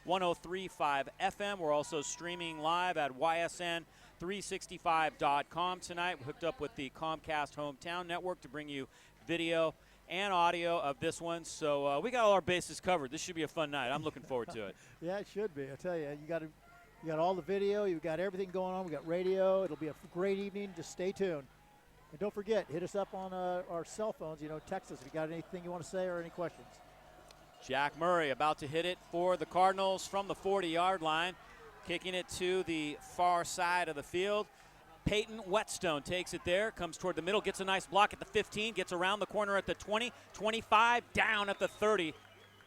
103.5 FM. We're also streaming live at ysn365.com tonight. We're hooked up with the Comcast Hometown Network to bring you video and audio of this one. So we got all our bases covered. This should be a fun night. I'm looking forward to it. Yeah, it should be. I tell you, you got all the video. You've got everything going on. We got radio. It'll be a great evening. Just stay tuned. And don't forget, hit us up on our cell phones. Text us if you got anything you want to say or any questions. Jack Murray about to hit it for the Cardinals from the 40-yard line, kicking it to the far side of the field. Peyton Whetstone takes it there, comes toward the middle, gets a nice block at the 15, gets around the corner at the 20, 25, down at the 30,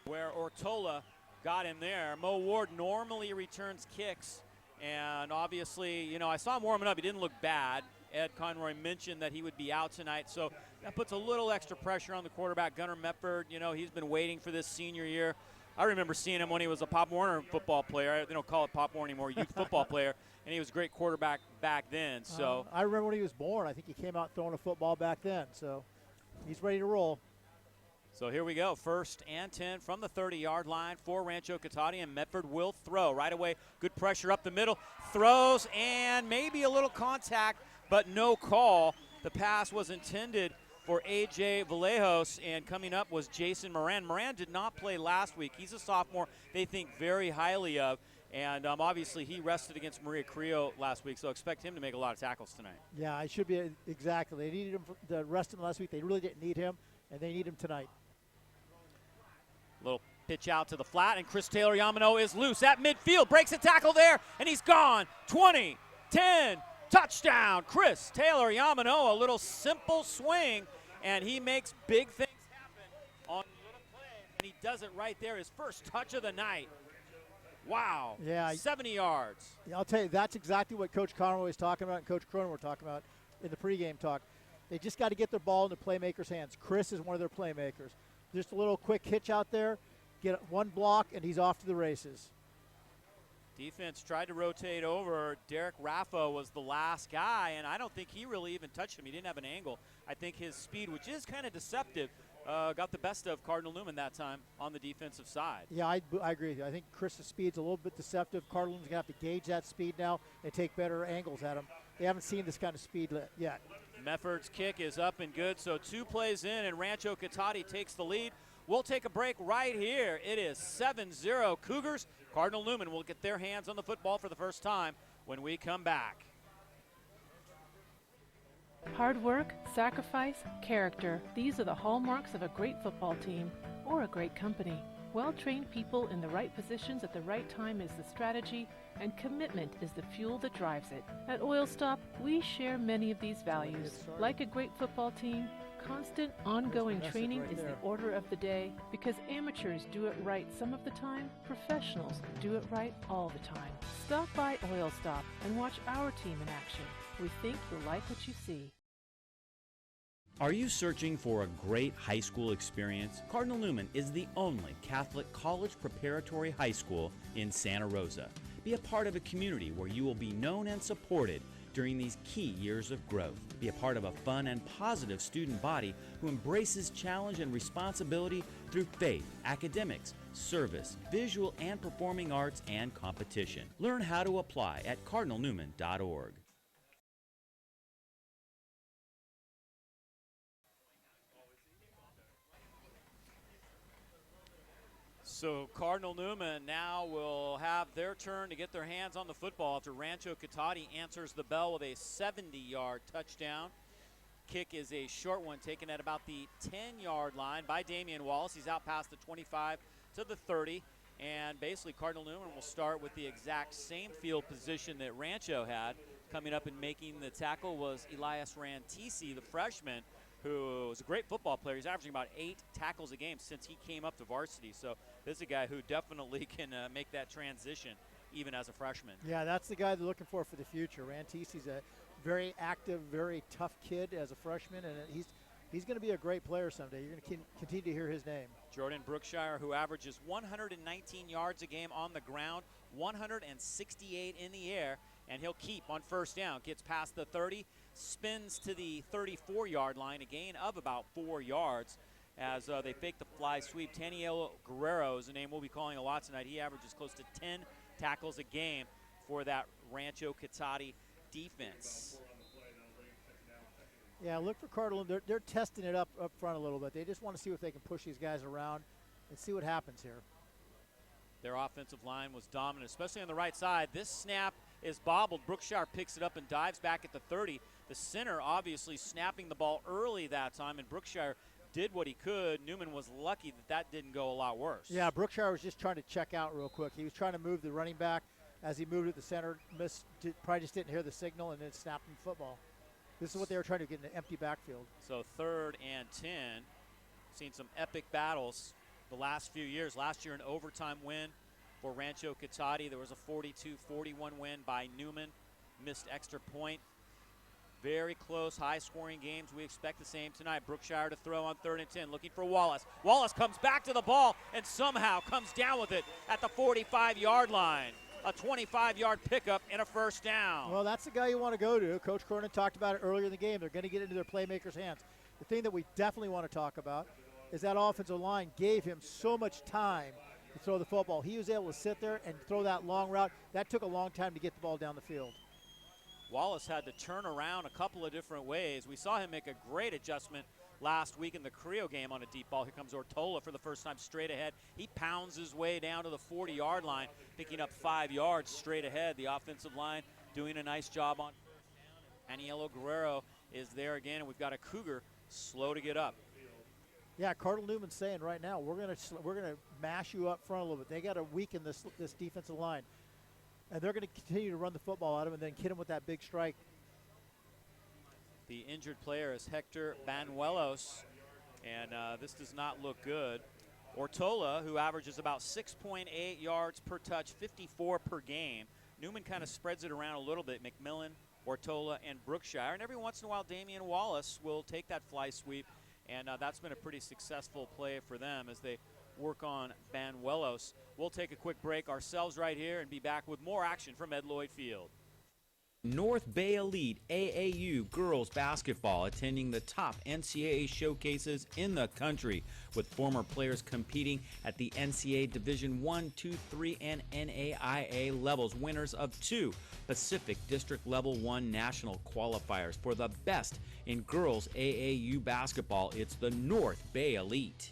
where Ortola got him there. Mo Ward normally returns kicks, and obviously, I saw him warming up. He didn't look bad. Ed Conroy mentioned that he would be out tonight, so that puts a little extra pressure on the quarterback, Gunnar Mepford. He's been waiting for this senior year. I remember seeing him when he was a Pop Warner football player. They don't call it Pop Warner anymore, youth football player, and he was a great quarterback back then. So I remember when he was born. I think he came out throwing a football back then, so he's ready to roll. So here we go, 1st and 10 from the 30-yard line for Rancho Cotate, and Mepford will throw. Right away, good pressure up the middle, throws, and maybe a little contact, but no call. The pass was intended for A.J. Vallejos, and coming up was Jason Moran. Moran did not play last week. He's a sophomore they think very highly of, and obviously he rested against Maria Carrillo last week, so expect him to make a lot of tackles tonight. Yeah, it should be exactly. They needed him to rest him last week. They really didn't need him, and they need him tonight. Little pitch out to the flat, and Chris Taylor Yamano is loose at midfield, breaks a tackle there, and he's gone. 20, 10, touchdown, Chris Taylor Yamano. A little simple swing, and he makes big things happen on a little play, and he does it right there, his first touch of the night. Wow, yeah, 70 yards. Yeah, I'll tell you, that's exactly what Coach Conroy was talking about and Coach Cronin were talking about in the pregame talk. They just got to get their ball in the playmakers' hands. Chris is one of their playmakers. Just a little quick hitch out there, get one block, and he's off to the races. Defense tried to rotate over. Derek Raffa was the last guy, and I don't think he really even touched him. He didn't have an angle. I think his speed, which is kind of deceptive, got the best of Cardinal Newman that time on the defensive side. Yeah, I agree with you. I think Chris's speed's a little bit deceptive. Cardinal Newman's going to have to gauge that speed now and take better angles at him. They haven't seen this kind of speed yet. Mefford's kick is up and good, so 2 plays in, and Rancho Cotate takes the lead. We'll take a break right here. It is 7-0 Cougars. Cardinal Newman will get their hands on the football for the first time when we come back. Hard work, sacrifice, character. These are the hallmarks of a great football team or a great company. Well-trained people in the right positions at the right time is the strategy, and commitment is the fuel that drives it. At Oil Stop, we share many of these values. Like a great football team, constant, ongoing training is the order of the day, because amateurs do it right some of the time, professionals do it right all the time. Stop by Oil Stop and watch our team in action. We think you'll like what you see. Are you searching for a great high school experience? Cardinal Newman is the only Catholic college preparatory high school in Santa Rosa. Be a part of a community where you will be known and supported during these key years of growth. Be a part of a fun and positive student body who embraces challenge and responsibility through faith, academics, service, visual and performing arts, and competition. Learn how to apply at cardinalnewman.org. So Cardinal Newman now will have their turn to get their hands on the football after Rancho Cotate answers the bell with a 70-yard touchdown. Kick is a short one, taken at about the 10-yard line by Damian Wallace. He's out past the 25 to the 30, and basically Cardinal Newman will start with the exact same field position that Rancho had. Coming up and making the tackle was Elias Rantisi, the freshman, who is a great football player. He's averaging about 8 tackles a game since he came up to varsity. So this is a guy who definitely can make that transition even as a freshman. Yeah, that's the guy they're looking for the future. Rantisi's a very active, very tough kid as a freshman, and he's going to be a great player someday. You're going to continue to hear his name. Jordan Brookshire, who averages 119 yards a game on the ground, 168 in the air, and he'll keep on first down. Gets past the 30, spins to the 34-yard line, a gain of about 4 yards. as they fake the fly sweep. Tanielo Guerrero is a name we'll be calling a lot tonight. He averages close to 10 tackles a game for that Rancho Cotate defense. Yeah, look for Cardinal. They're testing it up front a little bit. They just want to see if they can push these guys around and see what happens here. Their offensive line was dominant, especially on the right side. This snap is bobbled. Brookshire picks it up and dives back at the 30. The center obviously snapping the ball early that time, and Brookshire did what he could. Newman was lucky that didn't go a lot worse. Yeah, Brookshire was just trying to check out real quick. He was trying to move the running back. As he moved at the center, probably just didn't hear the signal and then snapped him football. This is what they were trying to get in an empty backfield. So 3rd and 10. Seen some epic battles the last few years. Last year an overtime win for Rancho Cotate. There was a 42-41 win by Newman. Missed extra point. Very close, high-scoring games. We expect the same tonight. Brookshire to throw on 3rd and 10, looking for Wallace. Wallace comes back to the ball and somehow comes down with it at the 45-yard line. A 25-yard pickup and a first down. Well, that's the guy you want to go to. Coach Cronin talked about it earlier in the game. They're going to get into their playmakers' hands. The thing that we definitely want to talk about is that offensive line gave him so much time to throw the football. He was able to sit there and throw that long route. That took a long time to get the ball down the field. Wallace had to turn around a couple of different ways. We saw him make a great adjustment last week in the Creo game on a deep ball. Here comes Ortola for the first time straight ahead. He pounds his way down to the 40-yard line, picking up 5 yards straight ahead. The offensive line doing a nice job on first down. Aniello Guerrero is there again, and we've got a Cougar slow to get up. Yeah, Cardinal Newman's saying right now we're gonna mash you up front a little bit. They got to weaken this defensive line, and they're going to continue to run the football at him and then hit him with that big strike. The injured player is Hector Banuelos, and this does not look good. Ortola, who averages about 6.8 yards per touch, 54 per game. Newman kind of spreads it around a little bit. McMillan, Ortola, and Brookshire. And every once in a while, Damian Wallace will take that fly sweep, and that's been a pretty successful play for them as they work on Banuelos. We'll take a quick break ourselves right here and be back with more action from Ed Lloyd Field. North Bay Elite AAU girls basketball attending the top NCAA showcases in the country, with former players competing at the NCAA Division I, II, III, and NAIA levels, winners of 2 Pacific District Level 1 national qualifiers. For the best in girls AAU basketball, it's the North Bay Elite.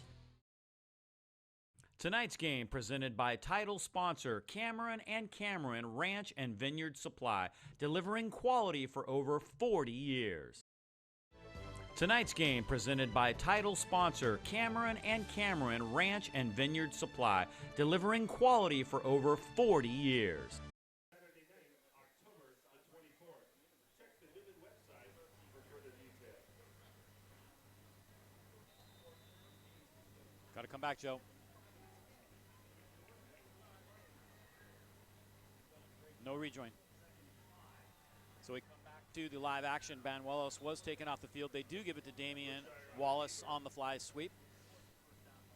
Tonight's game presented by title sponsor Cameron & Cameron Ranch and Vineyard Supply, delivering quality for over 40 years. Tonight's game presented by title sponsor Cameron & Cameron Ranch and Vineyard Supply, delivering quality for over 40 years. Got to come back, Joe. No rejoin. So we come back to the live action. Banuelos was taken off the field. They do give it to Damian Wallace on the fly sweep.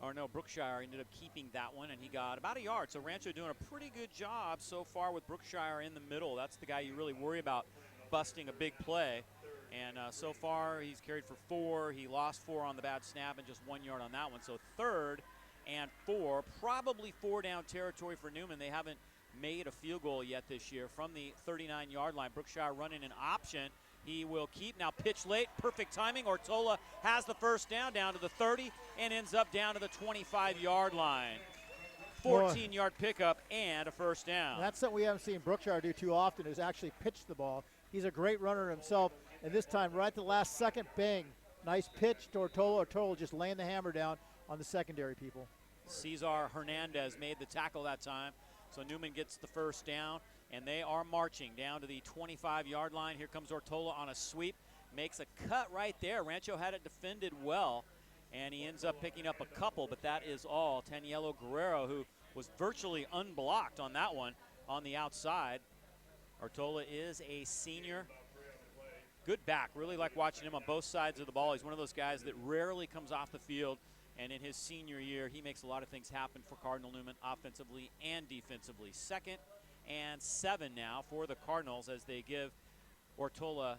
Or no, Brookshire ended up keeping that one, and he got about a yard. So Rancho doing a pretty good job so far with Brookshire in the middle. That's the guy you really worry about busting a big play. And so far he's carried for 4. He lost 4 on the bad snap and just 1 yard on that one. So 3rd and 4, probably 4 down territory for Newman. They haven't made a field goal yet this year from the 39-yard line. Brookshire running an option. He will keep. Now pitch late. Perfect timing. Ortola has the first down to the 30 and ends up down to the 25-yard line. 14-yard pickup and a first down. That's something we haven't seen Brookshire do too often, is actually pitch the ball. He's a great runner himself, and this time right at the last second, bang. Nice pitch to Ortola. Ortola just laying the hammer down on the secondary people. Cesar Hernandez made the tackle that time. So Newman gets the first down, and they are marching down to the 25-yard line. Here comes Ortola on a sweep, makes a cut right there. Rancho had it defended well, and he ends up picking up a couple, but that is all. Tanielo Guerrero, who was virtually unblocked on that one on the outside. Ortola is a senior. Good back. Really like watching him on both sides of the ball. He's one of those guys that rarely comes off the field. And in his senior year, he makes a lot of things happen for Cardinal Newman offensively and defensively. 2nd and 7 now for the Cardinals as they give Ortola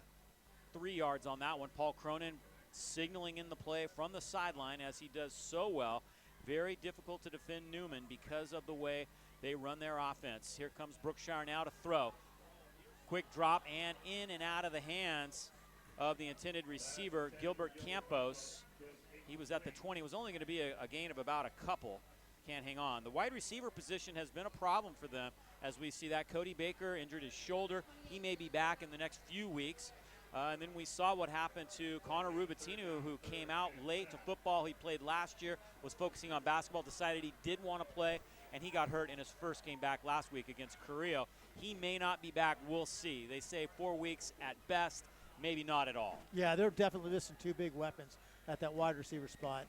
3 yards on that one. Paul Cronin signaling in the play from the sideline, as he does so well. Very difficult to defend Newman because of the way they run their offense. Here comes Brookshire now to throw. Quick drop and in and out of the hands of the intended receiver, Gilbert Campos. He was at the 20. It was only going to be a gain of about a couple. Can't hang on. The wide receiver position has been a problem for them, as we see that Cody Baker injured his shoulder. He may be back in the next few weeks. And then we saw what happened to Connor Rubatino, who came out late to football. He played last year, was focusing on basketball, decided he did want to play, and he got hurt in his first game back last week against Carrillo. He may not be back. We'll see. They say 4 weeks at best, maybe not at all. Yeah, they're definitely missing two big weapons at that wide receiver spot.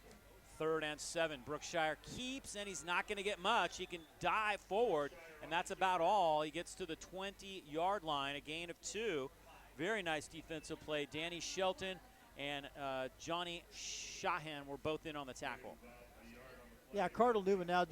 3rd and 7. Brookshire keeps, and he's not going to get much. He can dive forward, and that's about all. He gets to the 20-yard line, a gain of 2. Very nice defensive play. Danny Shelton and Johnny Shahan were both in on the tackle. Yeah, Cardinal Newman now,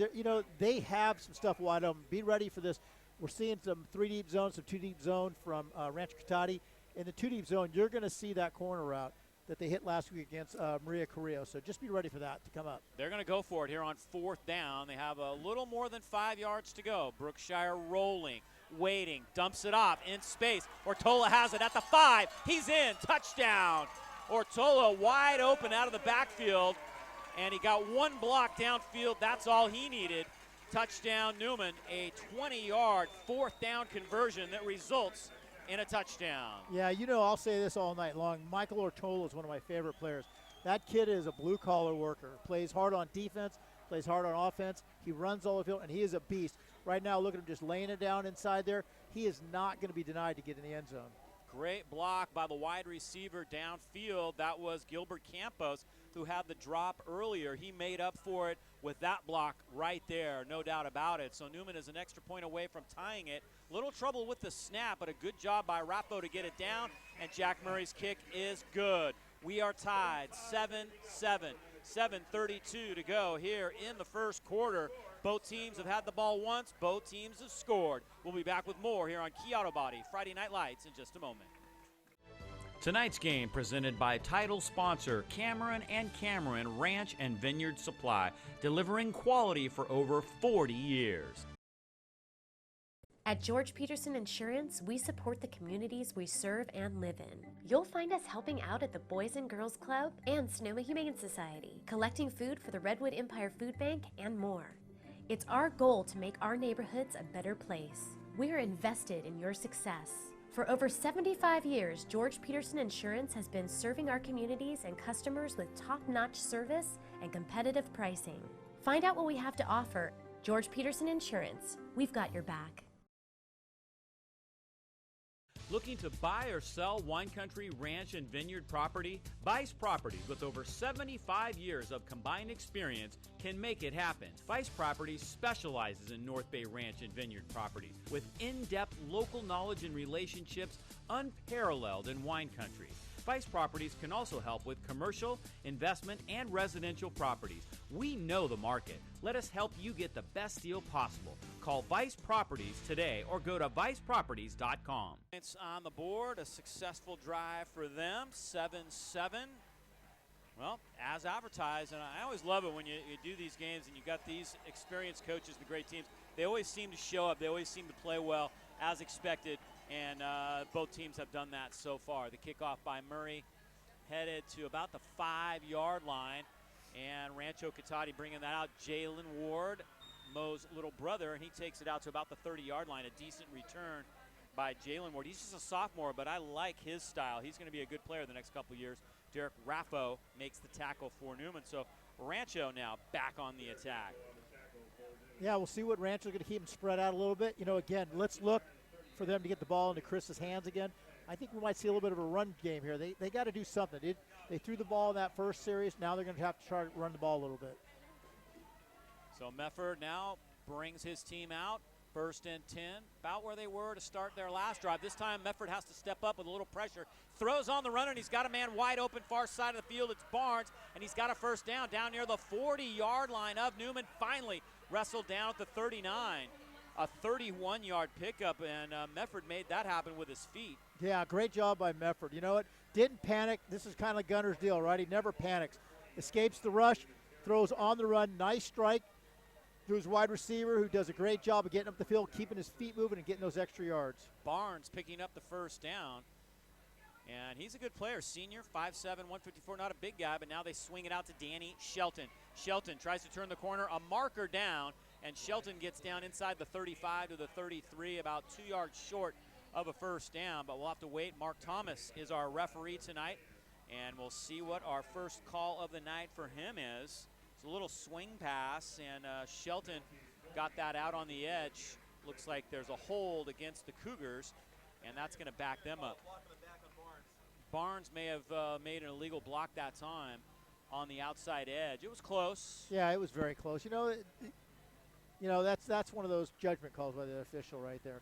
they have some stuff wide open. Be ready for this. We're seeing some 3-deep zone, some 2-deep zone from Rancho Cotate. In the 2-deep zone, you're going to see that corner route that they hit last week against Maria Carrillo. So just be ready for that to come up. They're going to go for it here on 4th down. They have a little more than 5 yards to go. Brookshire rolling, waiting, dumps it off in space. Ortola has it at the 5. He's in. Touchdown. Ortola wide open out of the backfield, and he got one block downfield. That's all he needed. Touchdown Newman, a 20-yard 4th down conversion that results in a touchdown. Yeah, I'll say this all night long. Michael Ortola is one of my favorite players. That kid is a blue-collar worker. Plays hard on defense, plays hard on offense. He runs all the field, and he is a beast. Right now, look at him just laying it down inside there. He is not going to be denied to get in the end zone. Great block by the wide receiver downfield. That was Gilbert Campos, who had the drop earlier. He made up for it with that block right there, no doubt about it. So Newman is an extra point away from tying it. Little trouble with the snap, but a good job by Rappo to get it down, and Jack Murray's kick is good. We are tied, 7-7. 7:32 to go here in the first quarter. Both teams have had the ball once. Both teams have scored. We'll be back with more here on Key Auto Body Friday Night Lights in just a moment. Tonight's game presented by title sponsor Cameron & Cameron Ranch and Vineyard Supply, delivering quality for over 40 years. At George Peterson Insurance, we support the communities we serve and live in. You'll find us helping out at the Boys and Girls Club and Sonoma Humane Society, collecting food for the Redwood Empire Food Bank, and more. It's our goal to make our neighborhoods a better place. We're invested in your success. For over 75 years, George Peterson Insurance has been serving our communities and customers with top-notch service and competitive pricing. Find out what we have to offer. George Peterson Insurance, we've got your back. Looking to buy or sell wine country, ranch, and vineyard property? Vice Properties, with over 75 years of combined experience, can make it happen. Vice Properties specializes in North Bay ranch and vineyard properties with in-depth local knowledge and relationships unparalleled in wine country. Vice Properties can also help with commercial, investment, and residential properties. We know the market. Let us help you get the best deal possible. Call Vice Properties today or go to viceproperties.com. It's on the board, a successful drive for them, 7-7. Well, as advertised, and I always love it when you do these games and you got these experienced coaches, the great teams. They always seem to show up. They always seem to play well as expected. And both teams have done that so far. The kickoff by Murray headed to about the 5-yard line. And Rancho Cotate bringing that out. Jalen Ward, Mo's little brother, and he takes it out to about the 30-yard line. A decent return by Jalen Ward. He's just a sophomore, but I like his style. He's going to be a good player the next couple years. Derek Raffo makes the tackle for Newman. So Rancho now back on the attack. Yeah, we'll see what Rancho's going to keep them spread out a little bit. Again, let's look for them to get the ball into Chris's hands again. I think we might see a little bit of a run game here. They got to do something. They threw the ball in that first series. Now they're going to have to try to run the ball a little bit. So Mefford now brings his team out. 1st and 10, about where they were to start their last drive. This time Mefford has to step up with a little pressure. Throws on the run, and he's got a man wide open far side of the field. It's Barnes, and he's got a first down near the 40-yard line of Newman. Finally wrestled down at the 39. a 31-yard pickup, and Mefford made that happen with his feet. Yeah, great job by Mefford. You know what? Didn't panic. This is kind of Gunner's deal, right? He never panics. Escapes the rush, throws on the run. Nice strike to his wide receiver, who does a great job of getting up the field, keeping his feet moving, and getting those extra yards. Barnes picking up the first down. And he's a good player, senior, 5'7", 154, not a big guy, but now they swing it out to Danny Shelton. Shelton tries to turn the corner, a marker down, and Shelton gets down inside the 35 to the 33, about 2 yards short of a first down, but we'll have to wait. Mark Thomas is our referee tonight, and we'll see what our first call of the night for him is. It's a little swing pass, and Shelton got that out on the edge. Looks like there's a hold against the Cougars, and that's going to back them up. Barnes may have made an illegal block that time on the outside edge. It was close. Yeah, it was very close. You know, that's one of those judgment calls by the official right there.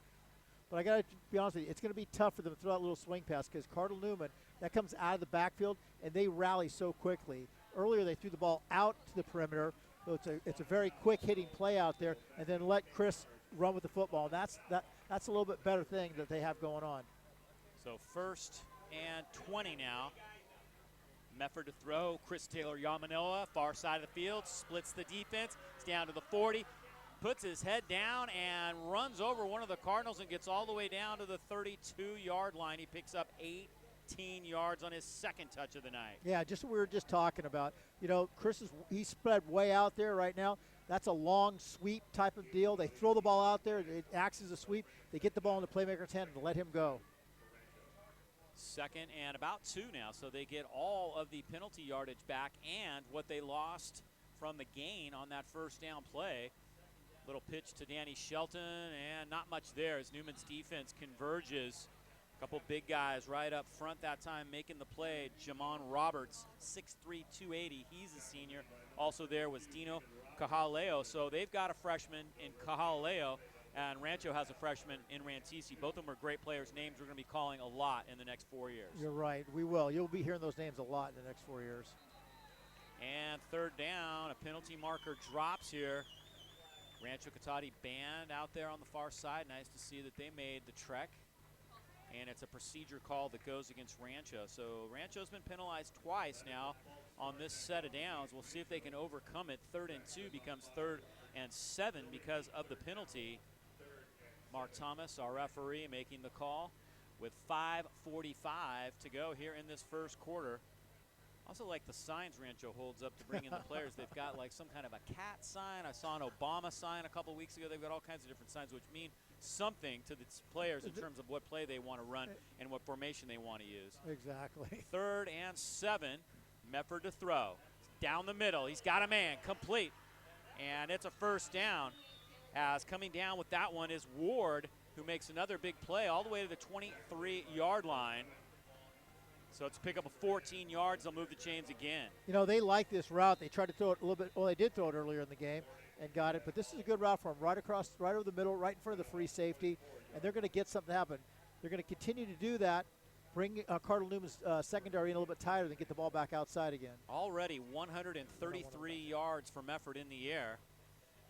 But I got to be honest with you, it's going to be tough for them to throw that little swing pass because Cardinal Newman, that comes out of the backfield, and they rally so quickly. Earlier they threw the ball out to the perimeter, so it's a very quick hitting play out there, and then let Chris run with the football. That's a little bit better thing that they have going on. So 1st and 20 now. Mefford to throw. Chris Taylor-Yamanoa, far side of the field, splits the defense. It's down to the 40. Puts his head down and runs over one of the Cardinals and gets all the way down to the 32-yard line. He picks up 18 yards on his second touch of the night. Yeah, just what we were just talking about. You know, he's spread way out there right now. That's a long sweep type of deal. They throw the ball out there. It acts as a sweep. They get the ball in the playmaker's hand and let him go. 2nd and about 2 now, so they get all of the penalty yardage back and what they lost from the gain on that first down play. Little pitch to Danny Shelton, and not much there as Newman's defense converges. A couple big guys right up front that time making the play. Jamon Roberts, 6'3", 280. He's a senior. Also there was Dino Cajaleo. So they've got a freshman in Cajaleo, and Rancho has a freshman in Rantisi. Both of them are great players. Names we're going to be calling a lot in the next 4 years. You're right. We will. You'll be hearing those names a lot in the next 4 years. And 3rd down, a penalty marker drops here. Rancho Cotate band out there on the far side. Nice to see that they made the trek. And it's a procedure call that goes against Rancho. So Rancho's been penalized twice now on this set of downs. We'll see if they can overcome it. 3rd and 2 becomes 3rd and 7 because of the penalty. Mark Thomas, our referee, making the call with 5:45 to go here in this first quarter. Also like the signs Rancho holds up to bring in the players. They've got like some kind of a cat sign. I saw an Obama sign a couple weeks ago. They've got all kinds of different signs which mean something to the players in terms of what play they want to run and what formation they want to use. Exactly. 3rd and 7. Mefford to throw. Down the middle. He's got a man. Complete. And it's a first down. As coming down with that one is Ward, who makes another big play all the way to the 23-yard line. So it's pick up a 14 yards. They'll move the chains again. You know, they like this route. They tried to throw it a little bit. Well, they did throw it earlier in the game and got it. But this is a good route for them. Right across, right over the middle, right in front of the free safety. And they're going to get something to happen. They're going to continue to do that. Bring Cardinal Newman's secondary in a little bit tighter, then get the ball back outside again. Already 133 yards for Mefford in the air.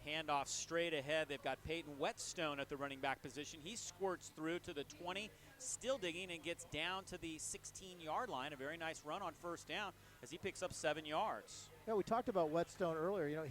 Handoff straight ahead. They've got Peyton Whetstone at the running back position. He squirts through to the 20, still digging, and gets down to the 16-yard line. A very nice run on first down as he picks up 7 yards. Yeah, we talked about Whetstone earlier. You know,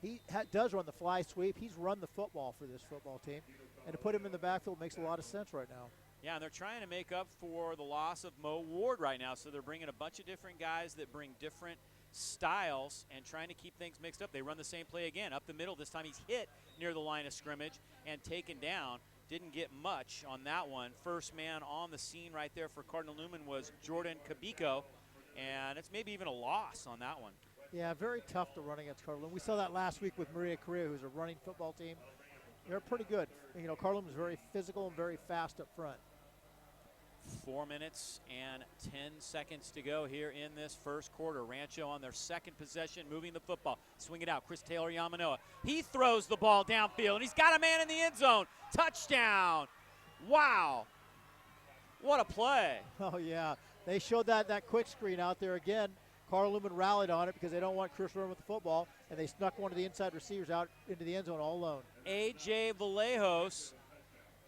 he does run the fly sweep. He's run the football for this football team. And to put him in the backfield makes a lot of sense right now. Yeah, and they're trying to make up for the loss of Mo Ward right now. So they're bringing a bunch of different guys that bring different styles and trying to keep things mixed up. They run the same play again up the middle. This time he's hit near the line of scrimmage and taken down. Didn't get much on that one. First man on the scene right there for Cardinal Newman was Jordan Cabico, and it's maybe even a loss on that one. Yeah, very tough to run against Cardinal. We saw that last week with Maria Correa, who's a running football team. They're pretty good. You know, Cardinal is very physical and very fast up front. 4 minutes and 10 seconds to go here in this first quarter. Rancho on their second possession, moving the football. Swing it out, Chris Taylor-Yamanoa. He throws the ball downfield, and he's got a man in the end zone. Touchdown. Wow. What a play. Oh, yeah. They showed that quick screen out there again. Cardinal Newman rallied on it because they don't want Chris running with the football. and they snuck one of the inside receivers out into the end zone all alone. A.J. Vallejos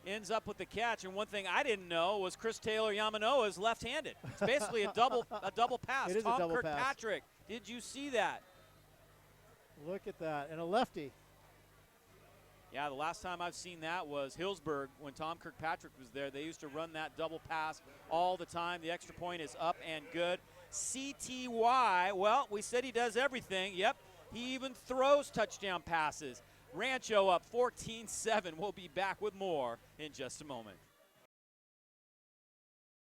ends up with the catch, and one thing I didn't know was Chris Taylor Yamanoa is left-handed. It's basically a double pass. It is Tom a double Kirkpatrick, did you see that? Look at that, and a lefty. Yeah, the last time I've seen that was Hillsburg when Tom Kirkpatrick was there. They used to run that double pass all the time. The extra point is up and good. CTY, well, we said he does everything. Yep, he even throws touchdown passes. Rancho up 14-7. We'll be back with more in just a moment.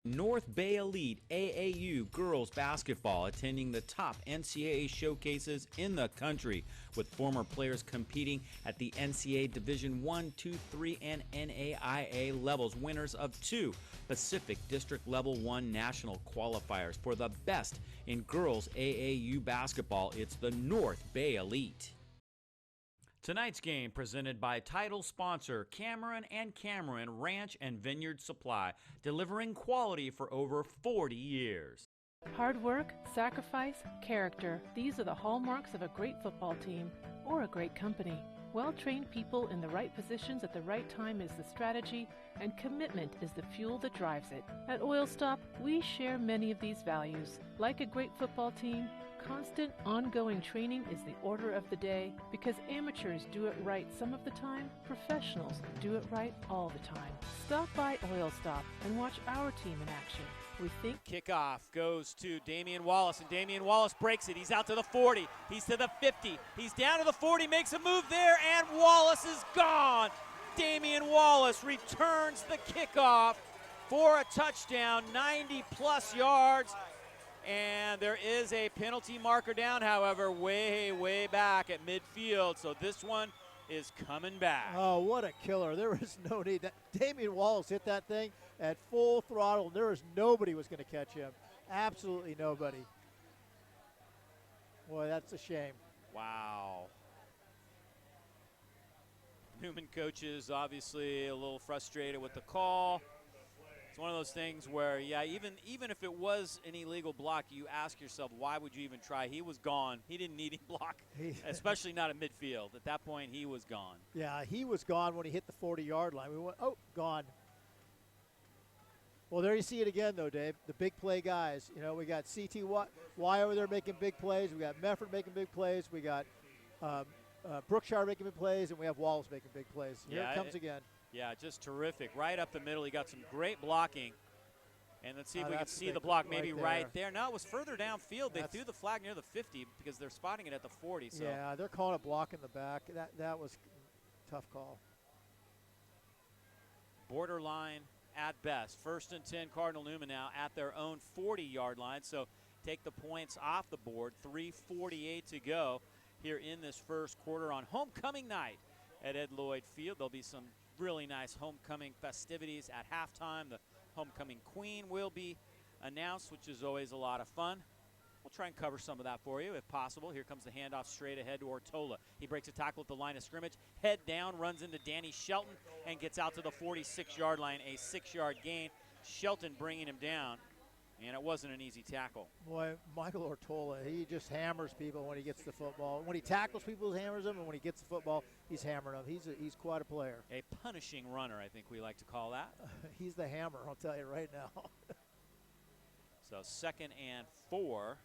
North Bay Elite AAU girls basketball attending the top NCAA showcases in the country, with former players competing at the NCAA Division I, II, III, and NAIA levels, winners of 2 Pacific District Level 1 national qualifiers. For the best in girls AAU basketball, it's the North Bay Elite. Tonight's game presented by title sponsor Cameron & Cameron Ranch and Vineyard Supply, delivering quality for over 40 years. Hard work, sacrifice, character. These are the hallmarks of a great football team or a great company. Well-trained people in the right positions at the right time is the strategy, and commitment is the fuel that drives it. At Oil Stop, we share many of these values. Like a great football team, constant, ongoing training is the order of the day, because amateurs do it right some of the time, professionals do it right all the time. Stop by Oil Stop and watch our team in action. We think Kickoff goes to Damian Wallace, and Damian Wallace breaks it. He's out to the 40. He's to the 50. He's down to the 40, makes a move there, and Wallace is gone. Damian Wallace returns the kickoff for a touchdown, 90-plus yards. And there is a penalty marker down, however, way back at midfield. So this one is coming back. Oh, what a killer. There is no need. Damian Wallace hit that thing at full throttle. There is nobody was going to catch him. Absolutely nobody. Boy, that's a shame. Wow. Newman coaches obviously a little frustrated with the call. It's one of those things where, yeah, even if it was an illegal block, you ask yourself, why would you even try? He was gone. He didn't need him block, especially not at midfield. At that point, he was gone. Yeah, he was gone when he hit the 40-yard line. We went, oh, gone. Well, there you see it again, though, Dave. The big play guys. You know, we got CTY over there making big plays. We got Mefford making big plays. We got Brookshire making big plays, and we have Wallace making big plays. Here it comes again. Yeah, just terrific. Right up the middle, he got some great blocking. And let's see if we can see the block maybe right there. No, it was further downfield. They threw the flag near the 50 because they're spotting it at the 40. So. Yeah, they're calling a block in the back. That was a tough call. Borderline at best. 1st and 10, Cardinal Newman now at their own 40-yard line. So take the points off the board. 3:48 to go here in this first quarter on homecoming night at Ed Lloyd Field. There'll be some really nice homecoming festivities at halftime. The homecoming queen will be announced, which is always a lot of fun. We'll try and cover some of that for you if possible. Here comes the handoff straight ahead to Ortola. He breaks a tackle at the line of scrimmage, head down, runs into Danny Shelton, and gets out to the 46-yard line, a 6-yard gain. Shelton bringing him down, and it wasn't an easy tackle. Boy, Michael Ortola, he just hammers people when he gets the football. When he tackles people, he hammers them, and when he gets the football, he's hammering them. He's quite a player. A punishing runner, I think we like to call that. He's the hammer, I'll tell you right now. So 2nd and 4.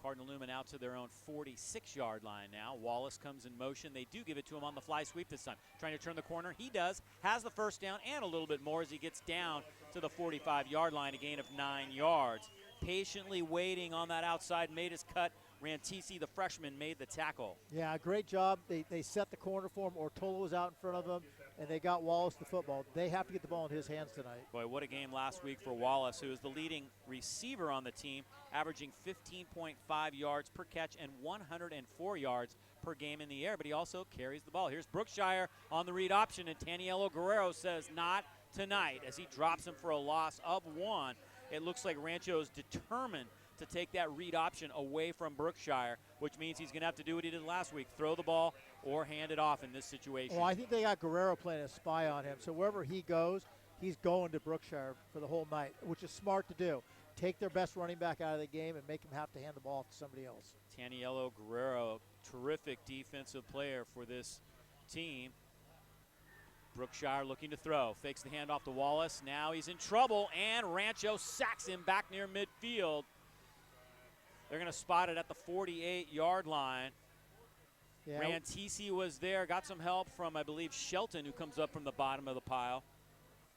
Cardinal Newman out to their own 46-yard line now. Wallace comes in motion. They do give it to him on the fly sweep this time. Trying to turn the corner. He does. Has the first down and a little bit more as he gets down to the 45-yard line, a gain of 9 yards. Patiently waiting on that outside, made his cut. Rantisi, the freshman, made the tackle. Yeah, great job. They set the corner for him. Ortola was out in front of him, and they got Wallace the football. They have to get the ball in his hands tonight. Boy, what a game last week for Wallace, who is the leading receiver on the team, averaging 15.5 yards per catch and 104 yards per game in the air, but he also carries the ball. Here's Brookshire on the read option, and Taniello Guerrero says not tonight as he drops him for a loss of 1. It looks like Rancho is determined to take that read option away from Brookshire, which means he's going to have to do what he did last week, throw the ball or hand it off in this situation. Well, I think they got Guerrero playing a spy on him, so wherever he goes, he's going to Brookshire for the whole night, which is smart to do. take their best running back out of the game and make them have to hand the ball to somebody else. Taniello Guerrero, terrific defensive player for this team. Brookshire looking to throw. Fakes the handoff to Wallace. Now he's in trouble, and Rancho sacks him back near midfield. They're going to spot it at the 48-yard line. Yeah. Rantisi was there, got some help from, I believe, Shelton, who comes up from the bottom of the pile.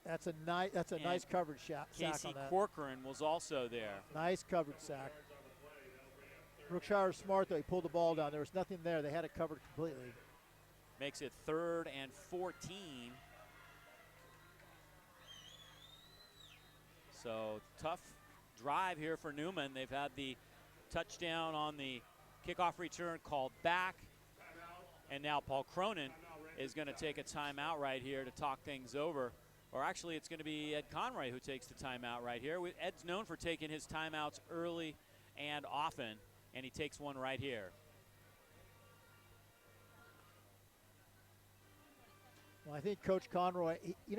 That's a nice coverage sack on Casey that. Corcoran was also there. Nice coverage sack. Brookshire was smart, though. He pulled the ball down. There was nothing there. They had it covered completely. Makes it 3rd and 14. So tough drive here for Newman. They've had the touchdown on the kickoff return called back. And now Paul Cronin is going to take a timeout right here to talk things over. Or actually, it's going to be Ed Conroy who takes the timeout right here. Ed's known for taking his timeouts early and often, and he takes one right here. Well, I think Coach Conroy, he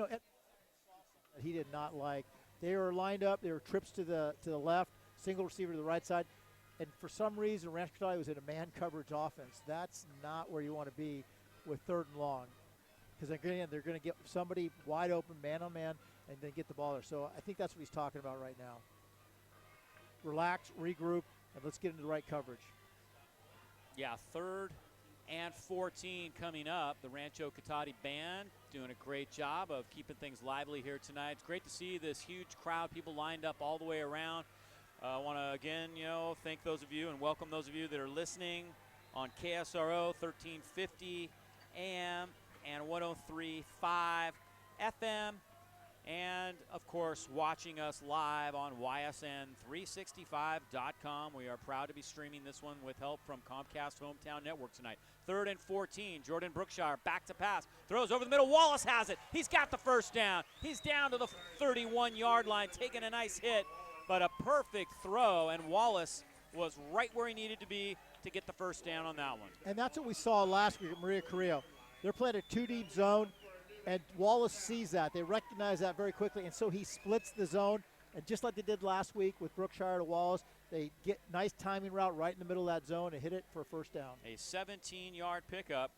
did not like. They were lined up. They were trips to the left, single receiver to the right side. And for some reason, Rancho Cotate was in a man coverage offense. That's not where you want to be with 3rd and long. Because again, they're going to get somebody wide open, man on man, and then get the ball there. So I think that's what he's talking about right now. Relax, regroup, and let's get into the right coverage. Yeah, 3rd and 14 coming up. The Rancho Cotate band doing a great job of keeping things lively here tonight. It's great to see this huge crowd, people lined up all the way around. I want to again, thank those of you and welcome those of you that are listening on KSRO 1350 AM and 103.5 FM, and of course watching us live on YSN365.com. We are proud to be streaming this one with help from Comcast Hometown Network tonight. 3rd and 14, Jordan Brookshire back to pass, throws over the middle, Wallace has it. He's got the first down. He's down to the 31-yard line, taking a nice hit, but a perfect throw, and Wallace was right where he needed to be to get the first down on that one. And that's what we saw last week at Maria Carrillo. They're playing a 2-deep zone, and Wallace sees that. They recognize that very quickly, and so he splits the zone. And just like they did last week with Brookshire to Wallace, they get nice timing route right in the middle of that zone and hit it for a first down. A 17-yard pickup.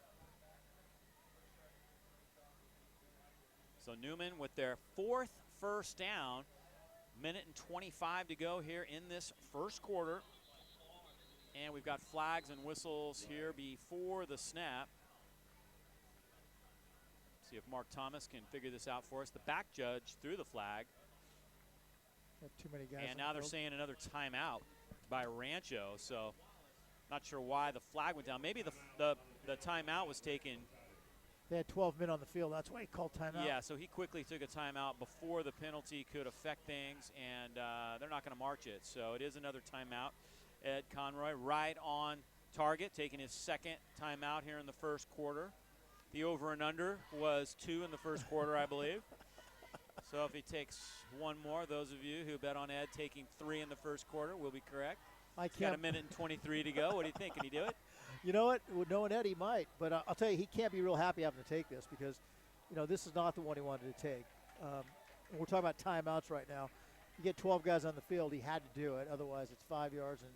So Newman with their 4th first down. Minute and 25 to go here in this first quarter. And we've got flags and whistles here before the snap. See if Mark Thomas can figure this out for us. The back judge threw the flag. Got too many guys. And now they're saying another timeout by Rancho. So not sure why the flag went down. Maybe the timeout was taken. They had 12 men on the field. That's why he called timeout. Yeah, so he quickly took a timeout before the penalty could affect things, and they're not going to march it. So it is another timeout. Ed Conroy right on target, taking his 2nd timeout here in the first quarter. The over and under was 2 in the first quarter, I believe. So if he takes one more, those of you who bet on Ed taking 3 in the first quarter will be correct. I Got a minute and 23 to go. What do you think? Can he do it? You know what? With knowing Ed, he might. But I'll tell you, he can't be real happy having to take this because, this is not the one he wanted to take. And we're talking about timeouts right now. You get 12 guys on the field, he had to do it. Otherwise, it's 5 yards, and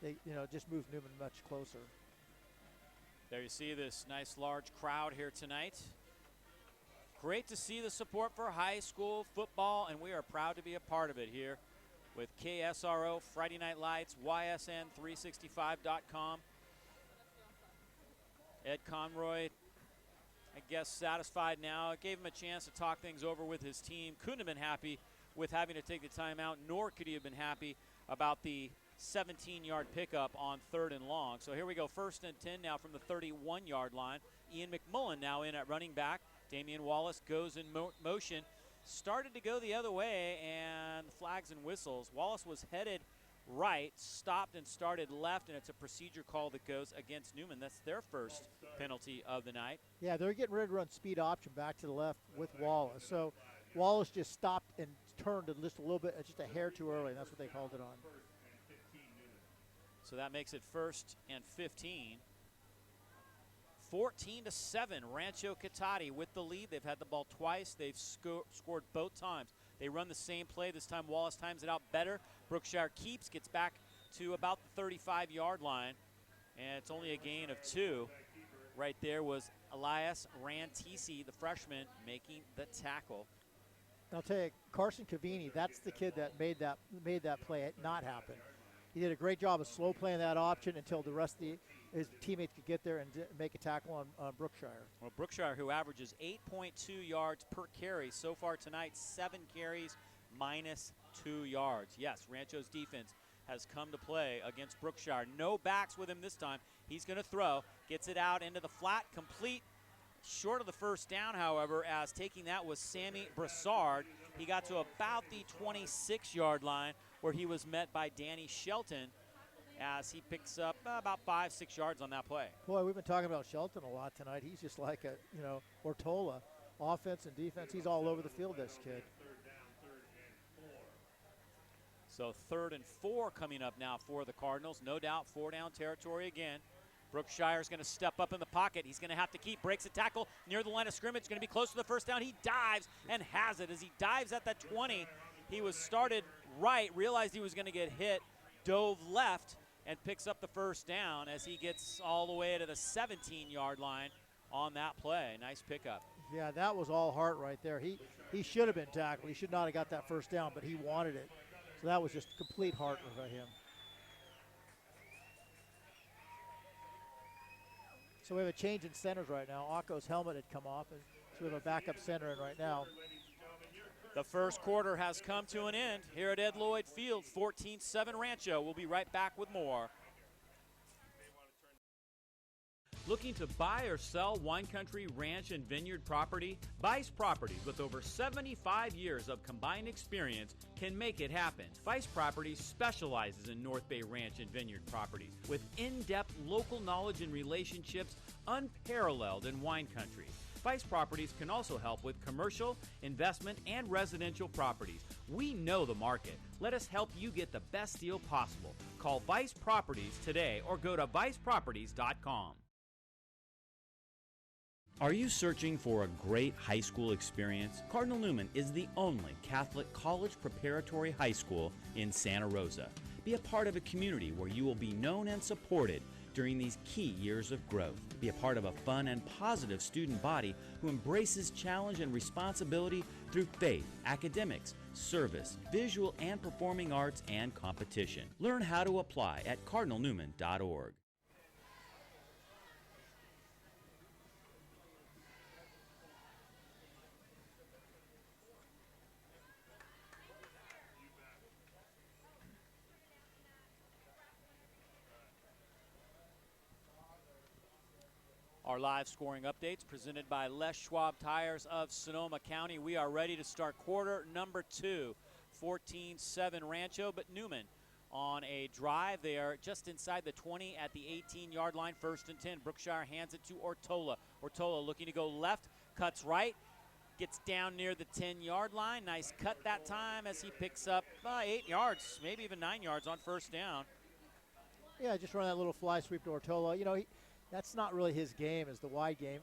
they, just moves Newman much closer. There you see this nice large crowd here tonight. Great to see the support for high school football, and we are proud to be a part of it here with KSRO, Friday Night Lights, YSN365.com. Ed Conroy, I guess, satisfied now. It gave him a chance to talk things over with his team. Couldn't have been happy with having to take the timeout, nor could he have been happy about the 17-yard pickup on 3rd and long. So here we go, 1st and 10 now from the 31-yard line. Ian McMullen now in at running back. Damian Wallace goes in motion. Started to go the other way, and flags and whistles. Wallace was headed right, stopped and started left, and it's a procedure call that goes against Newman. That's their first penalty of the night. Yeah, they're getting ready to run speed option back to the left with Wallace. So Wallace just stopped and turned just a little bit, just a hair too early, and that's what they called it on. So that makes it 1st and 15 14-7, Rancho Cotate with the lead. They've had the ball twice. They've scored both times. They run the same play. This time Wallace times it out better. Brookshire keeps, gets back to about the 35-yard line, and it's only a gain of 2. Right there was Elias Rantisi, the freshman, making the tackle. I'll tell you, Carson Cavini, that's the kid that made that play not happen. He did a great job of slow playing that option until the rest of his teammates could get there and make a tackle on Brookshire. Well, Brookshire, who averages 8.2 yards per carry so far tonight, 7 carries, -2 yards. Yes, Rancho's defense has come to play against Brookshire. No backs with him this time. He's going to throw, gets it out into the flat, complete. Short of the first down, however, as taking that was Sammy Brassard. He got to about the 26-yard line where he was met by Danny Shelton as he picks up about 5-6 yards on that play. Boy, we've been talking about Shelton a lot tonight. He's just like Ortola, offense and defense. He's all over the field, this kid. So 3rd and 4 coming up now for the Cardinals. No doubt 4-down territory again. Brookshire's going to step up in the pocket. He's going to have to keep, breaks a tackle near the line of scrimmage. Going to be close to the first down. He dives and has it. As he dives at the 20, he was started right, realized he was going to get hit, dove left, and picks up the first down as he gets all the way to the 17-yard line on that play. Nice pickup. Yeah, that was all heart right there. He should have been tackled. He should not have got that first down, but he wanted it. So that was just complete heart by him. So we have a change in centers right now. Akko's helmet had come off, and so we have a backup center in right now. The first quarter has come to an end here at Ed Lloyd Field. 14-7 Rancho. We'll be right back with more. Looking to buy or sell wine country, ranch, and vineyard property? Vice Properties, with over 75 years of combined experience, can make it happen. Vice Properties specializes in North Bay ranch and vineyard properties with in-depth local knowledge and relationships unparalleled in wine country. Vice Properties can also help with commercial, investment, and residential properties. We know the market. Let us help you get the best deal possible. Call Vice Properties today or go to viceproperties.com. Are you searching for a great high school experience? Cardinal Newman is the only Catholic college preparatory high school in Santa Rosa. Be a part of a community where you will be known and supported during these key years of growth. Be a part of a fun and positive student body who embraces challenge and responsibility through faith, academics, service, visual and performing arts, and competition. Learn how to apply at cardinalnewman.org. Our live scoring updates presented by Les Schwab Tires of Sonoma County. We are ready to start quarter number 2. 14-7 Rancho, but Newman on a drive. They are just inside the 20 at the 18-yard line, 1st and 10. Brookshire hands it to Ortola. Ortola looking to go left, cuts right, gets down near the 10-yard line. Nice cut that time as he picks up 8 yards, maybe even 9 yards on first down. Yeah, just run that little fly sweep to Ortola. You know, that's not really his game, is the wide game.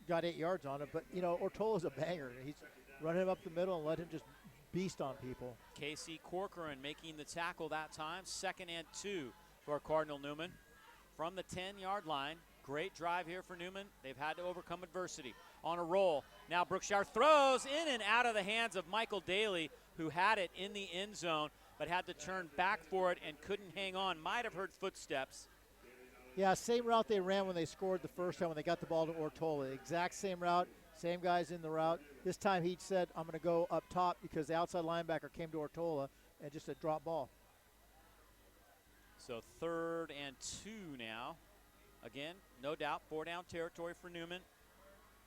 Got 8 yards on it, but, you know, Ortola's a banger. He's running him up the middle and let him just beast on people. Casey Corcoran making the tackle that time. 2nd and 2 for Cardinal Newman from the 10-yard line. Great drive here for Newman. They've had to overcome adversity. On a roll. Now Brookshire throws in and out of the hands of Michael Daly, who had it in the end zone, but had to turn back for it and couldn't hang on. Might have heard footsteps. Yeah, same route they ran when they scored the first time when they got the ball to Ortola. Exact same route, same guys in the route. This time he said, I'm going to go up top because the outside linebacker came to Ortola and just a drop ball. So 3rd and 2 now. Again, no doubt, 4-down territory for Newman.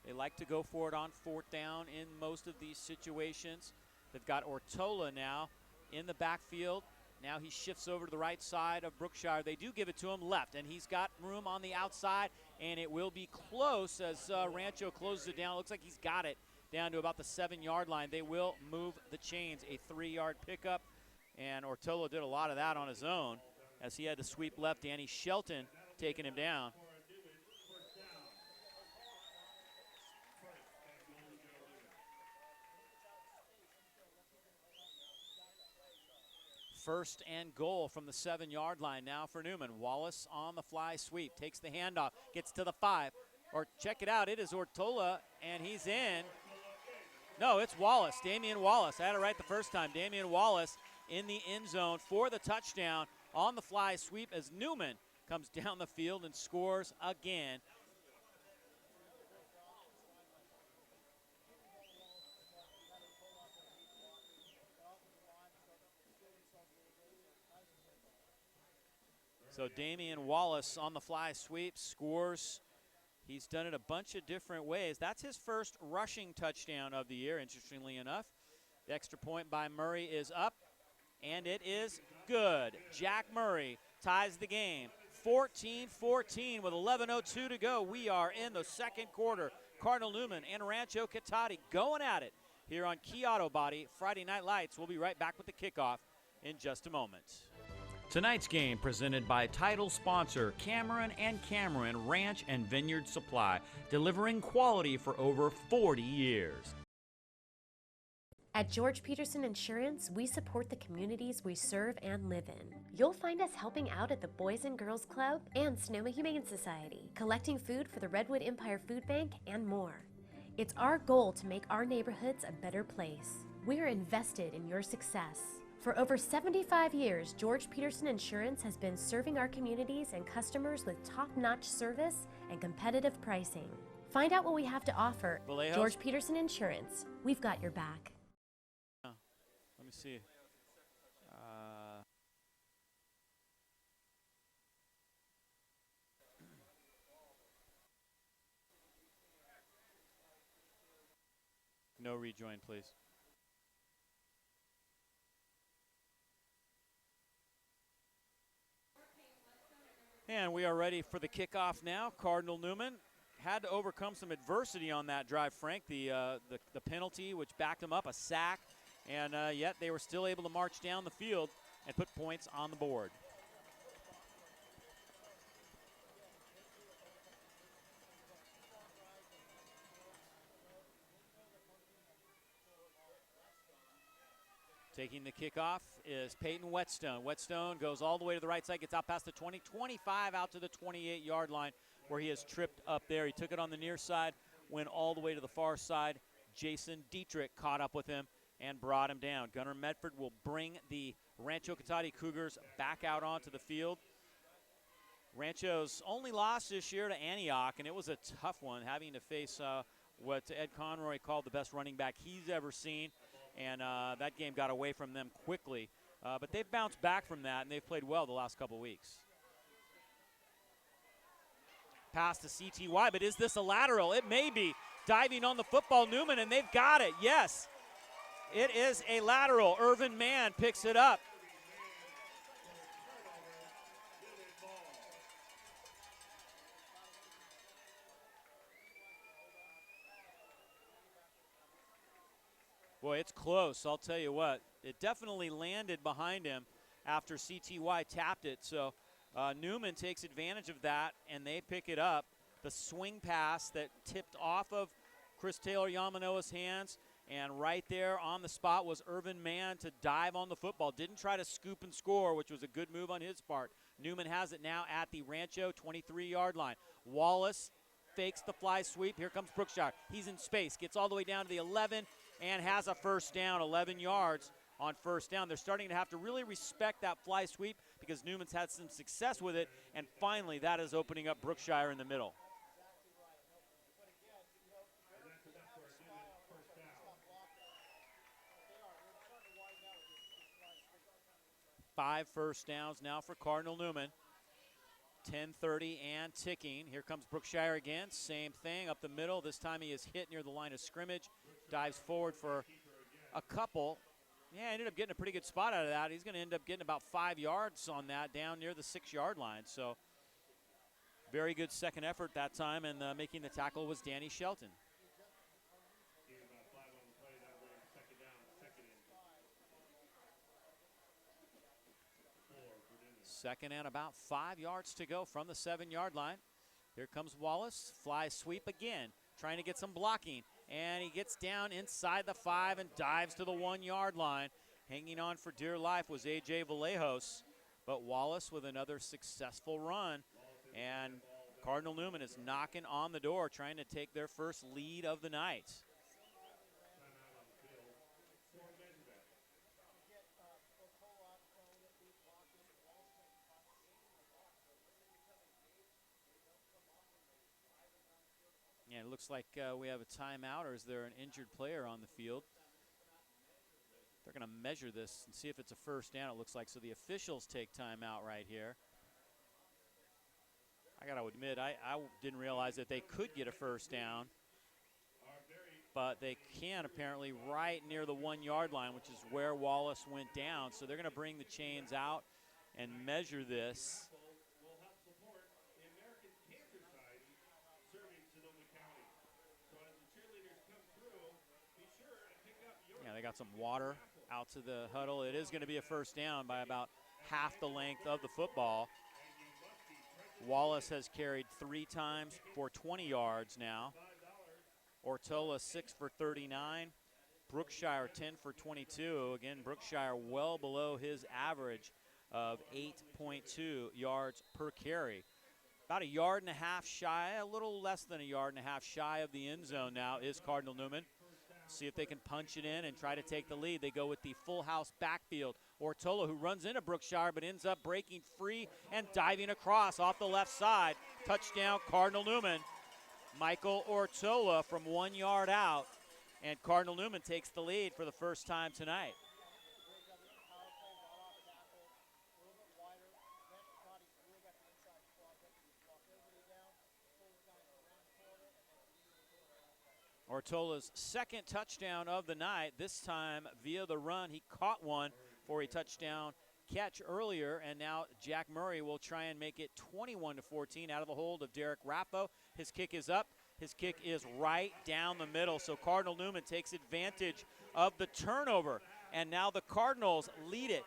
They like to go for it on 4th down in most of these situations. They've got Ortola now in the backfield. Now he shifts over to the right side of Brookshire. They do give it to him left, and he's got room on the outside, and it will be close as Rancho closes it down. Looks like he's got it down to about the 7-yard line. They will move the chains. A 3-yard pickup, and Ortola did a lot of that on his own as he had to sweep left. Danny Shelton taking him down. First and goal from the 7-yard line now for Newman. Wallace on the fly sweep, takes the handoff, gets to the 5. Or check it out, it is Ortola, and he's in. No, it's Wallace, Damian Wallace. I had it right the first time. Damian Wallace in the end zone for the touchdown on the fly sweep as Newman comes down the field and scores again. So Damian Wallace on the fly sweep scores. He's done it a bunch of different ways. That's his first rushing touchdown of the year, interestingly enough. The extra point by Murray is up, and it is good. Jack Murray ties the game. 14-14 with 11:02 to go. We are in the second quarter. Cardinal Newman and Rancho Cotate going at it here on Key Auto Body Friday Night Lights. We'll be right back with the kickoff in just a moment. Tonight's game presented by title sponsor Cameron & Cameron Ranch and Vineyard Supply, delivering quality for over 40 years. At George Peterson Insurance, we support the communities we serve and live in. You'll find us helping out at the Boys and Girls Club and Sonoma Humane Society, collecting food for the Redwood Empire Food Bank, and more. It's our goal to make our neighborhoods a better place. We're invested in your success. For over 75 years, George Peterson Insurance has been serving our communities and customers with top-notch service and competitive pricing. Find out what we have to offer. Vallejos? George Peterson Insurance. We've got your back. Let me see. No rejoin, please. And we are ready for the kickoff now. Cardinal Newman had to overcome some adversity on that drive, Frank. The penalty, which backed him up, a sack, and yet they were still able to march down the field and put points on the board. Taking the kickoff is Peyton Whetstone. Whetstone goes all the way to the right side, gets out past the 20, 25 out to the 28-yard line where he is tripped up there. He took it on the near side, went all the way to the far side. Jason Dietrich caught up with him and brought him down. Gunnar Medford will bring the Rancho Cotate Cougars back out onto the field. Rancho's only loss this year to Antioch, and it was a tough one, having to face what Ed Conroy called the best running back he's ever seen. And that game got away from them quickly. But they've bounced back from that, and they've played well the last couple weeks. Pass to CTY, but is this a lateral? It may be. Diving on the football, Newman, and they've got it. Yes, it is a lateral. Irvin Mann picks it up. Boy, it's close, I'll tell you what. It definitely landed behind him after CTY tapped it. So Newman takes advantage of that, and they pick it up. The swing pass that tipped off of Chris Taylor Yamanoa's hands, and right there on the spot was Irvin Mann to dive on the football. Didn't try to scoop and score, which was a good move on his part. Newman has it now at the Rancho 23-yard line. Wallace fakes the fly sweep. Here comes Brookshire. He's in space, gets all the way down to the 11, and has a first down, 11 yards on first down. They're starting to have to really respect that fly sweep because Newman's had some success with it, and finally that is opening up Brookshire in the middle. Five first downs now for Cardinal Newman. 10:30 and ticking. Here comes Brookshire again. Same thing up the middle. This time he is hit near the line of scrimmage. Dives forward for a couple. Yeah, ended up getting a pretty good spot out of that. He's going to end up getting about 5 yards on that down near the 6-yard line. So very good second effort that time, and making the tackle was Danny Shelton. Second and about 5 yards to go from the 7-yard line. Here comes Wallace. Fly sweep again, trying to get some blocking. And he gets down inside the 5 and dives to the 1-yard line. Hanging on for dear life was A.J. Vallejos, but Wallace with another successful run. And Cardinal Newman is knocking on the door, trying to take their first lead of the night. Yeah, it looks like we have a timeout, or is there an injured player on the field? They're going to measure this and see if it's a first down, it looks like. So the officials take timeout right here. I got to admit, I didn't realize that they could get a first down. But they can apparently right near the 1 yard line, which is where Wallace went down. So they're going to bring the chains out and measure this. Yeah, they got some water out to the huddle. It is going to be a first down by about half the length of the football. Wallace has carried 3 times for 20 yards now. Ortola 6 for 39. Brookshire 10 for 22. Again, Brookshire well below his average of 8.2 yards per carry. About a yard and a half shy, a little less than a yard and a half shy of the end zone now is Cardinal Newman. See if they can punch it in and try to take the lead. They go with the full house backfield. Ortola, who runs into Brookshire but ends up breaking free and diving across off the left side. Touchdown, Cardinal Newman. Michael Ortola from 1 yard out, and Cardinal Newman takes the lead for the first time tonight. Ortola's second touchdown of the night, this time via the run. He caught one for a touchdown catch earlier, and now Jack Murray will try and make it 21-14 out of the hold of Derek Raffo. His kick is up. His kick is right down the middle, so Cardinal Newman takes advantage of the turnover, and now the Cardinals lead it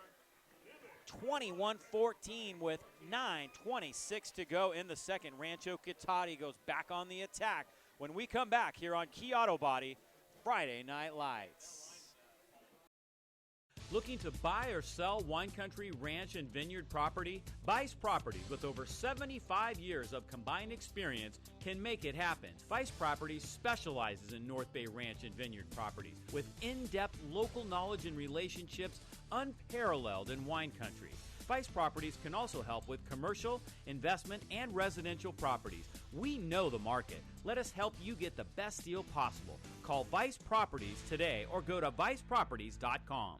21-14 with 9:26 to go in the second. Rancho Cotate goes back on the attack when we come back here on Key Auto Body Friday Night Lights. Looking to buy or sell wine country, ranch, and vineyard property? Vice Properties, with over 75 years of combined experience, can make it happen. Vice Properties specializes in North Bay ranch and vineyard properties with in-depth local knowledge and relationships unparalleled in wine country. Vice Properties can also help with commercial, investment, and residential properties. We know the market. Let us help you get the best deal possible. Call Vice Properties today or go to viceproperties.com.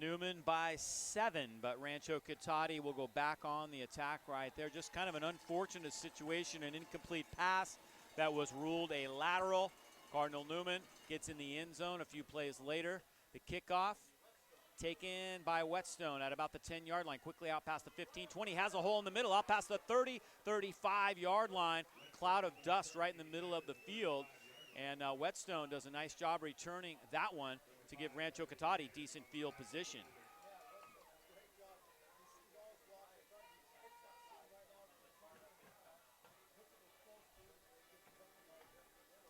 Newman by 7, but Rancho Cotate will go back on the attack right there. Just kind of an unfortunate situation, an incomplete pass that was ruled a lateral. Cardinal Newman gets in the end zone a few plays later. The kickoff taken by Whetstone at about the 10-yard line, quickly out past the 15, 20, has a hole in the middle, out past the 30, 35-yard line. Cloud of dust right in the middle of the field, and Whetstone does a nice job returning that one to give Rancho Cotate decent field position.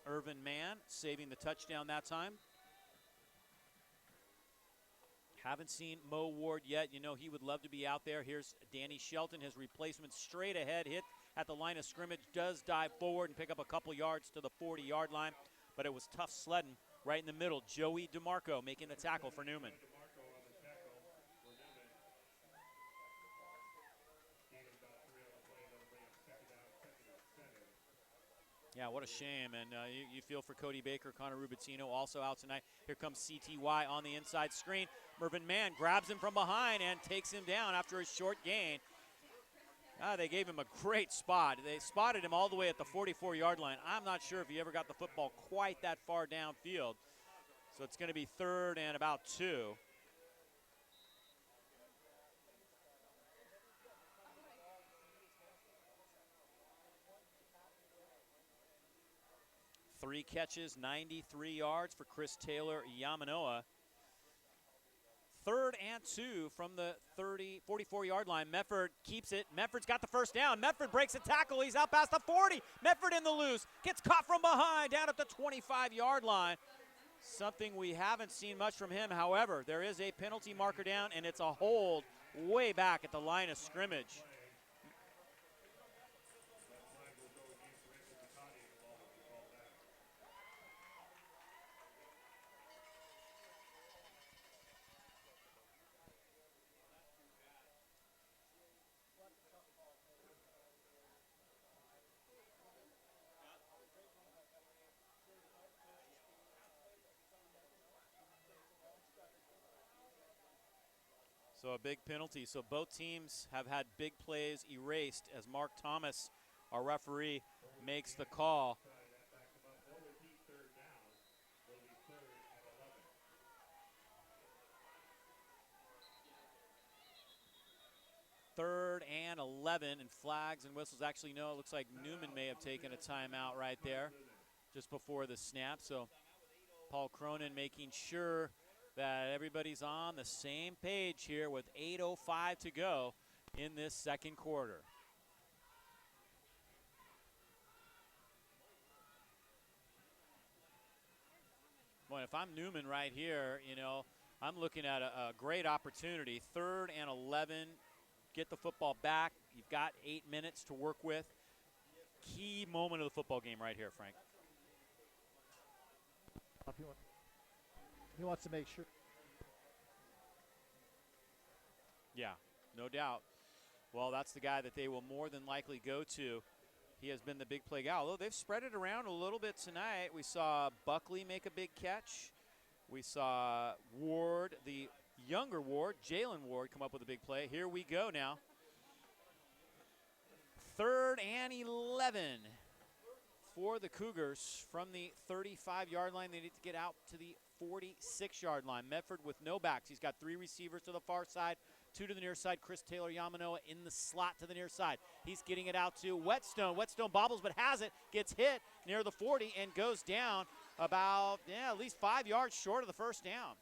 Irvin Mann saving the touchdown that time. Haven't seen Mo Ward yet. You know he would love to be out there. Here's Danny Shelton, his replacement, straight ahead, hit at the line of scrimmage, does dive forward and pick up a couple yards to the 40-yard line, but it was tough sledding right in the middle. Joey DeMarco making the tackle for Newman. Yeah, what a shame, and you feel for Cody Baker. Connor Rubittino also out tonight. Here comes CTY on the inside screen. Mervyn Mann grabs him from behind and takes him down after a short gain. They gave him a great spot. They spotted him all the way at the 44-yard line. I'm not sure if he ever got the football quite that far downfield. So it's going to be 3rd and about 2. Three catches, 93 yards for Chris Taylor Yamanoa. 3rd and 2 from the 44-yard line. Mefford keeps it. Mefford's got the first down. Mefford breaks a tackle. He's out past the 40. Mefford in the loose. Gets caught from behind down at the 25-yard line. Something we haven't seen much from him. However, there is a penalty marker down, and it's a hold way back at the line of scrimmage. So a big penalty. So both teams have had big plays erased as Mark Thomas, our referee, makes the call. Third and 11, and flags and whistles. Actually, no, it looks like Newman may have taken a timeout right there just before the snap. So Paul Cronin making sure that everybody's on the same page here with 8:05 to go in this second quarter. Boy, if I'm Newman right here, you know, I'm looking at a great opportunity. 3rd and 11, get the football back. You've got 8 minutes to work with. Key moment of the football game right here, Frank. He wants to make sure. Yeah, no doubt. Well, that's the guy that they will more than likely go to. He has been the big play guy. Although they've spread it around a little bit tonight. We saw Buckley make a big catch. We saw Ward, the younger Ward, Jalen Ward, come up with a big play. Here we go now. 3rd and 11 for the Cougars from the 35-yard line. They need to get out to the 46-yard line. Medford with no backs. He's got 3 receivers to the far side, 2 to the near side. Chris Taylor Yamanoa in the slot to the near side. He's getting it out to Whetstone. Whetstone bobbles but has it, gets hit near the 40 and goes down about, at least 5 yards short of the first down.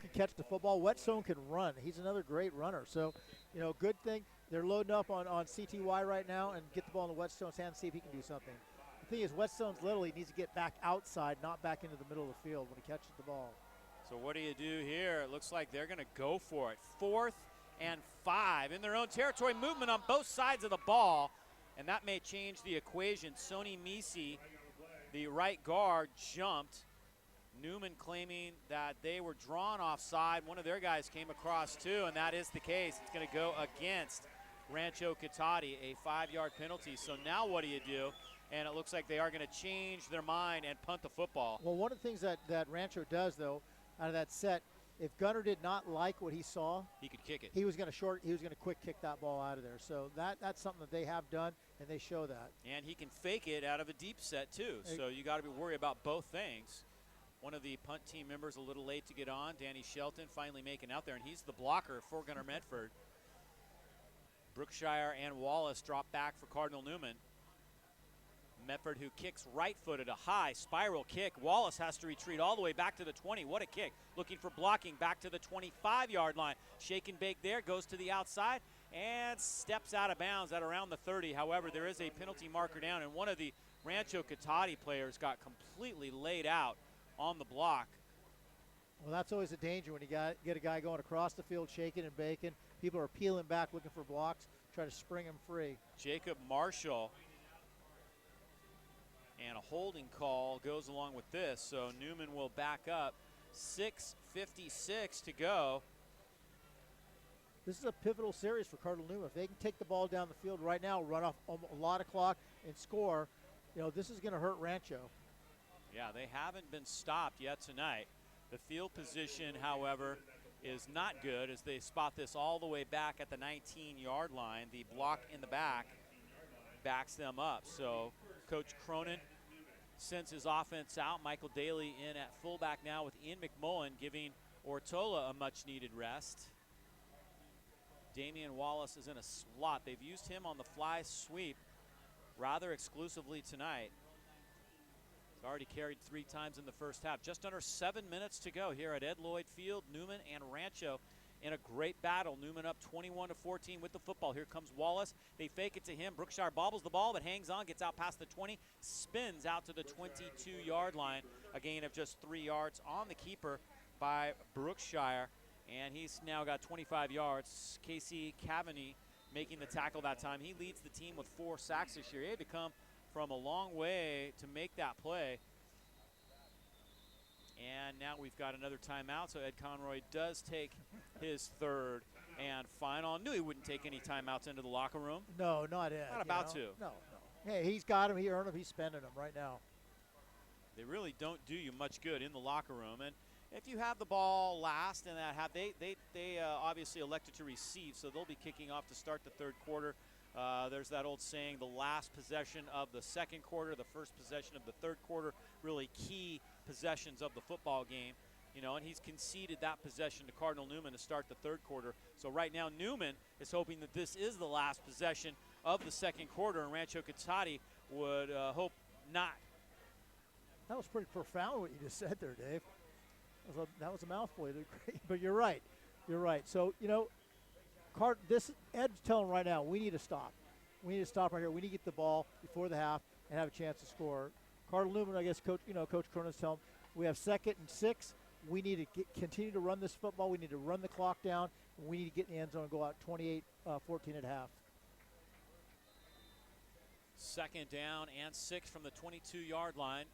Can catch the football. Whetstone can run. He's another great runner. So, you know, good thing they're loading up on CTY right now and get the ball in the Whetstone's hands, see if he can do something. The thing is, Whetstone's little. He needs to get back outside, not back into the middle of the field when he catches the ball. So what do you do here? It looks like they're going to go for it. 4th and 5 in their own territory. Movement on both sides of the ball, and that may change the equation. Sonny Misi, the right guard, jumped. Newman claiming that they were drawn offside. One of their guys came across too, and that is the case. It's going to go against Rancho Cotate, a 5-yard penalty. So now what do you do? And it looks like they are going to change their mind and punt the football. Well, one of the things that Rancho does, though, out of that set, if Gunner did not like what he saw, he could kick it. He was going to quick kick that ball out of there. So that's something that they have done, and they show that. And he can fake it out of a deep set too. So you got to be worried about both things. One of the punt team members a little late to get on. Danny Shelton finally making out there, and he's the blocker for Gunnar Medford. Brookshire and Wallace drop back for Cardinal Newman. Medford, who kicks right-footed, a high spiral kick. Wallace has to retreat all the way back to the 20. What a kick. Looking for blocking back to the 25-yard line. Shake and bake there, goes to the outside, and steps out of bounds at around the 30. However, there is a penalty marker down, and one of the Rancho Cotate players got completely laid out on the block. Well, that's always a danger when you get a guy going across the field, shaking and baking. People are peeling back looking for blocks, try to spring him free. Jacob Marshall. And a holding call goes along with this, so Newman will back up. 6:56 to go. This is a pivotal series for Cardinal Newman. If they can take the ball down the field right now, run off a lot of clock and score, you know, this is going to hurt Rancho. Yeah, they haven't been stopped yet tonight. The field position, however, is not good as they spot this all the way back at the 19-yard line. The block in the back backs them up. So Coach Cronin sends his offense out. Michael Daly in at fullback now with Ian McMullen giving Ortola a much-needed rest. Damian Wallace is in a slot. They've used him on the fly sweep rather exclusively tonight. He's already carried 3 times in the first half. Just under 7 minutes to go here at Ed Lloyd Field. Newman and Rancho in a great battle. Newman up 21-14 with the football. Here comes Wallace. They fake it to him. Brookshire bobbles the ball but hangs on, gets out past the 20, spins out to the 22-yard line. A gain of just 3 yards on the keeper by Brookshire. And he's now got 25 yards. Casey Cavaney making the tackle that time. He leads the team with 4 sacks this year. He had to come from a long way to make that play. And now we've got another timeout, so Ed Conroy does take his 3rd and final. Knew he wouldn't take any timeouts into the locker room. No, not Ed. Not about to. No. Hey, he's got him. He earned them. He's spending them right now. They really don't do you much good in the locker room. And if you have the ball last and they obviously elected to receive, so they'll be kicking off to start the 3rd quarter. There's that old saying, the last possession of the 2nd quarter, the first possession of the 3rd quarter, really key possessions of the football game. You know, and he's conceded that possession to Cardinal Newman to start the 3rd quarter. So right now Newman is hoping that this is the last possession of the 2nd quarter, and Rancho Cotate would hope not. That was pretty profound what you just said there, Dave. That was a mouthful. You did great. But you're right. You're right. So, you know, Ed's telling right now, we need to stop. We need to stop right here. We need to get the ball before the half and have a chance to score. Cardinal Newman, I guess, Coach Cronin's telling him, we have 2nd and 6. We need to continue to run this football. We need to run the clock down. And we need to get in the end zone and go out 28-14 at half. 2nd down and 6 from the 22-yard line.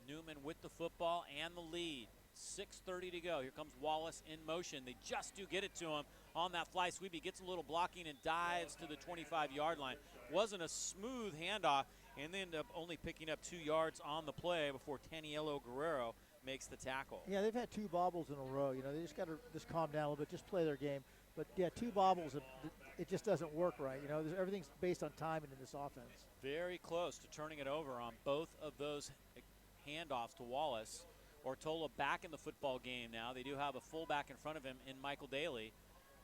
Newman with the football and the lead. 6:30 to go. Here comes Wallace in motion. They just do get it to him on that fly sweep. He gets a little blocking and dives to the 25-yard line. Wasn't a smooth handoff, and they end up only picking up 2 yards on the play before Taniello Guerrero makes the tackle. Yeah, they've had 2 bobbles in a row. You know, they just got to just calm down a little bit, just play their game. But, yeah, 2 bobbles, it just doesn't work right. You know, everything's based on timing in this offense. Very close to turning it over on both of those handoffs to Wallace. Ortola back in the football game now. They do have a fullback in front of him in Michael Daly.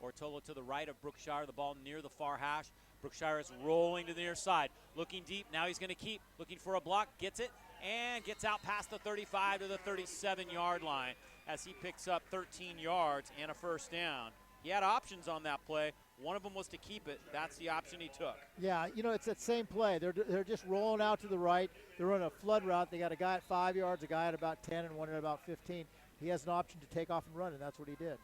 Ortola to the right of Brookshire, the ball near the far hash. Brookshire is rolling to the near side, looking deep. Now he's going to keep looking for a block, gets it, and gets out past the 35 to the 37-yard line as he picks up 13 yards and a 1st down. He had options on that play. One of them was to keep it. That's the option he took. Yeah, you know, it's that same play. They're just rolling out to the right. They're running a flood route. They got a guy at 5 yards, a guy at about 10, and one at about 15. He has an option to take off and run, and that's what he did.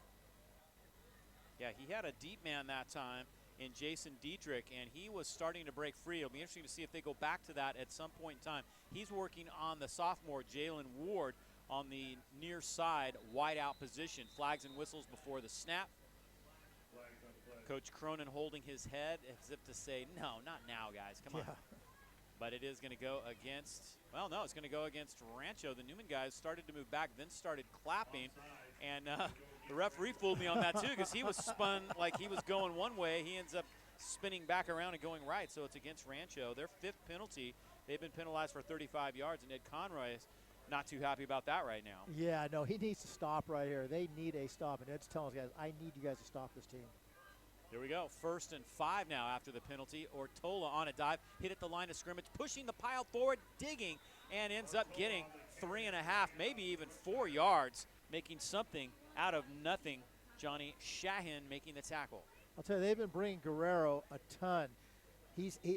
Yeah, he had a deep man that time in Jason Dietrich, and he was starting to break free. It'll be interesting to see if they go back to that at some point in time. He's working on the sophomore, Jalen Ward, on the near side wideout position. Flags and whistles before the snap. Coach Cronin holding his head as if to say, no, not now, guys. Come on. But it is going to go against, well, no, it's going to go against Rancho. The Newman guys started to move back, then started clapping. And the referee fooled me on that, too, because he was spun like he was going one way. He ends up spinning back around and going right. So it's against Rancho. Their 5th penalty. They've been penalized for 35 yards, and Ed Conroy is not too happy about that right now. Yeah, no, he needs to stop right here. They need a stop. And Ed's telling us, guys, I need you guys to stop this team. Here we go. 1st and 5 now after the penalty. Ortola on a dive, hit at the line of scrimmage, pushing the pile forward, digging, and ends up getting 3.5, maybe even 4 yards, making something out of nothing. Johnny Shahin making the tackle. I'll tell you, they've been bringing Guerrero a ton.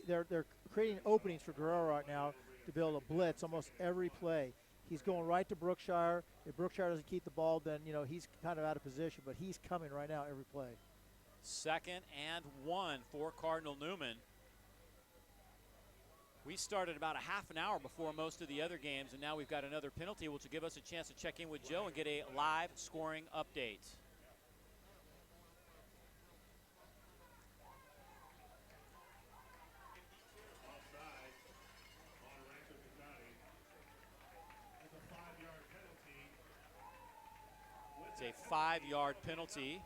They're creating openings for Guerrero right now to be able to blitz almost every play. He's going right to Brookshire. If Brookshire doesn't keep the ball, then, you know, he's kind of out of position, but he's coming right now every play. 2nd and 1 for Cardinal Newman. We started about a half an hour before most of the other games, and now we've got another penalty, which will give us a chance to check in with Joe and get a live scoring update. Onside on Rancho Cotate. That's a 5-yard penalty. It's a 5-yard penalty.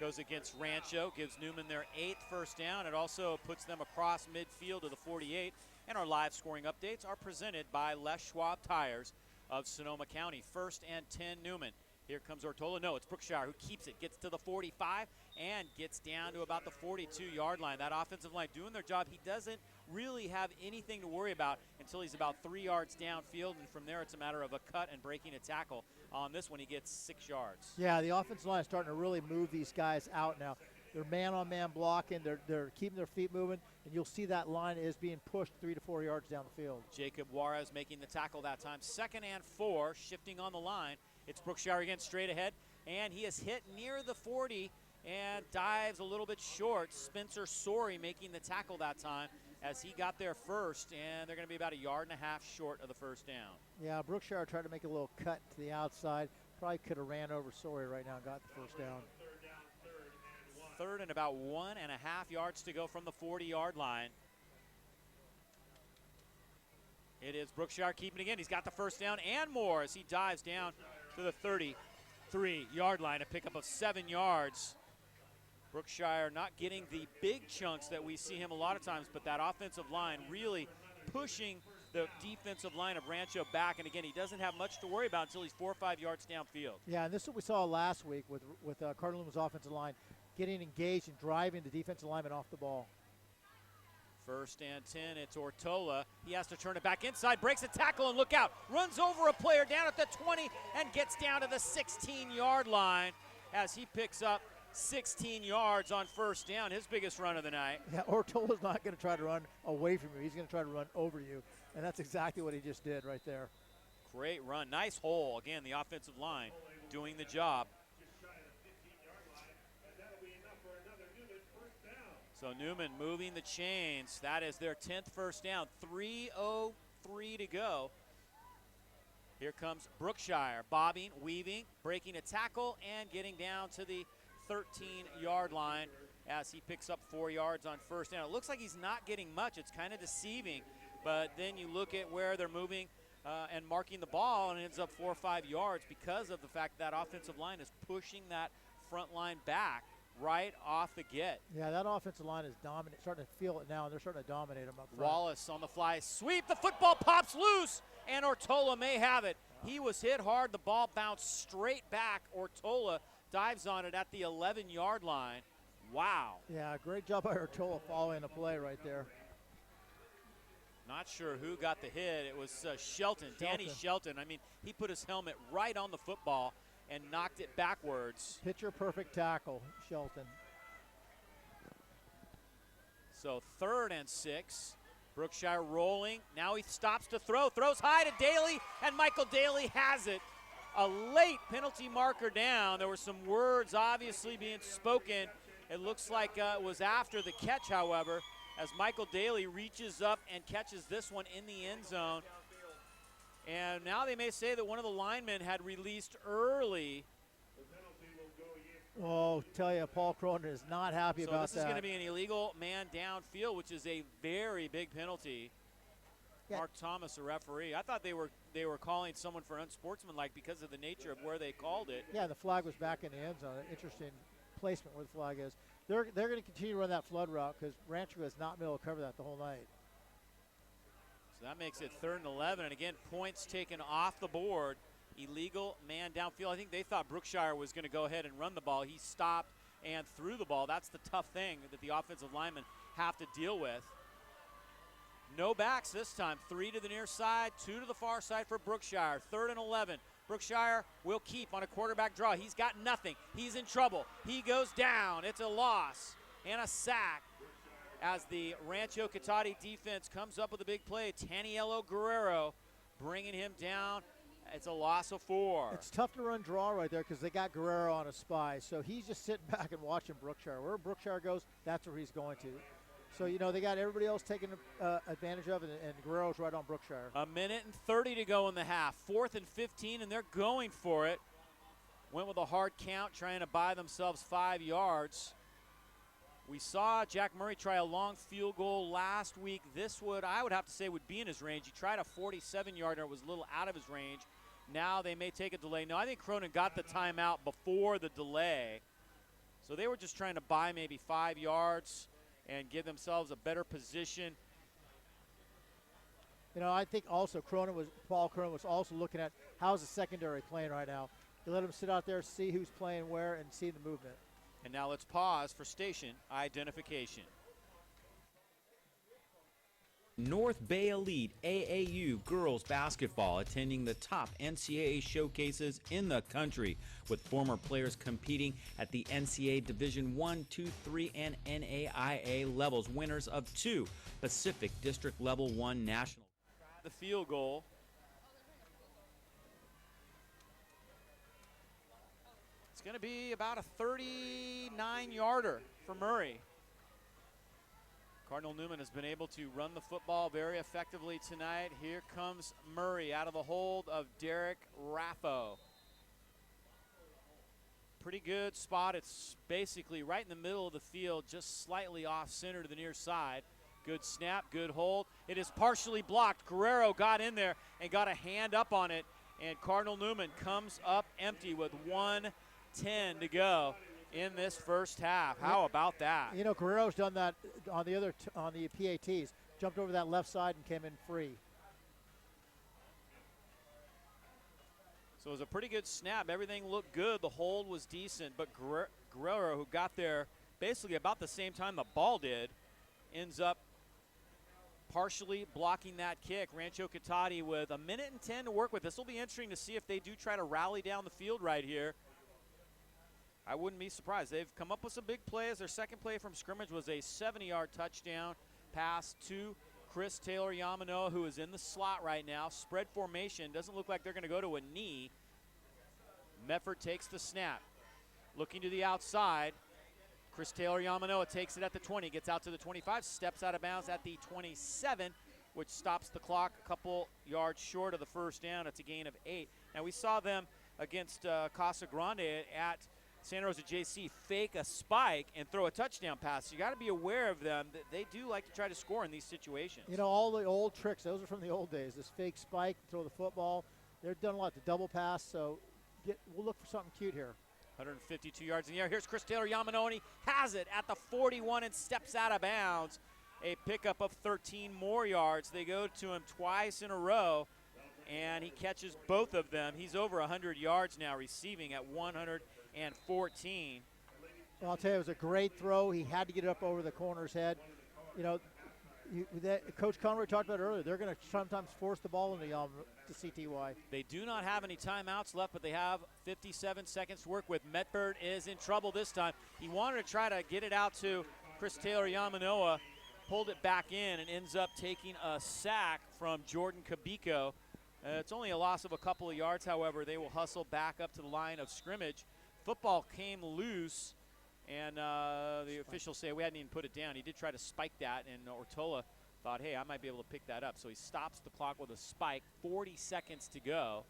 Goes against Rancho, gives Newman their 8th first down. It also puts them across midfield to the 48. And our live scoring updates are presented by Les Schwab Tires of Sonoma County. 1st and 10, Newman. Here comes Ortola. No, it's Brookshire who keeps it, gets to the 45, and gets down to about the 42-yard line. That offensive line doing their job. He doesn't really have anything to worry about until he's about 3 yards downfield, and from there it's a matter of a cut and breaking a tackle. On this one, he gets 6 yards. Yeah, the offensive line is starting to really move these guys out now. They're man-on-man blocking. They're keeping their feet moving, and you'll see that line is being pushed 3 to 4 yards down the field. Jacob Juarez making the tackle that time. 2nd and 4, shifting on the line. It's Brookshire again, straight ahead, and he is hit near the 40 and dives a little bit short. Spencer Sorey making the tackle that time as he got there first, and they're going to be about 1.5 yards short of the first down. Yeah, Brookshire tried to make a little cut to the outside. Probably could have ran over Sorey right now and got the first down. 3rd and about 1.5 yards to go from the 40-yard line. It is Brookshire keeping again. He's got the first down and more as he dives down to the 33-yard line, a pickup of 7 yards. Brookshire not getting the big chunks that we see him a lot of times, but that offensive line really pushing the defensive line of Rancho back. And again, he doesn't have much to worry about until he's 4 or 5 yards downfield. Yeah, and this is what we saw last week with Cardinal Newman's offensive line, getting engaged and driving the defensive lineman off the ball. 1st and 10, it's Ortola. He has to turn it back inside, breaks a tackle, and look out. Runs over a player down at the 20 and gets down to the 16-yard line as he picks up 16 yards on first down, his biggest run of the night. Yeah, Ortola's not going to try to run away from you. He's going to try to run over you, and that's exactly what he just did right there. Great run. Nice hole. Again, the offensive line doing the job. So Newman moving the chains. That is their 10th first down. 3:03 to go. Here comes Brookshire, bobbing, weaving, breaking a tackle, and getting down to the 13-yard line as he picks up 4 yards on first down. It looks like he's not getting much. It's kind of deceiving, but then you look at where they're moving and marking the ball, and it ends up 4 or 5 yards because of the fact that offensive line is pushing that front line back right off the get. Yeah, that offensive line is dominant, starting to feel it now, and they're starting to dominate them up front. Wallace on the fly, sweep, the football pops loose, and Ortola may have it. He was hit hard, the ball bounced straight back. Ortola dives on it at the 11-yard line. Wow. Yeah, great job by Ortola following the play right there. Not sure who got the hit. It was Shelton, Danny Shelton. I mean, he put his helmet right on the football and knocked it backwards. Picture perfect tackle, Shelton. So 3rd and 6. Brookshire rolling. Now he stops to throw. Throws high to Daly, and Michael Daly has it. A late penalty marker down. There were some words obviously being spoken. It looks like it was after the catch, however, as Michael Daly reaches up and catches this one in the end zone. And now they may say that one of the linemen had released early. Oh, tell you, Paul Cronin is not happy about that. So this is going to be an illegal man downfield, which is a very big penalty. Yeah. Mark Thomas, a referee. I thought they were calling someone for unsportsmanlike because of the nature of where they called it. Yeah, the flag was back in the end zone. Interesting placement where the flag is. They're going to continue to run that flood route because Rancho has not been able to cover that the whole night. So that makes it 3rd and 11, and again, points taken off the board. Illegal man downfield. I think they thought Brookshire was going to go ahead and run the ball. He stopped and threw the ball. That's the tough thing that the offensive linemen have to deal with. No backs this time. 3 to the near side, 2 to the far side for Brookshire. 3rd and 11. Brookshire will keep on a quarterback draw. He's got nothing. He's in trouble. He goes down. It's a loss and a sack as the Rancho Cotate defense comes up with a big play. Taniello Guerrero bringing him down. It's a loss of 4. It's tough to run draw right there because they got Guerrero on a spy. So he's just sitting back and watching Brookshire. Where Brookshire goes, that's where he's going to. So, you know, they got everybody else taking advantage of it, and Guerrero's right on Brookshire. 1:30 to go in the half. 4th and 15, and they're going for it. Went with a hard count, trying to buy themselves 5 yards. We saw Jack Murray try a long field goal last week. This I would have to say, would be in his range. He tried a 47-yarder. It was a little out of his range. Now they may take a delay. No, I think Cronin got the timeout before the delay. So they were just trying to buy maybe 5 yards and give themselves a better position. You know, I think also Paul Cronin was also looking at how's the secondary playing right now. You let them sit out there, see who's playing where, and see the movement. And now let's pause for station identification. North Bay Elite AAU girls basketball attending the top NCAA showcases in the country, with former players competing at the NCAA Division I, II, III, and NAIA levels, winners of 2 Pacific District Level 1 nationals. The field goal. It's going to be about a 39-yarder for Murray. Cardinal Newman has been able to run the football very effectively tonight. Here comes Murray out of the hold of Derek Raffo. Pretty good spot. It's basically right in the middle of the field, just slightly off center to the near side. Good snap, good hold. It is partially blocked. Guerrero got in there and got a hand up on it, and Cardinal Newman comes up empty with 1:10 to go in this first half. How about that? You know, Guerrero's done that on the PATs. Jumped over that left side and came in free. So it was a pretty good snap. Everything looked good. The hold was decent, but Guerrero, who got there basically about the same time the ball did, ends up partially blocking that kick. Rancho Cotate with 1:10 to work with. This will be interesting to see if they do try to rally down the field right here. I wouldn't be surprised. They've come up with some big plays. Their second play from scrimmage was a 70-yard touchdown pass to Chris Taylor Yamanoa, who is in the slot right now. Spread formation. Doesn't look like they're going to go to a knee. Medford takes the snap. Looking to the outside. Chris Taylor Yamanoa takes it at the 20, gets out to the 25, steps out of bounds at the 27, which stops the clock a couple yards short of the first down. It's a gain of 8. Now, we saw them against Casa Grande at Santa Rosa JC fake a spike and throw a touchdown pass. You got to be aware of them. They do like to try to score in these situations. You know, all the old tricks, those are from the old days. This fake spike, throw the football. They've done a lot to double pass, so we'll look for something cute here. 152 yards in the air. Here's Chris Taylor Yamanoa. He has it at the 41 and steps out of bounds. A pickup of 13 more yards. They go to him twice in a row, and he catches both of them. He's over 100 yards now, receiving at 114. Well, I'll tell you, it was a great throw. He had to get it up over the corner's head. You know, Coach Conroy talked about earlier, they're going to sometimes force the ball into to CTY. They do not have any timeouts left, but they have 57 seconds to work with. Medford is in trouble this time. He wanted to try to get it out to Chris Taylor Yamanoa, pulled it back in, and ends up taking a sack from Jordan Kabiko. It's only a loss of a couple of yards, however. They will hustle back up to the line of scrimmage. Football came loose, and the officials say we hadn't even put it down. He did try to spike that, and Ortola thought, hey, I might be able to pick that up. So he stops the clock with a spike, 40 seconds to go.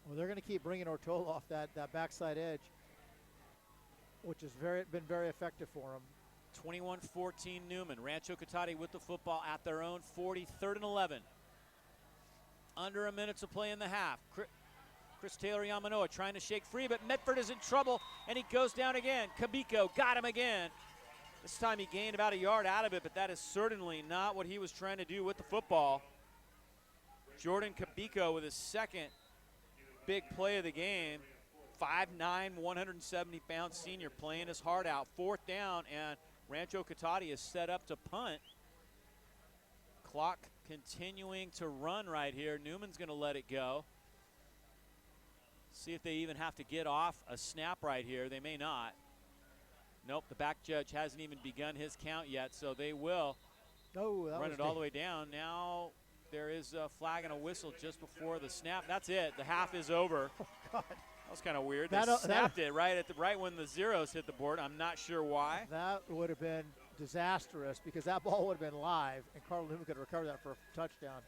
Well, they're going to keep bringing Ortola off that backside edge, which has been very effective for him. 21-14 Newman. Rancho Cotate with the football at their own 40, 3rd and 11. Under a minute to play in the half. Chris Taylor Yamanoa trying to shake free, but Medford is in trouble, and he goes down again. Kabiko got him again. This time he gained about a yard out of it, but that is certainly not what he was trying to do with the football. Jordan Kabiko with his second big play of the game. 5'9", 170-pound senior playing his heart out. 4th down, and Rancho Cotate is set up to punt. Clock continuing to run right here. Newman's going to let it go. See if they even have to get off a snap right here. They may not. Nope, the back judge hasn't even begun his count yet, so they will run it all the way down. Now there is a flag and a whistle just before the snap. That's it. The half is over. Oh, God. That was kind of weird. They snapped it right when the zeros hit the board. I'm not sure why. That would have been disastrous because that ball would have been live, and Cardinal Newman could have recovered that for a touchdown.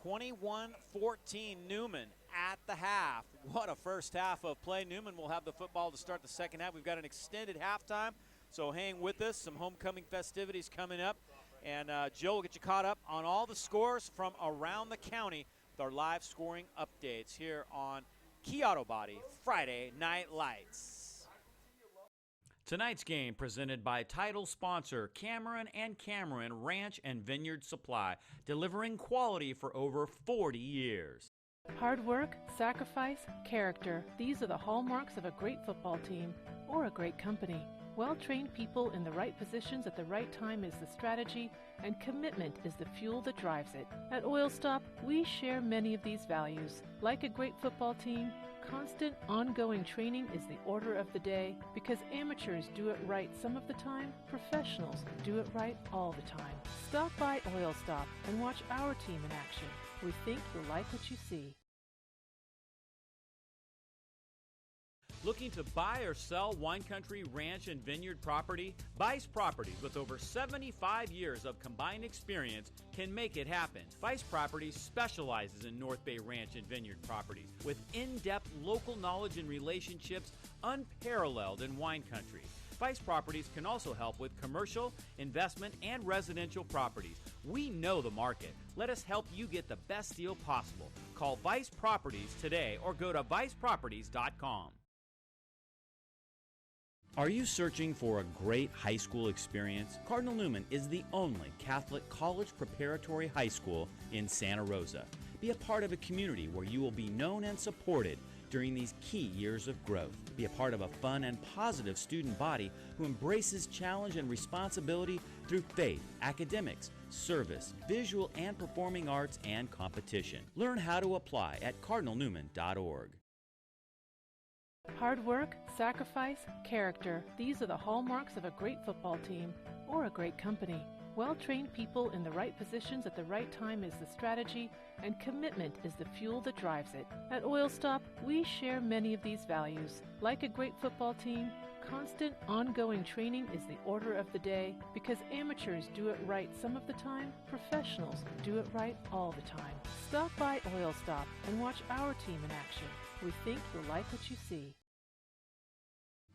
21-14 Newman at the half. What a first half of play. Newman will have the football to start the second half. We've got an extended halftime, so hang with us. Some homecoming festivities coming up, and Joe will get you caught up on all the scores from around the county with our live scoring updates here on Key Auto Body Friday Night Lights. Tonight's game presented by title sponsor Cameron & Cameron Ranch and Vineyard Supply, delivering quality for over 40 years. Hard work, sacrifice, character. These are the hallmarks of a great football team or a great company. Well-trained people in the right positions at the right time is the strategy, and commitment is the fuel that drives it. At Oil Stop, we share many of these values. Like a great football team, constant, ongoing training is the order of the day, because amateurs do it right some of the time, professionals do it right all the time. Stop by Oil Stop and watch our team in action. We think you'll like what you see. Looking to buy or sell wine country, ranch, and vineyard property? Vice Properties, with over 75 years of combined experience, can make it happen. Vice Properties specializes in North Bay ranch and vineyard properties with in-depth local knowledge and relationships unparalleled in wine country. Vice Properties can also help with commercial, investment, and residential properties. We know the market. Let us help you get the best deal possible. Call Vice Properties today or go to viceproperties.com. Are you searching for a great high school experience? Cardinal Newman is the only Catholic college preparatory high school in Santa Rosa. Be a part of a community where you will be known and supported during these key years of growth. Be a part of a fun and positive student body who embraces challenge and responsibility through faith, academics, service, visual and performing arts, and competition. Learn how to apply at cardinalnewman.org. Hard work, sacrifice, character. These are the hallmarks of a great football team or a great company. Well-trained people in the right positions at the right time is the strategy, and commitment is the fuel that drives it. At Oil Stop, we share many of these values. Like a great football team, constant, ongoing training is the order of the day, because amateurs do it right some of the time, professionals do it right all the time. Stop by Oil Stop and watch our team in action. We think you'll like what you see.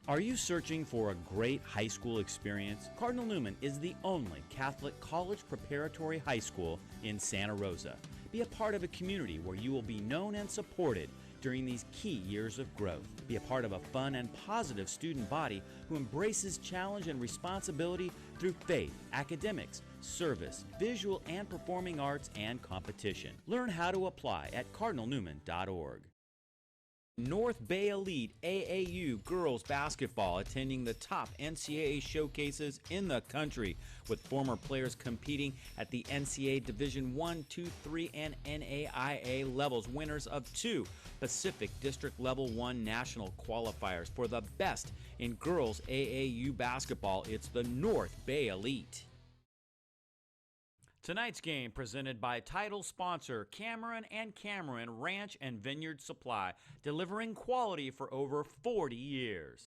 Are you searching for a great high school experience? Cardinal Newman is the only Catholic college preparatory high school in Santa Rosa. Be a part of a community where you will be known and supported during these key years of growth. Be a part of a fun and positive student body who embraces challenge and responsibility through faith, academics, service, visual and performing arts, and competition. Learn how to apply at cardinalnewman.org. North Bay Elite AAU girls basketball attending the top NCAA showcases in the country, with former players competing at the NCAA Division I, II, III, and NAIA levels, winners of 2 Pacific District Level 1 national qualifiers. For the best in girls AAU basketball, it's the North Bay Elite. Tonight's game presented by title sponsor Cameron & Cameron Ranch and Vineyard Supply, delivering quality for over 40 years.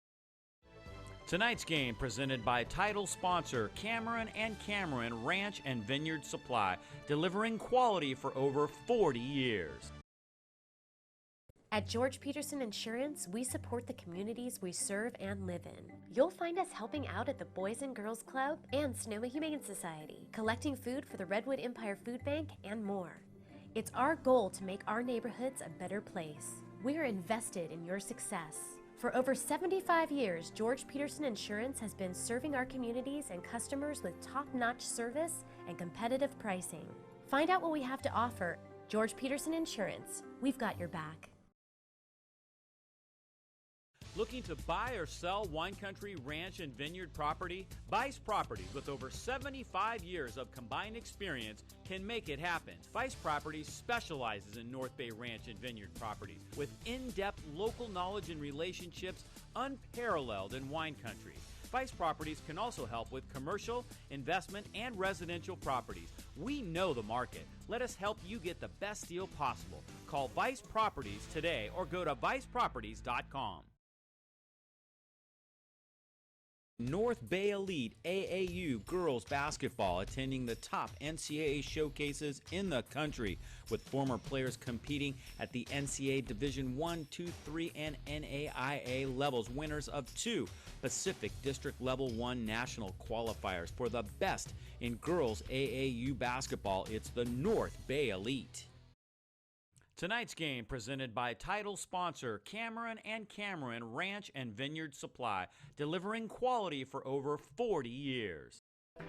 Tonight's game presented by title sponsor Cameron & Cameron Ranch and Vineyard Supply, delivering quality for over 40 years. At George Peterson Insurance, we support the communities we serve and live in. You'll find us helping out at the Boys and Girls Club and Sonoma Humane Society, collecting food for the Redwood Empire Food Bank, and more. It's our goal to make our neighborhoods a better place. We're invested in your success. For over 75 years, George Peterson Insurance has been serving our communities and customers with top-notch service and competitive pricing. Find out what we have to offer. George Peterson Insurance, we've got your back. Looking to buy or sell wine country, ranch, and vineyard property? Vice Properties, with over 75 years of combined experience, can make it happen. Vice Properties specializes in North Bay ranch and vineyard properties with in-depth local knowledge and relationships unparalleled in wine country. Vice Properties can also help with commercial, investment, and residential properties. We know the market. Let us help you get the best deal possible. Call Vice Properties today or go to viceproperties.com. North Bay Elite AAU girls basketball attending the top NCAA showcases in the country, with former players competing at the NCAA Division I, II, III, and NAIA levels, winners of 2 Pacific District Level 1 national qualifiers. For the best in girls AAU basketball, it's the North Bay Elite. Tonight's game presented by title sponsor Cameron and Cameron Ranch and Vineyard Supply, delivering quality for over 40 years.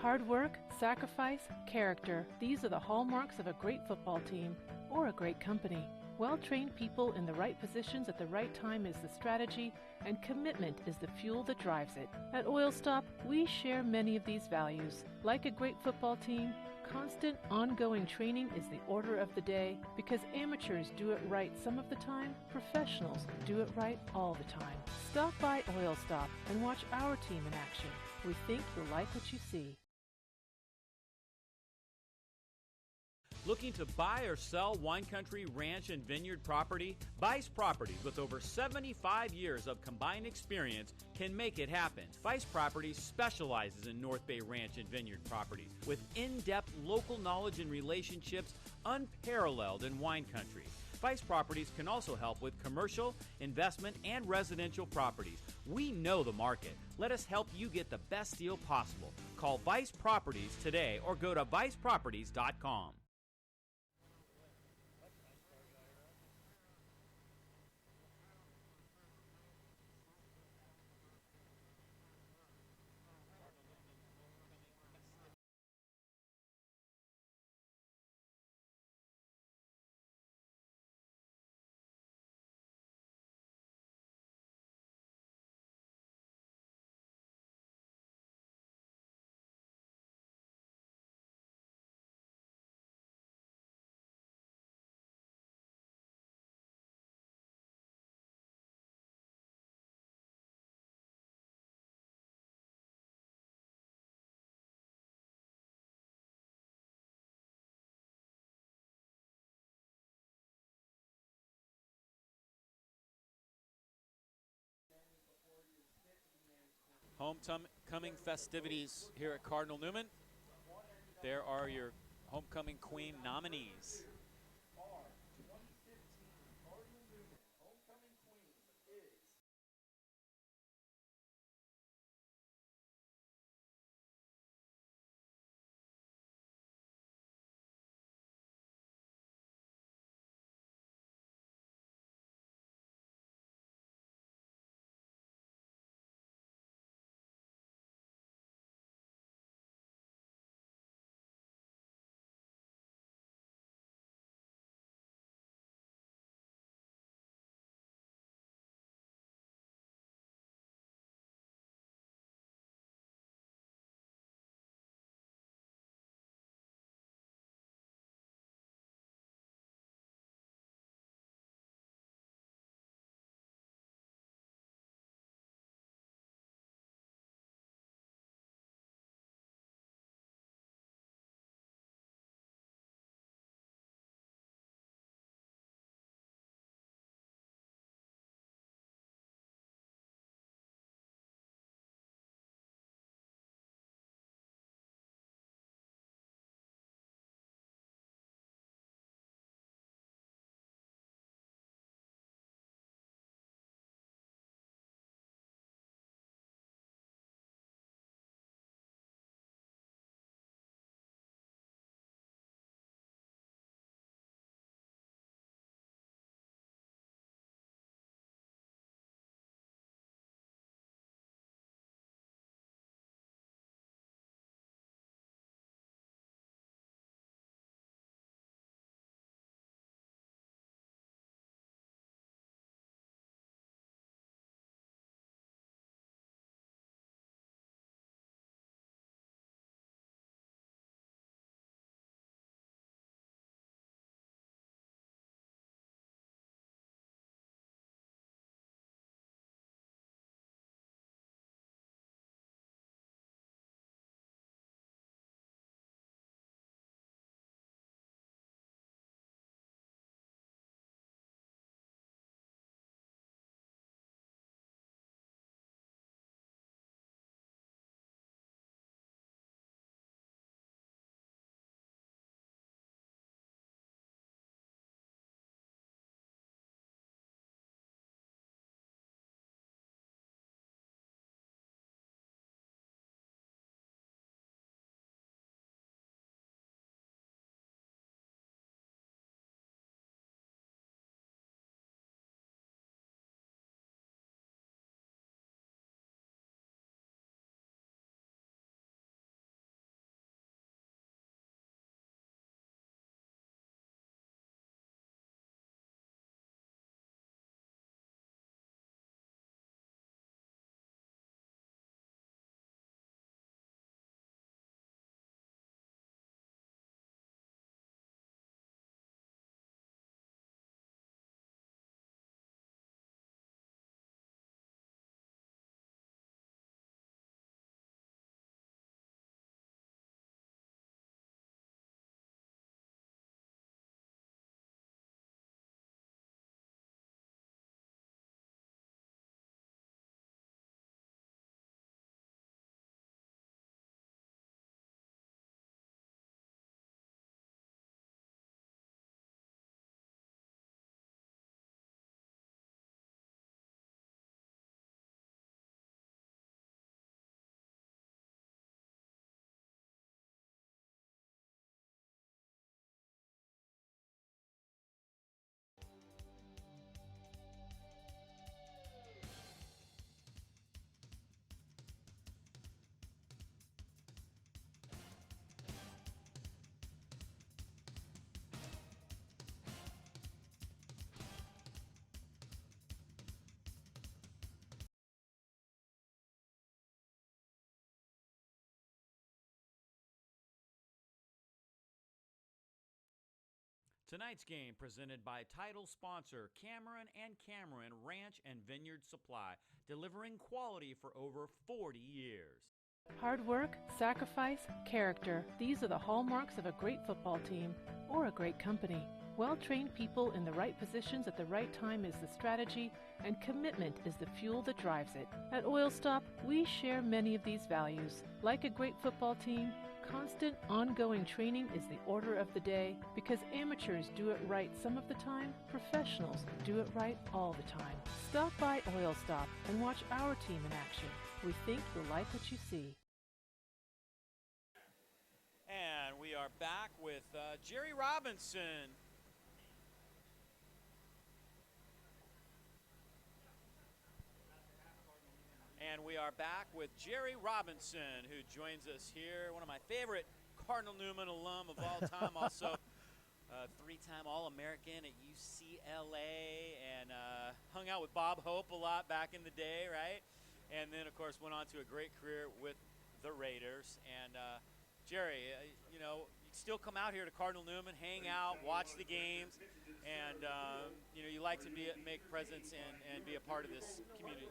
Hard work, sacrifice, character. These are the hallmarks of a great football team or a great company. Well-trained people in the right positions at the right time is the strategy, and commitment is the fuel that drives it. At Oil Stop, we share many of these values. Like a great football team, constant, ongoing training is the order of the day, because amateurs do it right some of the time, professionals do it right all the time. Stop by Oil Stop and watch our team in action. We think you'll like what you see. Looking to buy or sell wine country, ranch, and vineyard property? Vice Properties, with over 75 years of combined experience, can make it happen. Vice Properties specializes in North Bay ranch and vineyard properties with in-depth local knowledge and relationships unparalleled in wine country. Vice Properties can also help with commercial, investment, and residential properties. We know the market. Let us help you get the best deal possible. Call Vice Properties today or go to viceproperties.com. Homecoming festivities here at Cardinal Newman. There are your homecoming queen nominees. Tonight's game presented by title sponsor Cameron and Cameron Ranch and Vineyard Supply, delivering quality for over 40 years. Hard work, sacrifice, character. These are the hallmarks of a great football team or a great company. Well-trained people in the right positions at the right time is the strategy, and commitment is the fuel that drives it. At Oil Stop, we share many of these values. Like a great football team, constant, ongoing training is the order of the day, because amateurs do it right some of the time, professionals do it right all the time. Stop by Oil Stop and watch our team in action. We think you'll like what you see. And we are back with Jerry Robinson. And we are back with Jerry Robinson, who joins us here, one of my favorite Cardinal Newman alum of all time, also three-time All-American at UCLA, and hung out with Bob Hope a lot back in the day, right? And then, of course, went on to a great career with the Raiders. And Jerry, you know, you still come out here to Cardinal Newman, hang out, watch the games, and you know, you like to make presence and be a part of this community.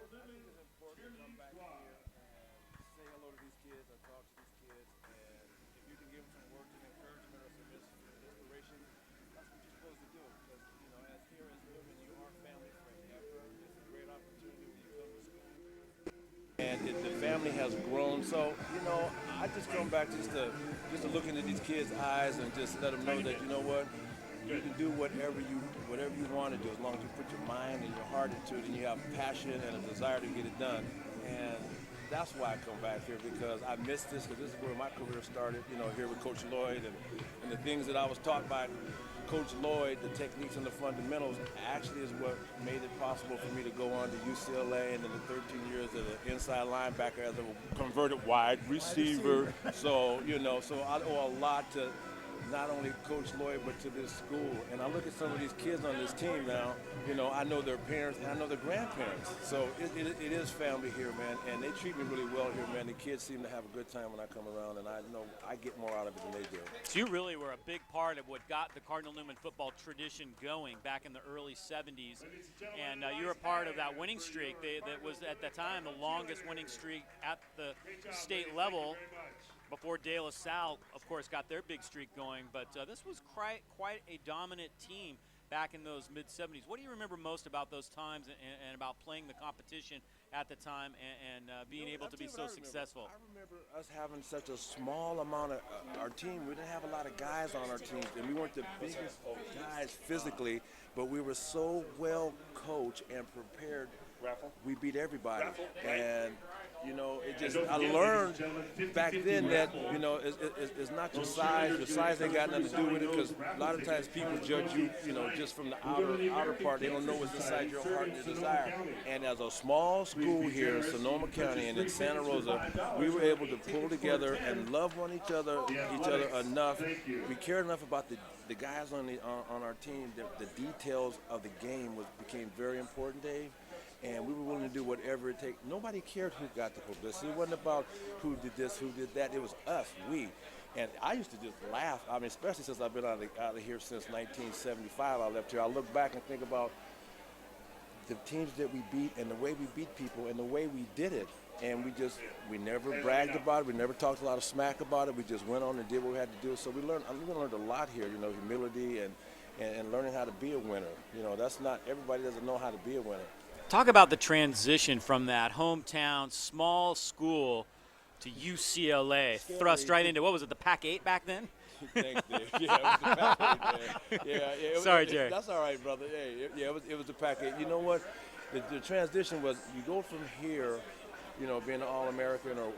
Come back here and say hello to these kids and talk to these kids, and if you can give them some words of encouragement or some inspiration, that's what you're supposed to do. Because, you know, as here as Newman, you are family friendly. It's a great opportunity when you come to school. And the family has grown, so, you know, I just come back just to look into these kids' eyes and just let them know that, you know what, you can do whatever you want to do, as long as you put your mind and your heart into it and you have passion and a desire to get it done. And that's why I come back here, because I miss this, because this is where my career started, you know, here with Coach Lloyd, and the things that I was taught by Coach Lloyd, the techniques and the fundamentals, actually is what made it possible for me to go on to UCLA, and then the 13 years as an inside linebacker, as a converted wide receiver. So, you know, so I owe a lot to not only Coach Lloyd, but to this school. And I look at some of these kids on this team now, you know, I know their parents and I know their grandparents. So it is family here, man, and they treat me really well here, man. The kids seem to have a good time when I come around, and I know I get more out of it than they do. So you really were a big part of what got the Cardinal Newman football tradition going back in the early 70s, and you were a part of that winning streak that was at the time the longest winning streak at the state level, before De La Salle, of course, got their big streak going. But this was quite a dominant team back in those mid-'70s. What do you remember most about those times and about playing the competition at the time and being able to be so successful? I remember us having such a small amount of our team. We didn't have a lot of guys on our team, and we weren't the biggest guys physically, but we were so well coached and prepared. We beat everybody. And you know, it just, I learned back then that, you know, it's not your size. Your size ain't got nothing to do with it, because a lot of times people judge you, you know, just from the outer part. They don't know what's inside your heart and your desire. And as a small school here in Sonoma County and in Santa Rosa, we were able to pull together and love each other enough. We cared enough about the guys on our team. The details of the game became very important, Dave. And we were willing to do whatever it takes. Nobody cared who got the publicity. It wasn't about who did this, who did that. It was us, we. And I used to just laugh. I mean, especially since I've been out of here since 1975. I left here. I look back and think about the teams that we beat and the way we beat people and the way we did it. And we never bragged about it. We never talked a lot of smack about it. We just went on and did what we had to do. So we learned a lot here, you know, humility and learning how to be a winner. You know, everybody doesn't know how to be a winner. Talk about the transition from that hometown small school to UCLA, thrust right into, what was it, the Pac-8 back then? Thanks, Dave. Yeah, it was the Pac-8, man. Yeah. Sorry, Jerry. That's all right, brother. It was the Pac-8. You know what? The transition was, you go from here, you know, being an All-American or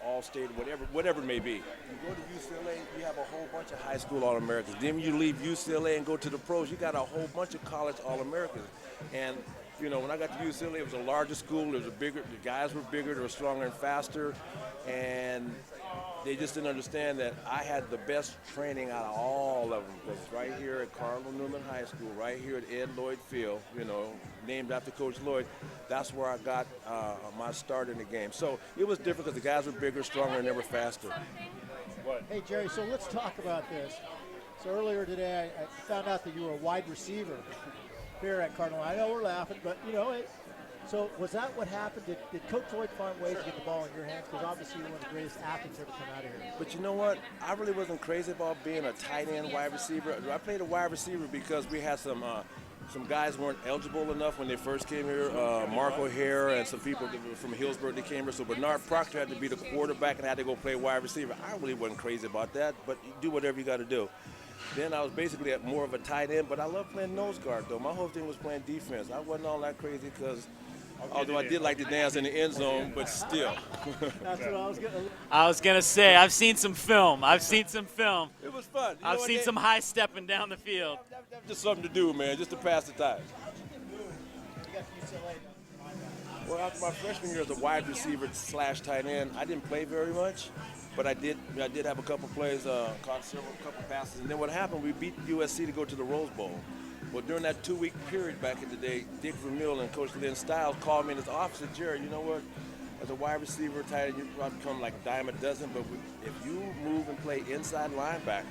All-State, whatever it may be. You go to UCLA, you have a whole bunch of high school All-Americans. Then you leave UCLA and go to the pros, you got a whole bunch of college All-Americans. And you know, when I got to UCLA, it was a larger school. The guys were bigger, they were stronger and faster, and they just didn't understand that I had the best training out of all of them. Because right here at Cardinal Newman High School, right here at Ed Lloyd Field, you know, named after Coach Lloyd, that's where I got my start in the game. So it was different because the guys were bigger, stronger, and they were faster. Hey, Jerry, so let's talk about this. So earlier today, I found out that you were a wide receiver here at Cardinal. I know we're laughing, but so was that what happened? Did Coach Lloyd find ways to get the ball in your hands? Because obviously you're one of the greatest athletes ever come out of here. But you know what? I really wasn't crazy about being a tight end wide receiver. I played a wide receiver because we had some guys weren't eligible enough when they first came here. Mark O'Hara and some people from Hillsburg that came here. So Bernard Proctor had to be the quarterback and had to go play wide receiver. I really wasn't crazy about that, but you do whatever you got to do. Then I was basically more of a tight end, but I love playing nose guard, though. My whole thing was playing defense. I wasn't all that crazy because although I did like to dance in the end zone, but still. That's what I was going to. I was going to say, I've seen some film. It was fun. I've seen some high stepping down the field. That's just something to do, man, just to pass the time. Well, after my freshman year as a wide receiver / tight end, I didn't play very much, but I did have a couple plays, caught couple passes. And then what happened, we beat USC to go to the Rose Bowl. Well, during that 2-week period back in the day, Dick Vermeil and Coach Lynn Stiles called me in his office and said, Jerry, you know what? As a wide receiver, tight end, you probably become like a dime a dozen, but if you move and play inside linebacker,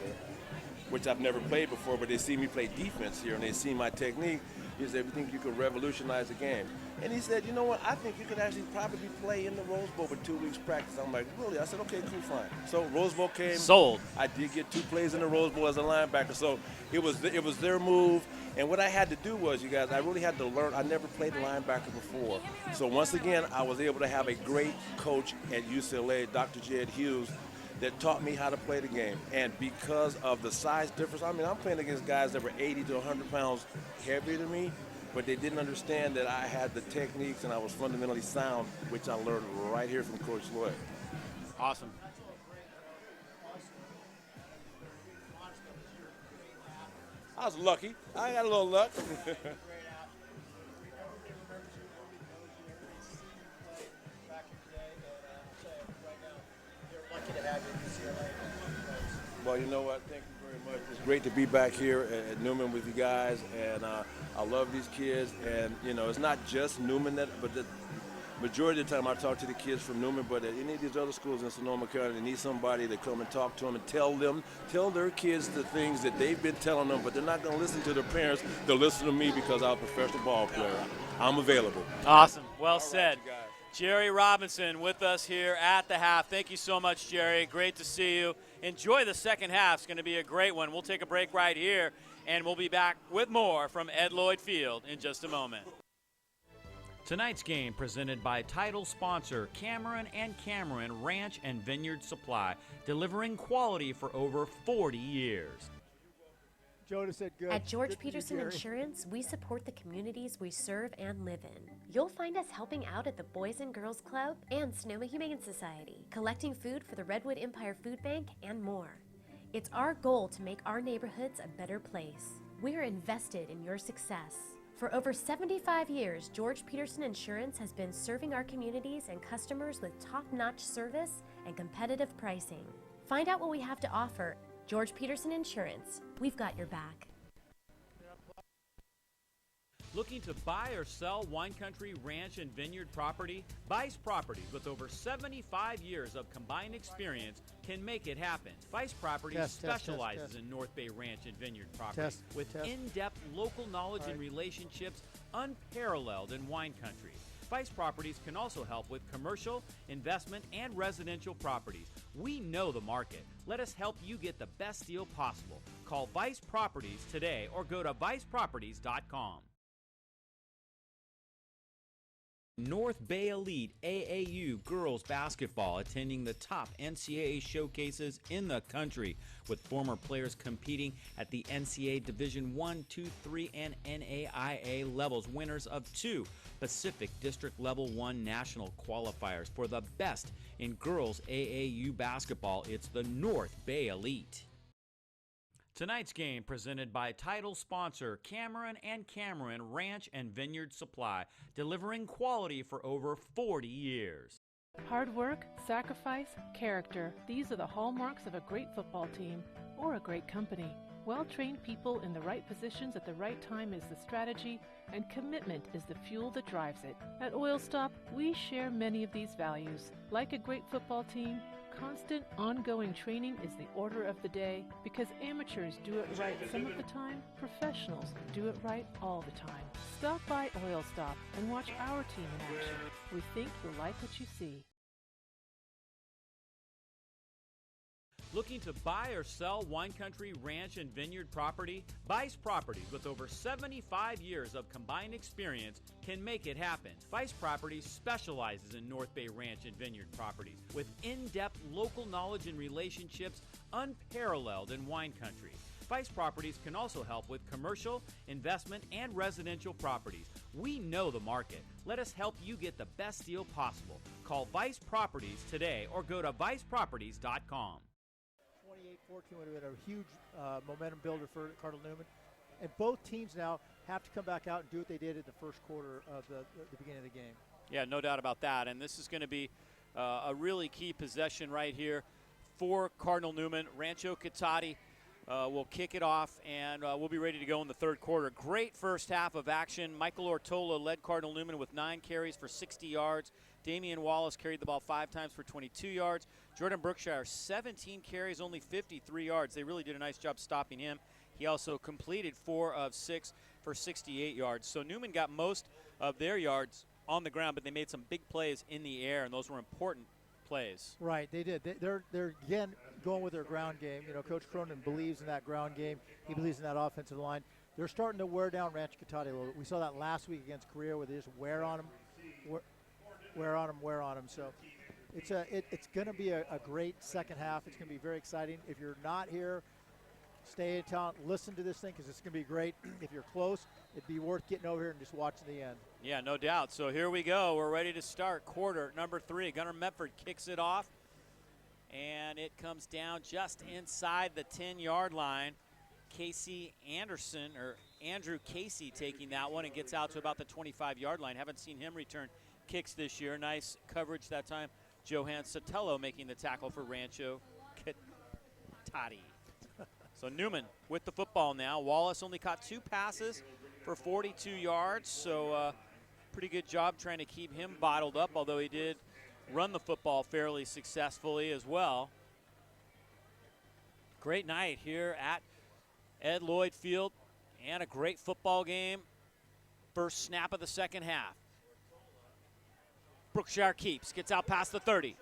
which I've never played before, but they see me play defense here and they see my technique, he said, we think you could revolutionize the game. And he said, you know what, I think you could actually probably play in the Rose Bowl with 2 weeks practice. I'm like, really? I said, okay, cool, fine. So Rose Bowl came. Sold. I did get 2 plays in the Rose Bowl as a linebacker. So it was their move. And what I had to do was, you guys, I really had to learn. I never played linebacker before. So once again, I was able to have a great coach at UCLA, Dr. Jed Hughes, that taught me how to play the game. And because of the size difference, I mean, I'm playing against guys that were 80 to 100 pounds heavier than me, but they didn't understand that I had the techniques and I was fundamentally sound, which I learned right here from Coach Lloyd. Awesome. I was lucky. I got a little luck. Well, you know what? Thank you very much. It's great to be back here at Newman with you guys, and I love these kids. And it's not just Newman but the majority of the time I talk to the kids from Newman, but at any of these other schools in Sonoma County, they need somebody to come and talk to them and tell their kids the things that they've been telling them, but they're not going to listen to their parents. They'll listen to me because I'm a professional ball player. I'm available. Awesome. Well said. Right, Jerry Robinson with us here at the half. Thank you so much, Jerry. Great to see you. Enjoy the second half. It's going to be a great one. We'll take a break right here, and we'll be back with more from Ed Lloyd Field in just a moment. Tonight's game presented by title sponsor Cameron & Cameron Ranch and Vineyard Supply, delivering quality for over 40 years. Joda said good. At George Good for you, Peterson Jerry. Insurance, we support the communities we serve and live in. You'll find us helping out at the Boys and Girls Club and Sonoma Humane Society, collecting food for the Redwood Empire Food Bank, and more. It's our goal to make our neighborhoods a better place. We're invested in your success. For over 75 years, George Peterson Insurance has been serving our communities and customers with top-notch service and competitive pricing. Find out what we have to offer. George Peterson Insurance, we've got your back. Looking to buy or sell wine country, ranch, and vineyard property? Vice Properties, with over 75 years of combined experience, can make it happen. Vice Properties specializes in North Bay ranch and vineyard property with in-depth local knowledge and relationships unparalleled in wine country. Vice Properties can also help with commercial, investment, and residential properties. We know the market. Let us help you get the best deal possible. Call Vice Properties today or go to viceproperties.com. North Bay Elite AAU girls basketball attending the top NCAA showcases in the country, with former players competing at the NCAA Division I, II, III, and NAIA levels, winners of 2 Pacific District Level 1 national qualifiers. For the best in girls AAU basketball, it's the North Bay Elite. Tonight's game presented by title sponsor Cameron & Cameron Ranch and Vineyard Supply, delivering quality for over 40 years. Hard work, sacrifice, character. These are the hallmarks of a great football team or a great company. Well-trained people in the right positions at the right time is the strategy, and commitment is the fuel that drives it. At Oil Stop, we share many of these values. Like a great football team, Constant, ongoing training is the order of the day because amateurs do it right some of the time, professionals do it right all the time. Stop by Oil Stop and watch our team in action. We think you'll like what you see. Looking to buy or sell wine country, ranch, and vineyard property? Vice Properties, with over 75 years of combined experience, can make it happen. Vice Properties specializes in North Bay ranch and vineyard properties with in-depth local knowledge and relationships unparalleled in wine country. Vice Properties can also help with commercial, investment, and residential properties. We know the market. Let us help you get the best deal possible. Call Vice Properties today or go to viceproperties.com. 28-14 would have been a huge momentum builder for Cardinal Newman. And both teams now have to come back out and do what they did in the first quarter of the beginning of the game. Yeah, no doubt about that. And this is going to be a really key possession right here for Cardinal Newman. Rancho Cotate will kick it off, and we'll be ready to go in the third quarter. Great first half of action. Michael Ortola led Cardinal Newman with 9 carries for 60 yards. Damian Wallace carried the ball 5 times for 22 yards. Jordan Brookshire, 17 carries, only 53 yards. They really did a nice job stopping him. He also completed 4 of 6 for 68 yards. So Newman got most of their yards on the ground, but they made some big plays in the air, and those were important plays. Right, they did. They're again going with their ground game. You know, Coach Cronin believes in that ground game. He believes in that offensive line. They're starting to wear down Rancho Cotate a little bit. We saw that last week against Korea where they just wear on them. So it's going to be a great second half. It's going to be very exciting. If you're not here, stay in town, listen to this thing because it's going to be great. If you're close, it'd be worth getting over here and just watching the end. Yeah, no doubt. So here we go. We're ready to start quarter number 3. Gunnar Medford kicks it off, and it comes down just inside the 10-yard line. Andrew Casey taking that one and gets out to about the 25-yard line. Haven't seen him return kicks this year. Nice coverage that time. Johan Sotelo making the tackle for Rancho Cotate. So Newman with the football now. Wallace only caught 2 passes for 42 yards, so pretty good job trying to keep him bottled up, although he did run the football fairly successfully as well. Great night here at Ed Lloyd Field and a great football game. First snap of the second half. Brookshire keeps, gets out past the 30,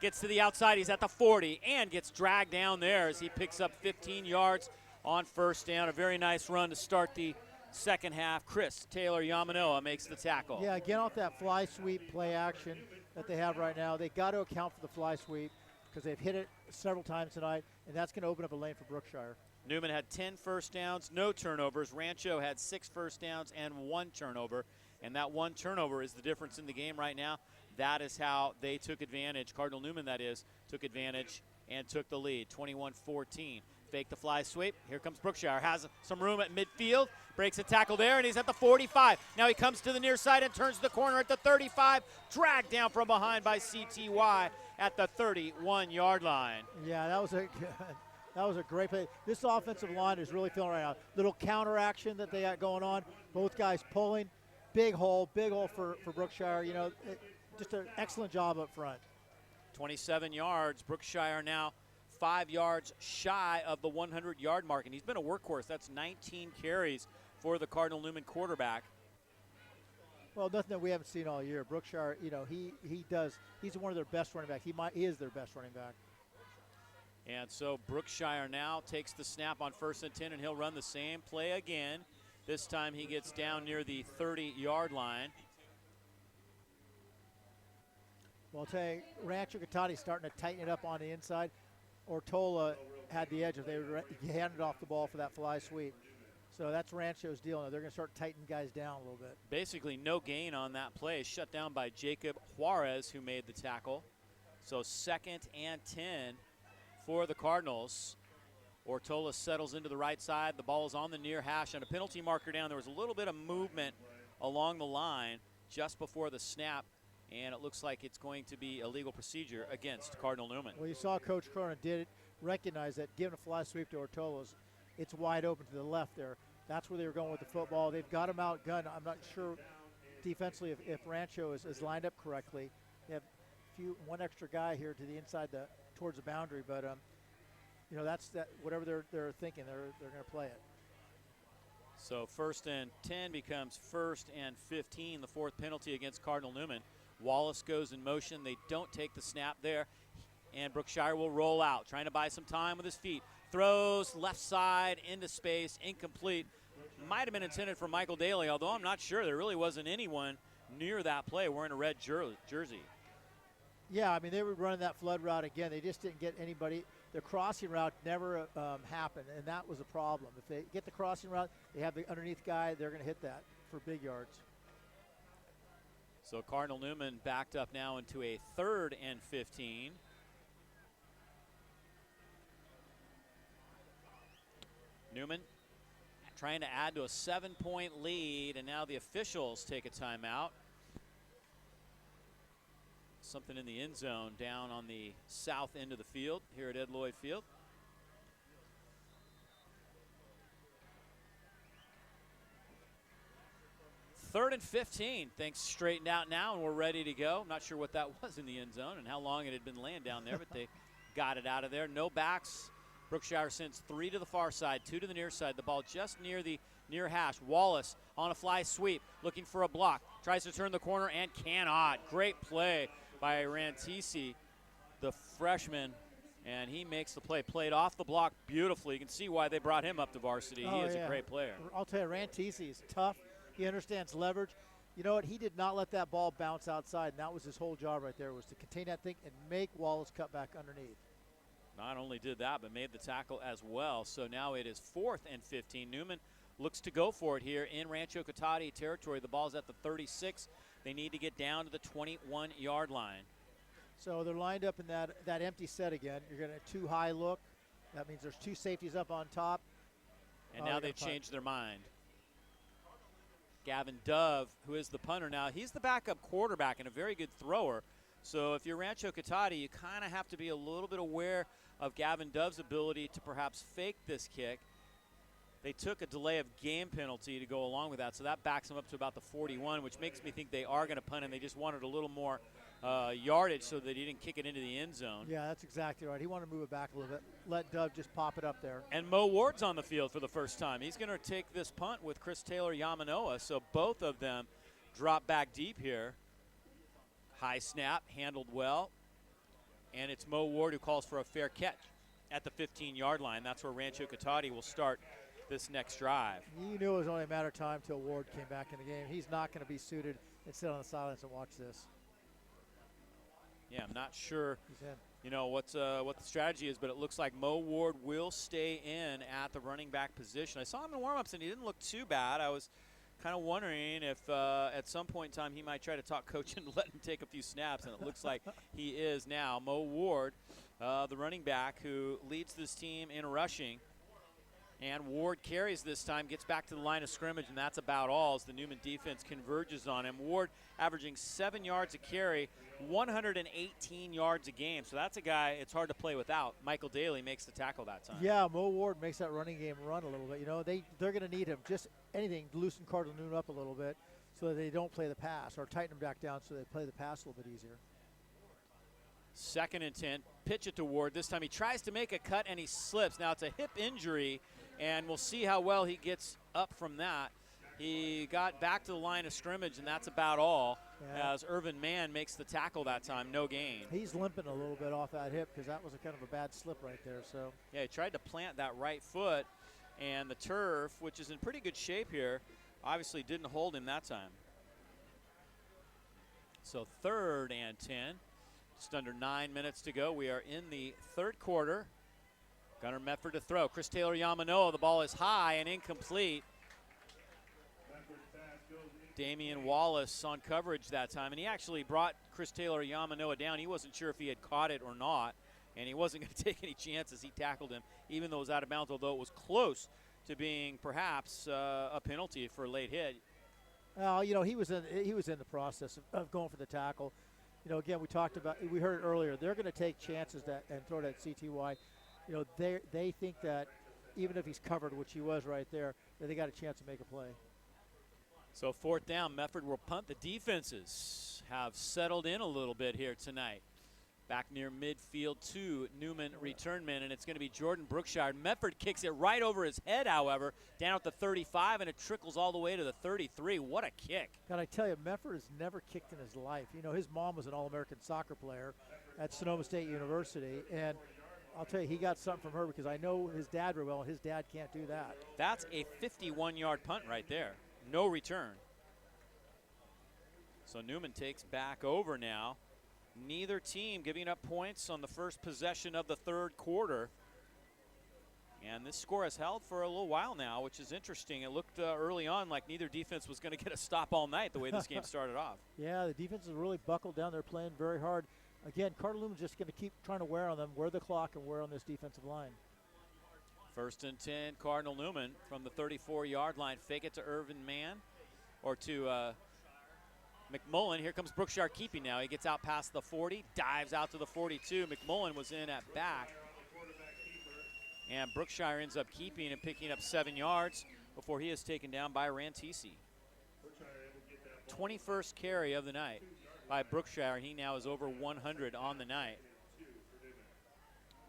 gets to the outside, he's at the 40, and gets dragged down there as he picks up 15 yards on first down. A very nice run to start the second half. Chris Taylor Yamanoa makes the tackle. Yeah, again off that fly sweep play action that they have right now. They got to account for the fly sweep because they've hit it several times tonight, and that's going to open up a lane for Brookshire. Newman had 10 first downs, no turnovers. Rancho had 6 first downs and 1 turnover, and that 1 turnover is the difference in the game right now. That is how they took advantage. Cardinal Newman, that is, took advantage and took the lead, 21-14. Fake the fly sweep. Here comes Brookshire. Has some room at midfield. Breaks a tackle there, and he's at the 45. Now he comes to the near side and turns the corner at the 35. Dragged down from behind by CTY at the 31-yard line. Yeah, that was a great play. This offensive line is really feeling right now. Little counter action that they got going on. Both guys pulling. Big hole for Brookshire. You know, just an excellent job up front. 27 yards. Brookshire now 5 yards shy of the 100-yard mark, and he's been a workhorse. That's 19 carries for the Cardinal Newman quarterback. Well, nothing that we haven't seen all year. Brookshire, you know, he's one of their best running backs. He is their best running back. And so Brookshire now takes the snap on 1st and 10, and he'll run the same play again. This time he gets down near the 30-yard line. Well, I'll tell you, Rancho Cotate starting to tighten it up on the inside. Ortola had the edge if they would handed off the ball for that fly sweep. So that's Rancho's deal. Now they're going to start tightening guys down a little bit. Basically no gain on that play. Shut down by Jacob Juarez, who made the tackle. So 2nd and 10 for the Cardinals. Ortola settles into the right side. The ball is on the near hash and a penalty marker down. There was a little bit of movement along the line just before the snap, and it looks like it's going to be a legal procedure against Cardinal Newman. Well, you saw Coach Cronin did recognize that giving a fly sweep to Ortola's, it's wide open to the left there. That's where they were going with the football. They've got him outgunned. I'm not sure defensively if Rancho is lined up correctly. They have one extra guy here to the inside the towards the boundary. But you know, that's that. Whatever they're thinking, they're going to play it. So 1st and 10 becomes 1st and 15. The 4th penalty against Cardinal Newman. Wallace goes in motion. They don't take the snap there, and Brookshire will roll out, trying to buy some time with his feet. Throws left side into space, incomplete. Might have been intended for Michael Daly, although I'm not sure. There really wasn't anyone near that play wearing a red jersey. Yeah, I mean, they were running that flood route again. They just didn't get anybody. The crossing route never happened, and that was a problem. If they get the crossing route, they have the underneath guy, they're going to hit that for big yards. So Cardinal Newman backed up now into a 3rd and 15. Newman trying to add to a 7-point lead, and now the officials take a timeout. Something in the end zone down on the south end of the field here at Ed Lloyd Field. Third and 15. Things straightened out now, and we're ready to go. I'm not sure what that was in the end zone and how long it had been laying down there, but they got it out of there. No backs. Brookshire sends 3 to the far side, 2 to the near side. The ball just near the near hash. Wallace on a fly sweep, looking for a block. Tries to turn the corner and cannot. Great play by Rantisi, the freshman, and he makes the play. Played off the block beautifully. You can see why they brought him up to varsity. He is a great player. I'll tell you, Rantisi is tough. He understands leverage. You know what? He did not let that ball bounce outside, and that was his whole job right there, was to contain that thing and make Wallace cut back underneath. Not only did that, but made the tackle as well. So now it is 4th and 15. Newman looks to go for it here in Rancho Cotate territory. The ball's at the 36. They need to get down to the 21-yard line. So they're lined up in that empty set again. You're going to too high look. That means there's 2 safeties up on top. And now they've changed their mind. Gavin Dove, who is the punter now, he's the backup quarterback and a very good thrower. So if you're Rancho Cotate, you kind of have to be a little bit aware of Gavin Dove's ability to perhaps fake this kick. They took a delay of game penalty to go along with that, so that backs them up to about the 41, which makes me think they are going to punt, and they just wanted a little more yardage so that he didn't kick it into the end zone. Yeah, that's exactly right. He wanted to move it back a little bit, let Dove just pop it up there. And Mo Ward's on the field for the first time. He's going to take this punt with Chris Taylor Yamanoa, so both of them drop back deep here. High snap, handled well. And it's Mo Ward who calls for a fair catch at the 15-yard line. That's where Rancho Cotate will start this next drive. You knew it was only a matter of time till Ward came back in the game. He's not going to be suited and sit on the sidelines and watch this. Yeah, I'm not sure, you know, what the strategy is, but it looks like Mo Ward will stay in at the running back position. I saw him in warm-ups, and he didn't look too bad. I was kind of wondering if at some point in time he might try to talk coach and let him take a few snaps, and it looks like he is now. Mo Ward, the running back who leads this team in rushing. And Ward carries this time, gets back to the line of scrimmage, and that's about all as the Newman defense converges on him. Ward averaging 7 yards a carry, 118 yards a game. So that's a guy it's hard to play without. Michael Daly makes the tackle that time. Yeah, Mo Ward makes that running game run a little bit. You know, they're going to need him. Just anything to loosen Cardinal Newman up a little bit so that they don't play the pass, or tighten him back down so they play the pass a little bit easier. 2nd and 10, pitch it to Ward. This time he tries to make a cut and he slips. Now it's a hip injury, and we'll see how well he gets up from that. He got back to the line of scrimmage, and that's about all, as Irvin Mann makes the tackle that time, no gain. He's limping a little bit off that hip because that was a kind of a bad slip right there. So yeah, he tried to plant that right foot, and the turf, which is in pretty good shape here, obviously didn't hold him that time. So 3rd and 10, just under 9 minutes to go. We are in the 3rd quarter. Gunnar Medford to throw. Chris Taylor Yamanoa, the ball is high and incomplete. Damian Wallace on coverage that time, and he actually brought Chris Taylor Yamanoa down. He wasn't sure if he had caught it or not, and he wasn't going to take any chances. He tackled him, even though it was out of bounds, although it was close to being perhaps a penalty for a late hit. You know, he was in the process of going for the tackle. You know, again, we heard it earlier. They're going to take chances and throw that CTY. You know, they think that even if he's covered, which he was right there, that they got a chance to make a play. So 4th down, Medford will punt. The defenses have settled in a little bit here tonight. Back near midfield to Newman, return man, and it's going to be Jordan Brookshire. Medford kicks it right over his head, however, down at the 35, and it trickles all the way to the 33. What a kick. God, I tell you, Medford has never kicked in his life. You know, his mom was an All-American soccer player at Sonoma State University, and I'll tell you, he got something from her because I know his dad very well, and his dad can't do that. That's a 51-yard punt right there. No return. So Newman takes back over now. Neither team giving up points on the first possession of the third quarter. And this score has held for a little while now, which is interesting. It looked early on like neither defense was going to get a stop all night the way this game started off. Yeah, the defense is really buckled down. They're playing very hard. Again, Cardinal Newman's just going to keep trying to wear on them, wear the clock, and wear on this defensive line. 1st and 10, Cardinal Newman from the 34-yard line. Fake it to Irvin Mann, or to McMullen. Here comes Brookshire keeping now. He gets out past the 40, dives out to the 42. McMullen was in at back. And Brookshire ends up keeping and picking up 7 yards before he is taken down by Rantisi. 21st carry of the night by Brookshire. He now is over 100 on the night.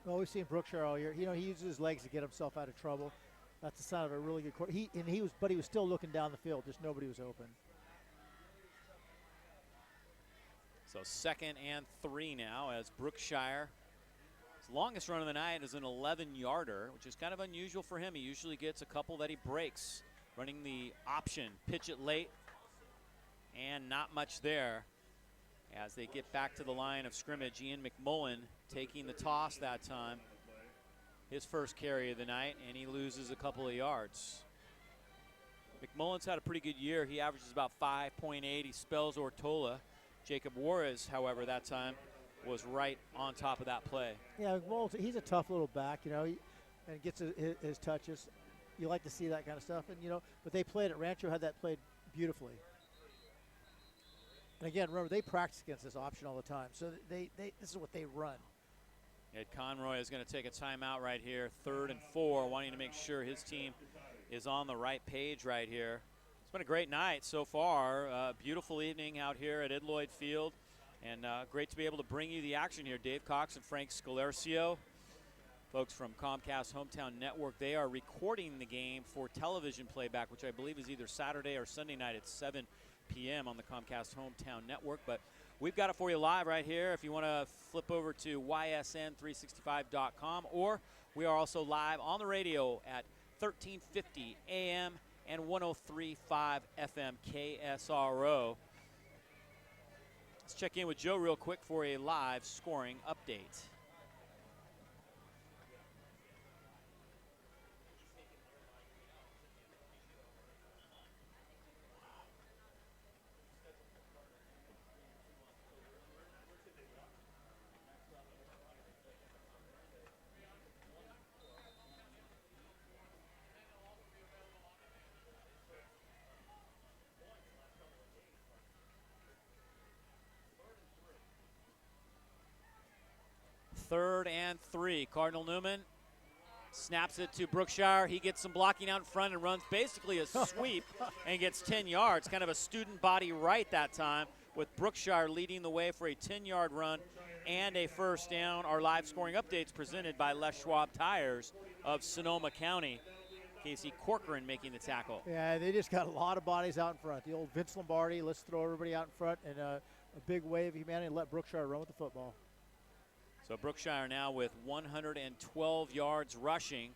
Well, we've seen Brookshire all year. You know, he uses his legs to get himself out of trouble. That's the sign of a really good quarterback. But he was still looking down the field. Just nobody was open. So 2nd and 3 now as Brookshire. His longest run of the night is an 11-yarder, which is kind of unusual for him. He usually gets a couple that he breaks, running the option, pitch it late, and not much there. As they get back to the line of scrimmage, Ian McMullen taking the toss that time. His first carry of the night, and he loses a couple of yards. McMullen's had a pretty good year. He averages about 5.8. He spells Ortola. Jacob Juarez, however, that time was right on top of that play. Yeah, McMullen, he's a tough little back, you know, and gets his touches. You like to see that kind of stuff, and you know, but they played at Rancho, had that played beautifully. And again, remember, they practice against this option all the time, so this is what they run. Ed Conroy is going to take a timeout right here, 3rd and 4, wanting to make sure his team is on the right page right here. It's been a great night so far. Beautiful evening out here at Ed Lloyd Field, and great to be able to bring you the action here. Dave Cox and Frank Scalercio, folks from Comcast Hometown Network, they are recording the game for television playback, which I believe is either Saturday or Sunday night at 7 p.m. on the Comcast Hometown Network. But we've got it for you live right here if you want to flip over to ysn365.com, or we are also live on the radio at 1350 a.m. and 103.5 FM KSRO. Let's check in with Joe real quick for a live scoring update. Third and 3. Cardinal Newman snaps it to Brookshire. He gets some blocking out in front and runs basically a sweep and gets 10 yards. Kind of a student body right that time, with Brookshire leading the way for a 10-yard run and a first down. Our live scoring updates presented by Les Schwab Tires of Sonoma County. Casey Corcoran making the tackle. Yeah, they just got a lot of bodies out in front. The old Vince Lombardi, let's throw everybody out in front, and a big wave of humanity and let Brookshire run with the football. So Brookshire now with 112 yards rushing.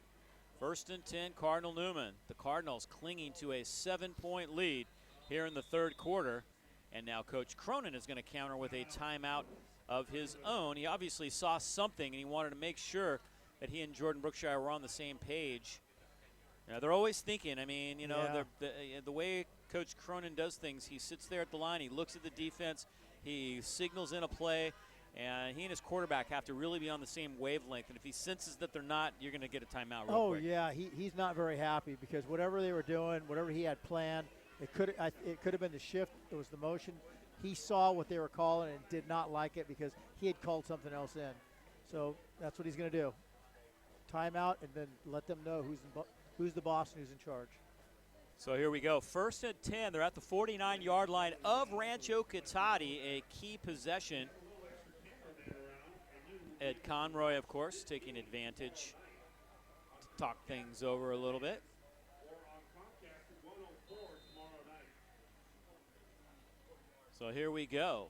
1st and 10, Cardinal Newman. The Cardinals clinging to a 7-point lead here in the third quarter. And now Coach Cronin is going to counter with a timeout of his own. He obviously saw something, and he wanted to make sure that he and Jordan Brookshire were on the same page. Now, they're always thinking, I mean, you know, the way Coach Cronin does things, he sits there at the line, he looks at the defense, he signals in a play, and he and his quarterback have to really be on the same wavelength. And if he senses that they're not, you're going to get a timeout real quick. Oh, yeah, he's not very happy because whatever they were doing, whatever he had planned, it could have been the shift, it was the motion. He saw what they were calling and did not like it because he had called something else in. So that's what he's going to do. Timeout, and then let them know who's the boss and who's in charge. So here we go. 1st and 10. They're at the 49-yard line of Rancho Cotate, a key possession Ed Conroy, of course, taking advantage to talk things over a little bit. So here we go.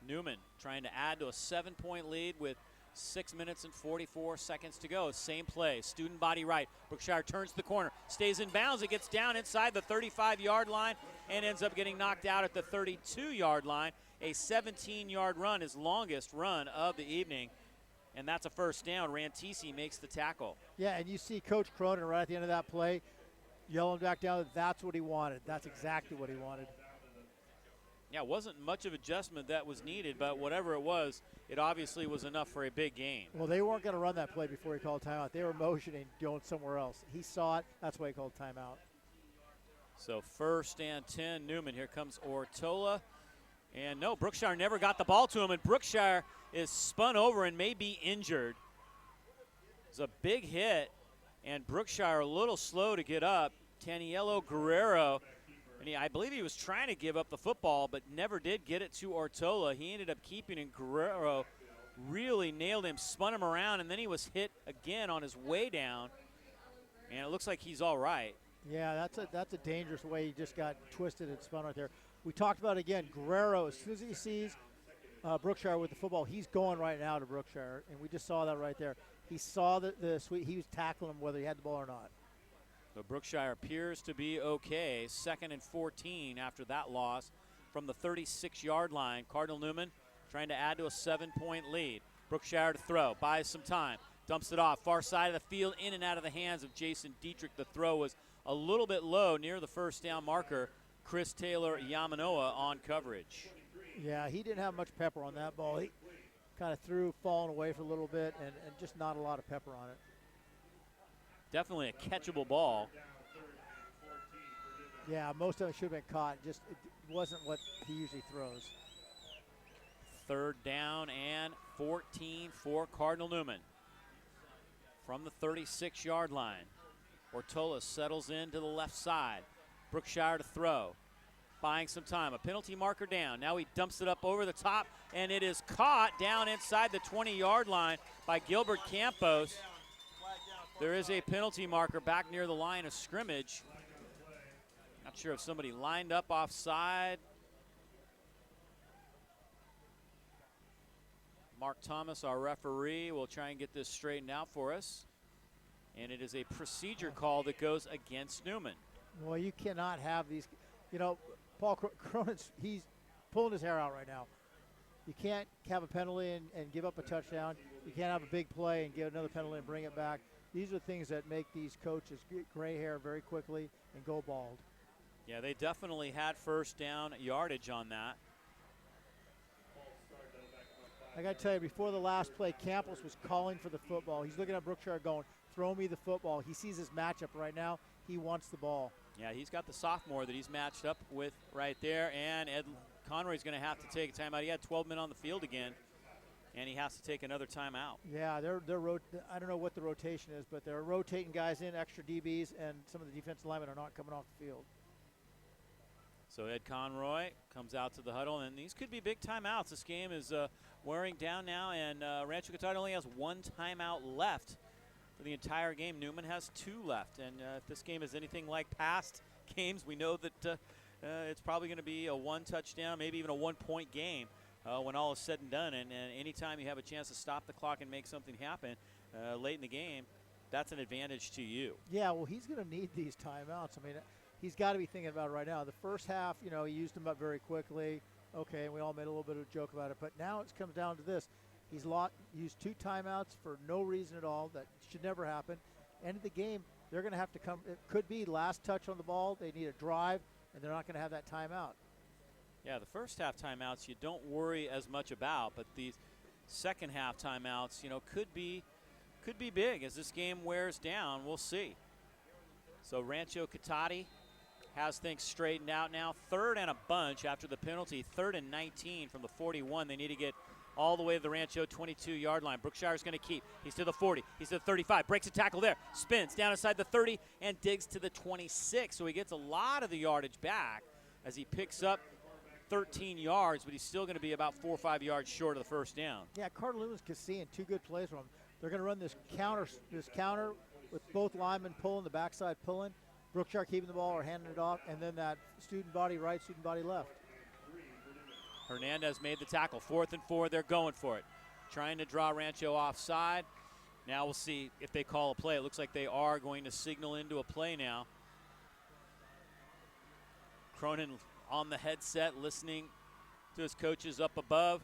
Newman trying to add to a 7-point lead with 6 minutes and 44 seconds to go. Same play, student body right. Brookshire turns the corner, stays in bounds. It gets down inside the 35-yard line and ends up getting knocked out at the 32-yard line. A 17-yard run, his longest run of the evening. And that's a first down. Rantisi makes the tackle. Yeah, and you see Coach Cronin right at the end of that play yelling back down. That's what he wanted. That's exactly what he wanted. Yeah, it wasn't much of adjustment that was needed, but whatever it was, it obviously was enough for a big gain. Well, they weren't going to run that play before he called timeout. They were motioning, going somewhere else. He saw it. That's why he called timeout. So 1st and 10, Newman. Here comes Ortola. And no, Brookshire never got the ball to him, and Brookshire is spun over and may be injured. It's a big hit, and Brookshire a little slow to get up. Taniello Guerrero, and I believe he was trying to give up the football, but never did get it to Ortola. He ended up keeping, and Guerrero really nailed him, spun him around, and then he was hit again on his way down, and it looks like he's all right. Yeah, that's a dangerous way. He just got twisted and spun right there. We talked about it again. Guerrero, as soon as he sees Brookshire with the football, he's going right now to Brookshire, and we just saw that right there. He saw the sweep. He was tackling him whether he had the ball or not. But Brookshire appears to be okay. 2nd and 14 after that loss from the 36-yard line. Cardinal Newman trying to add to a 7-point lead. Brookshire to throw, buys some time, dumps it off, far side of the field, in and out of the hands of Jason Dietrich. The throw was a little bit low near the first down marker. Chris Taylor Yamanoa on coverage. Yeah, he didn't have much pepper on that ball. He kind of threw, falling away for a little bit, and just not a lot of pepper on it. Definitely a catchable ball. Yeah, most of it should have been caught. Just it wasn't what he usually throws. 3rd down and 14 for Cardinal Newman. From the 36-yard line, Ortola settles in to the left side. Brookshire to throw, buying some time. A penalty marker down. Now he dumps it up over the top, and it is caught down inside the 20-yard line by Gilbert Campos. There is a penalty marker back near the line of scrimmage. Not sure if somebody lined up offside. Mark Thomas, our referee, will try and get this straightened out for us. And it is a procedure call that goes against Newman. Well, you cannot have these. You know, Paul Cronin's, he's pulling his hair out right now. You can't have a penalty and give up a touchdown. You can't have a big play and give another penalty and bring it back. These are things that make these coaches get gray hair very quickly and go bald. Yeah, they definitely had first down yardage on that. I got to tell you, before the last play, Campos was calling for the football. He's looking at Brookshire going, throw me the football. He sees his matchup right now. He wants the ball. Yeah, he's got the sophomore that he's matched up with right there, and Ed Conroy's going to have to take a timeout. He had 12 men on the field again, and he has to take another timeout. Yeah, I don't know what the rotation is, but they're rotating guys in, extra DBs, and some of the defensive linemen are not coming off the field. So Ed Conroy comes out to the huddle, and these could be big timeouts. This game is wearing down now, and Rancho Cotate only has 1 timeout left for the entire game. Newman has 2 left, and if this game is anything like past games, we know that it's probably going to be a 1 touchdown, maybe even a 1-point game when all is said and done. And anytime you have a chance to stop the clock and make something happen late in the game, that's an advantage to you. Yeah, well, he's going to need these timeouts. I mean, he's got to be thinking about it right now. The first half, you know, he used them up very quickly. Okay, and we all made a little bit of a joke about it. But now it comes down to this. He's used 2 timeouts for no reason at all. That should never happen. End of the game, they're going to have to come. It could be last touch on the ball. They need a drive, and they're not going to have that timeout. Yeah, the first half timeouts you don't worry as much about, but these second half timeouts, you know, could be big as this game wears down. We'll see. So Rancho Cotate has things straightened out now. 3rd and a bunch after the penalty. 3rd and 19 from the 41. They need to get all the way to the Rancho 22-yard line. Brookshire's going to keep. He's to the 40. He's to the 35. Breaks a tackle there. Spins down inside the 30 and digs to the 26. So he gets a lot of the yardage back as he picks up 13 yards, but he's still going to be about 4 or 5 yards short of the first down. Yeah, Cardinal Newman's seeing two good plays from him. They're going to run this counter with both linemen pulling, the backside pulling, Brookshire keeping the ball or handing it off, and then that student body right, student body left. Hernandez made the tackle. 4th and 4, they're going for it. Trying to draw Rancho offside. Now we'll see if they call a play. It looks like they are going to signal into a play now. Cronin on the headset listening to his coaches up above.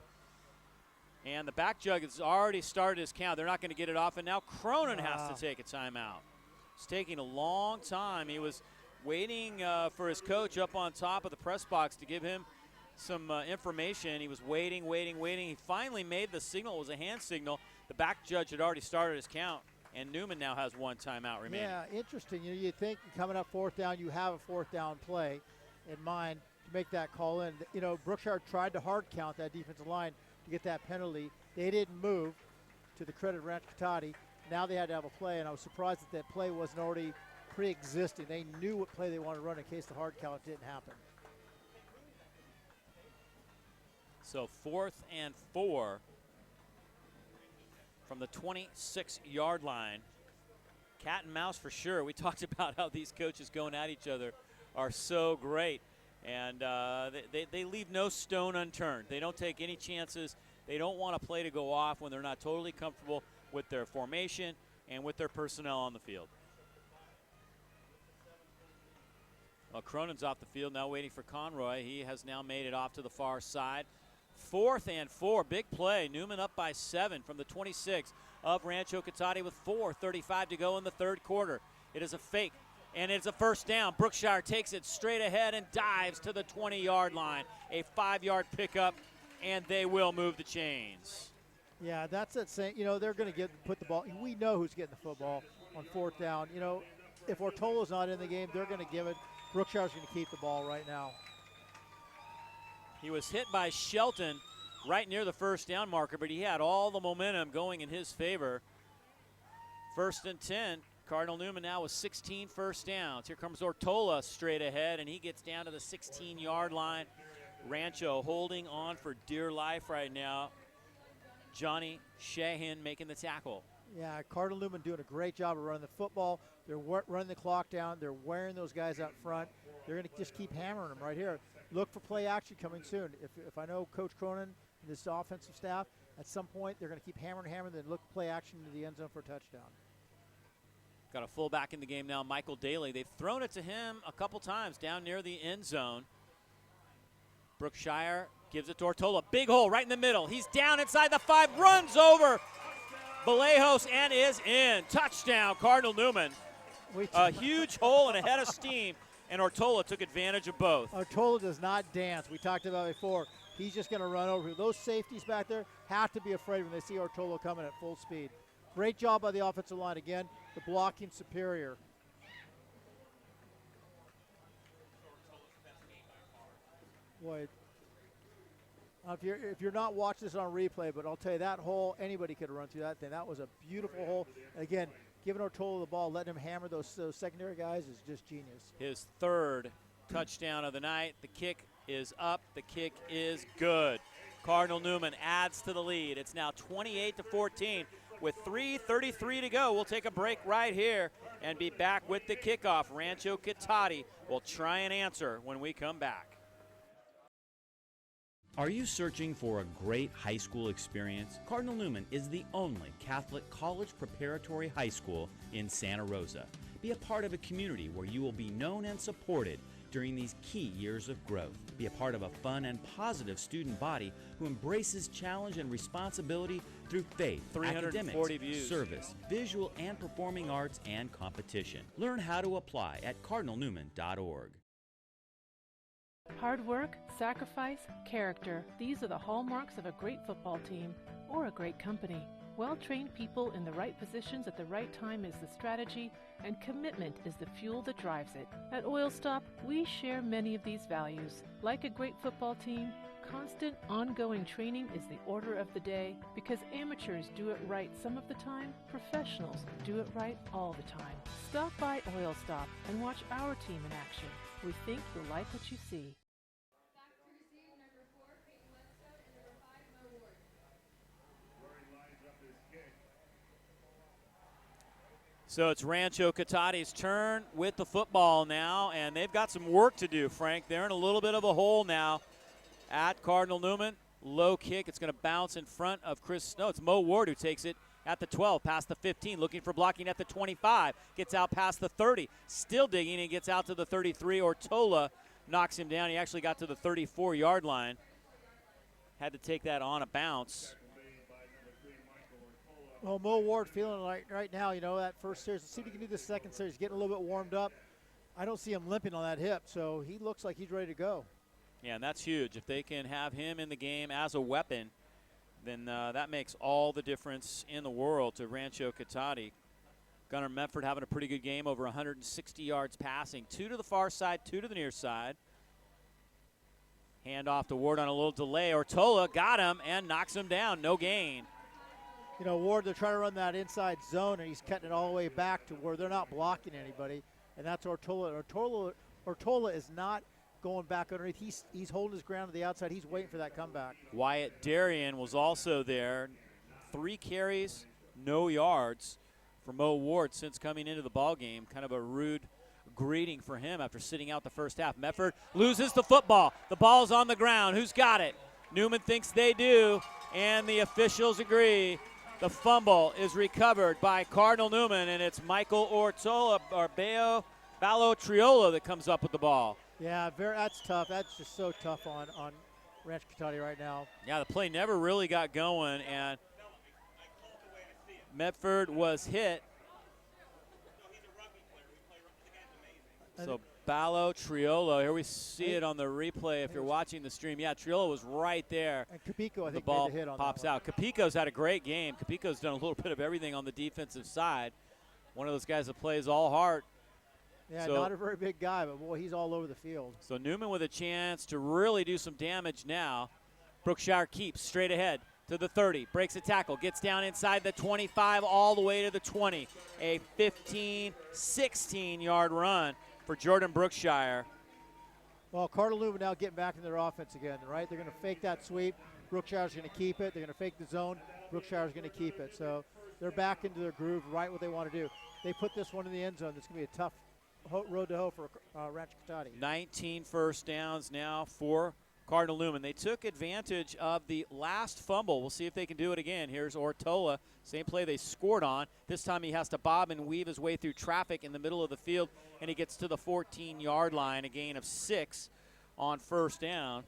And the back jug has already started his count. They're not going to get it off, and now Cronin has to take a timeout. It's taking a long time. He was waiting for his coach up on top of the press box to give him some information. He was waiting. He finally made the signal. It was a hand signal. The back judge had already started his count, and Newman now has one timeout remaining. Yeah, interesting. You think coming up 4th down, you have a 4th down play in mind to make that call in. Brookshire tried to hard count that defensive line to get that penalty. They didn't move, to the credit of Rancho Cotate. Now they had to have a play, and I was surprised that play wasn't already pre-existing. They knew what play they wanted to run in case the hard count didn't happen. So 4th and 4 from the 26-yard line. Cat and mouse for sure. We talked about how these coaches going at each other are so great. And they leave no stone unturned. They don't take any chances. They don't want a play to go off when they're not totally comfortable with their formation and with their personnel on the field. Well, Cronin's off the field now waiting for Conroy. He has now made it off to the far side. 4th and 4, big play. Newman up by 7 from the 26 of Rancho Cotate with 4:35 to go in the third quarter. It is a fake, and it's a first down. Brookshire takes it straight ahead and dives to the 20-yard line. A 5-yard pickup, and they will move the chains. Yeah, that's it. Saying, they're going to put the ball. We know who's getting the football on 4th down. If Ortolo's not in the game, they're going to give it. Brookshire's going to keep the ball right now. He was hit by Shelton right near the first down marker, but he had all the momentum going in his favor. 1st and 10. Cardinal Newman now with 16 first downs. Here comes Ortola straight ahead, and he gets down to the 16-yard line. Rancho holding on for dear life right now. Johnny Shahan making the tackle. Yeah, Cardinal Newman doing a great job of running the football. They're running the clock down. They're wearing those guys out front. They're going to just keep hammering them right here. Look for play action coming soon. If I know Coach Cronin and this offensive staff, at some point they're going to keep hammering, then look play action into the end zone for a touchdown. Got a fullback in the game now, Michael Daly. They've thrown it to him a couple times down near the end zone. Brookshire gives it to Ortola. Big hole right in the middle. He's down inside the 5, runs over Vallejos and is in. Touchdown, Cardinal Newman. A huge hole and a head of steam, and Ortola took advantage of both. Ortola does not dance. We talked about it before. He's just going to run over. Those safeties back there have to be afraid when they see Ortola coming at full speed. Great job by the offensive line. Again, the blocking superior. Boy, if you're not watching this on replay, but I'll tell you that hole, anybody could have run through that thing. That was a beautiful hole. Again, giving Ortola the ball, letting him hammer those secondary guys is just genius. His 3rd touchdown of the night. The kick is up. The kick is good. Cardinal Newman adds to the lead. It's now 28-14 with 3:33 to go. We'll take a break right here and be back with the kickoff. Rancho Cotate will try and answer when we come back. Are you searching for a great high school experience? Cardinal Newman is the only Catholic college preparatory high school in Santa Rosa. Be a part of a community where you will be known and supported during these key years of growth. Be a part of a fun and positive student body who embraces challenge and responsibility through faith, 340 academics, views. service, visual and performing arts, and competition. Learn how to apply at cardinalnewman.org. Hard work, sacrifice, character. These are the hallmarks of a great football team or a great company. Well-trained people in the right positions at the right time is the strategy, and commitment is the fuel that drives it. At Oil Stop, we share many of these values. Like a great football team, constant, ongoing training is the order of the day, because amateurs do it right some of the time, professionals do it right all the time. Stop by Oil Stop and watch our team in action. We think you'll like what you see. So it's Rancho Cotate's turn with the football now, and they've got some work to do, Frank. They're in a little bit of a hole now at Cardinal Newman. Low kick. It's going to bounce in front of Chris. No, it's Mo Ward who takes it at the 12, past the 15, looking for blocking at the 25. Gets out past the 30. Still digging and gets out to the 33. Ortola knocks him down. He actually got to the 34-yard line. Had to take that on a bounce. Well, Mo Ward feeling like right now, that first series. Let's see if he can do this second series. Getting a little bit warmed up. I don't see him limping on that hip, so he looks like he's ready to go. Yeah, and that's huge. If they can have him in the game as a weapon, then that makes all the difference in the world to Rancho Cotate. Gunnar Medford having a pretty good game, over 160 yards passing. 2 to the far side, 2 to the near side. Hand off to Ward on a little delay. Ortola got him and knocks him down. No gain. Ward, they're trying to run that inside zone, and he's cutting it all the way back to where they're not blocking anybody, and that's Ortola. Ortola is not going back underneath. He's holding his ground to the outside. He's waiting for that comeback. Wyatt Darien was also there. 3 carries, no yards for Mo Ward since coming into the ball game. Kind of a rude greeting for him after sitting out the first half. Medford loses the football. The ball's on the ground. Who's got it? Newman thinks they do, and the officials agree. The fumble is recovered by Cardinal Newman, and it's Michael Ortola, or Ballo Triola that comes up with the ball. Yeah, that's tough. That's just so tough on Rancho Cotate right now. Yeah, the play never really got going, and Medford was hit. So Ballo Triola, here we see it on the replay if you're watching the stream. Yeah, Triola was right there. And Capico, I think, the ball made the hit on pops out. Capico's had a great game. Capico's done a little bit of everything on the defensive side. One of those guys that plays all heart. Yeah, so, not a very big guy, but boy, he's all over the field. So Newman with a chance to really do some damage now. Brookshire keeps straight ahead to the 30, breaks a tackle, gets down inside the 25 all the way to the 20. A 15, 16-yard run for Jordan Brookshire. Well, Cardinal Newman now getting back in their offense again, right? They're going to fake that sweep. Brookshire's going to keep it. They're going to fake the zone. Brookshire's going to keep it. So they're back into their groove, right what they want to do. They put this one in the end zone. It's going to be a tough road to hoe for Rancho Cotate. 19 first downs now for Cardinal Newman. They took advantage of the last fumble. We'll see if they can do it again. Here's Ortola. Same play they scored on. This time he has to bob and weave his way through traffic in the middle of the field, and he gets to the 14-yard line, a gain of 6 on first down.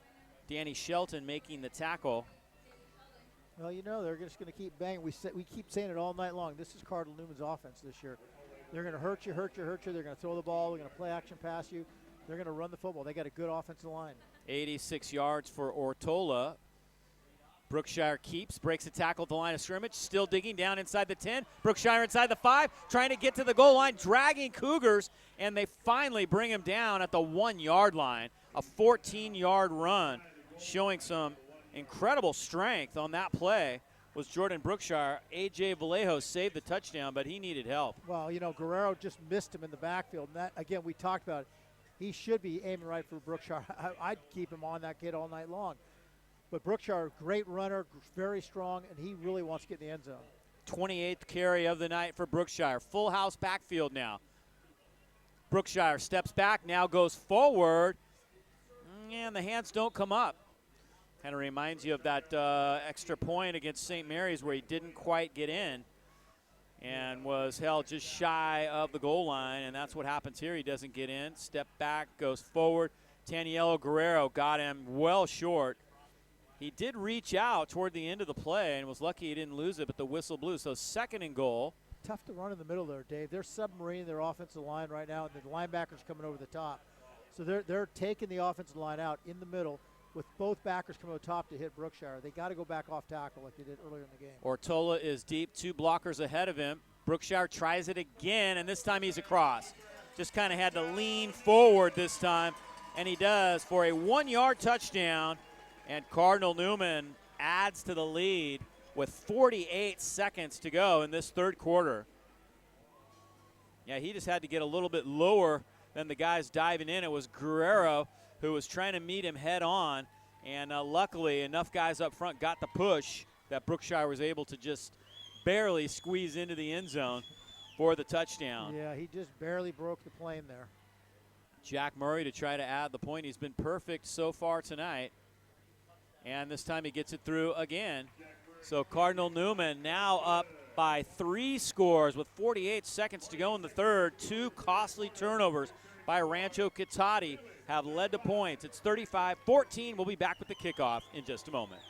Danny Shelton making the tackle. Well, they're just going to keep banging. We keep saying it all night long. This is Cardinal Newman's offense this year. They're going to hurt you. They're going to throw the ball. They're going to play action pass you. They're going to run the football. They got a good offensive line. 86 yards for Ortola. Brookshire keeps, breaks a tackle at the line of scrimmage, still digging down inside the 10. Brookshire inside the 5, trying to get to the goal line, dragging Cougars, and they finally bring him down at the 1-yard line. A 14-yard run, showing some incredible strength on that play was Jordan Brookshire. A.J. Vallejo saved the touchdown, but he needed help. Well, Guerrero just missed him in the backfield. And that, again, we talked about it. He should be aiming right for Brookshire. I'd keep him on that kid all night long. But Brookshire, great runner, very strong, and he really wants to get in the end zone. 28th carry of the night for Brookshire. Full house backfield now. Brookshire steps back, now goes forward, and the hands don't come up. Kind of reminds you of that extra point against St. Mary's where he didn't quite get in and was held just shy of the goal line, and that's what happens here. He doesn't get in, step back, goes forward. Taniello Guerrero got him well short. He did reach out toward the end of the play and was lucky he didn't lose it, but the whistle blew. So 2nd and goal. Tough to run in the middle there, Dave. They're submarining their offensive line right now, and the linebackers coming over the top. So they're taking the offensive line out in the middle with both backers coming over the top to hit Brookshire. They got to go back off tackle like they did earlier in the game. Ortola is deep, 2 blockers ahead of him. Brookshire tries it again, and this time he's across. Just kind of had to lean forward this time, and he does for a 1-yard touchdown. And Cardinal Newman adds to the lead with 48 seconds to go in this third quarter. Yeah, he just had to get a little bit lower than the guys diving in. It was Guerrero who was trying to meet him head on, and luckily enough guys up front got the push that Brookshire was able to just barely squeeze into the end zone. for the touchdown. Yeah, he just barely broke the plane there. Jack Murray to try to add the point. He's been perfect so far tonight. And this time he gets it through again. So Cardinal Newman now up by 3 scores with 48 seconds to go in the third. 2 costly turnovers by Rancho Cotate have led to points. It's 35-14. We'll be back with the kickoff in just a moment.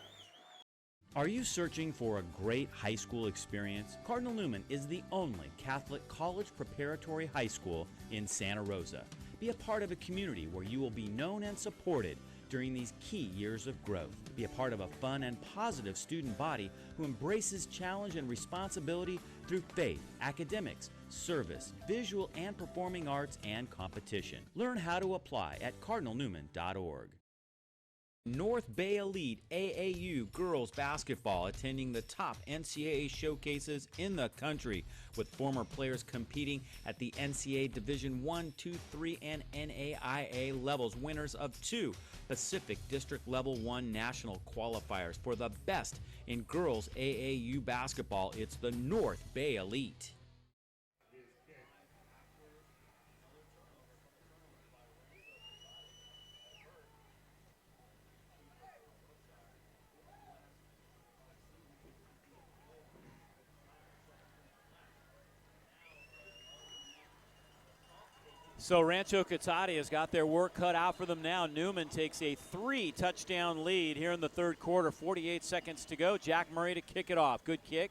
Are you searching for a great high school experience? Cardinal Newman is the only Catholic college preparatory high school in Santa Rosa. Be a part of a community where you will be known and supported during these key years of growth. Be a part of a fun and positive student body who embraces challenge and responsibility through faith, academics, service, visual and performing arts, and competition. Learn how to apply at cardinalnewman.org. North Bay Elite AAU girls basketball attending the top NCAA showcases in the country, with former players competing at the NCAA Division I, II, III, and NAIA levels, winners of 2 Pacific District Level 1 national qualifiers. For the best in girls AAU basketball, it's the North Bay Elite. So Rancho Cotate has got their work cut out for them now. Newman takes a 3-touchdown lead here in the third quarter. 48 seconds to go. Jack Murray to kick it off. Good kick.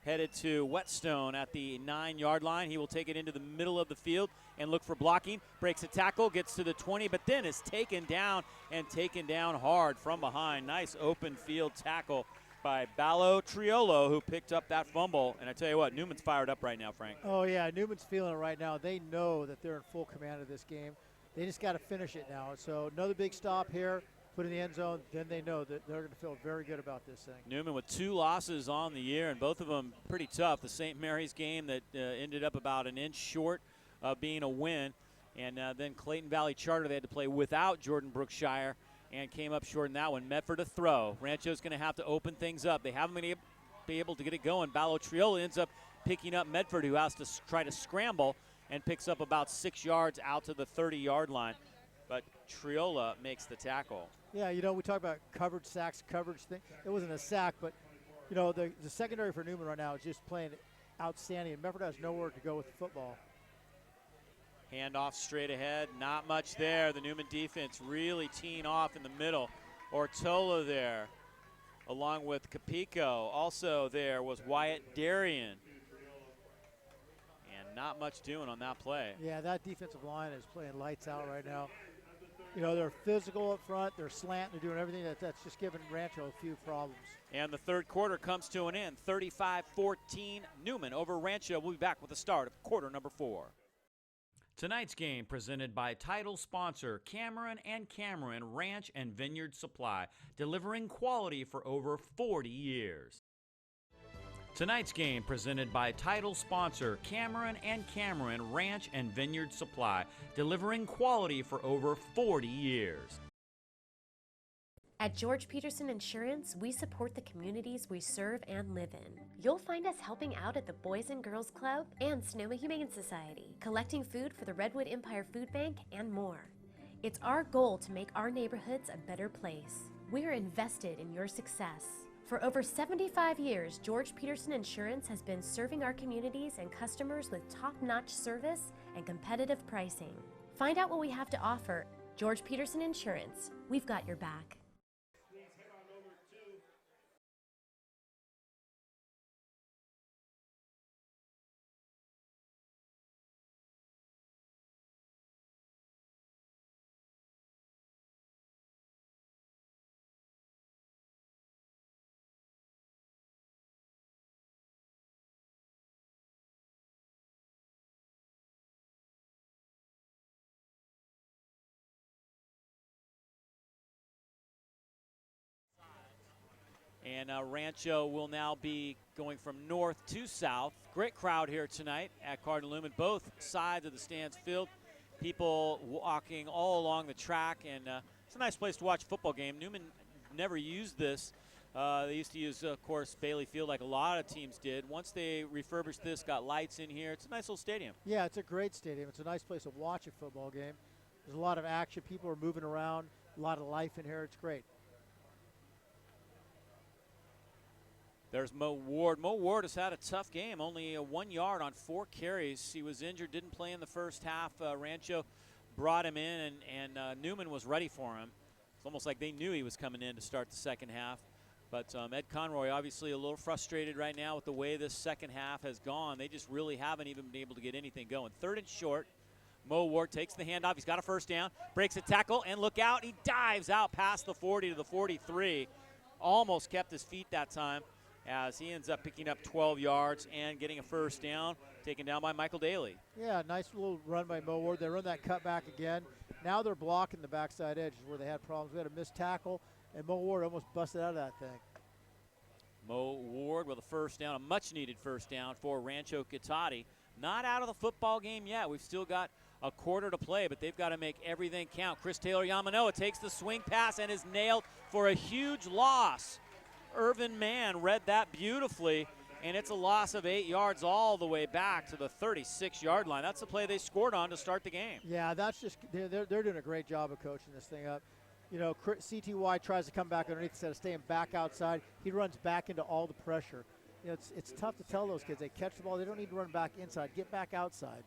Headed to Whetstone at the 9-yard line. He will take it into the middle of the field and look for blocking. Breaks a tackle, gets to the 20, but then is taken down hard from behind. Nice open field tackle by Ballo Triolo, who picked up that fumble. And I tell you what, Newman's fired up right now, Frank. Oh, yeah, Newman's feeling it right now. They know that they're in full command of this game. They just got to finish it now. So another big stop here, put in the end zone, then they know that they're going to feel very good about this thing. Newman with 2 losses on the year, and both of them pretty tough. The St. Mary's game that ended up about an inch short of being a win. And then Clayton Valley Charter, they had to play without Jordan Brookshire and came up short in that one. Medford to throw. Rancho's going to have to open things up. They haven't been able to get it going. Ballo Triola ends up picking up Medford, who has to try to scramble, and picks up about 6 yards out to the 30-yard line. But Triola makes the tackle. Yeah, you know, we talk about coverage, sacks, coverage thing. It wasn't a sack, but, you know, the secondary for Newman right now is just playing outstanding. And Medford has nowhere to go with the football. Handoff straight ahead, not much there. The Newman defense really teeing off in the middle. Ortola there, along with Capico. Also there was Wyatt Darien. And not much doing on that play. Yeah, that defensive line is playing lights out right now. You know, they're physical up front, they're slanting, they're doing everything that's just giving Rancho a few problems. And the third quarter comes to an end, 35-14, Newman over Rancho. We'll be back with the start of quarter number 4. Tonight's game presented by title sponsor Cameron & Cameron Ranch and Vineyard Supply, delivering quality for over 40 years. Tonight's game presented by title sponsor Cameron & Cameron Ranch and Vineyard Supply, delivering quality for over 40 years. At George Peterson Insurance, we support the communities we serve and live in. You'll find us helping out at the Boys and Girls Club and Sonoma Humane Society, collecting food for the Redwood Empire Food Bank, and more. It's our goal to make our neighborhoods a better place. We're invested in your success. For over 75 years, George Peterson Insurance has been serving our communities and customers with top-notch service and competitive pricing. Find out what we have to offer. George Peterson Insurance, we've got your back. And Rancho will now be going from north to south. Great crowd here tonight at Cardinal Newman. Both sides of the stands filled. People walking all along the track. And it's a nice place to watch a football game. Newman never used this They used to use, of course, Bailey Field like a lot of teams did. Once they refurbished this, got lights in here, it's a nice little stadium. Yeah, it's a great stadium. It's a nice place to watch a football game. There's a lot of action. People are moving around, a lot of life in here. It's great. There's Mo Ward. Mo Ward has had a tough game, only 1 yard on 4 carries. He was injured, didn't play in the first half. Rancho brought him in, and Newman was ready for him. It's almost like they knew he was coming in to start the second half. But Ed Conroy obviously a little frustrated right now with the way this second half has gone. They just really haven't even been able to get anything going. 3rd and short. Mo Ward takes the handoff. He's got a first down, breaks a tackle, and look out. He dives out past the 40 to the 43. Almost kept his feet that time as he ends up picking up 12 yards and getting a first down, taken down by Michael Daly. Yeah, nice little run by Mo Ward. They run that cutback again. Now they're blocking the backside edges where they had problems. We had a missed tackle, and Mo Ward almost busted out of that thing. Mo Ward with a first down, a much-needed first down for Rancho Cotate. Not out of the football game yet. We've still got a quarter to play, but they've got to make everything count. Chris Taylor Yamanoa takes the swing pass and is nailed for a huge loss. Irvin Mann read that beautifully, and it's a loss of 8 yards all the way back to the 36-yard line. That's the play they scored on to start the game. Yeah, that's just they're doing a great job of coaching this thing up. You know, CTY tries to come back underneath instead of staying back outside. He runs back into all the pressure. You know, it's tough to tell those kids. They catch the ball. They don't need to run back inside. Get back outside.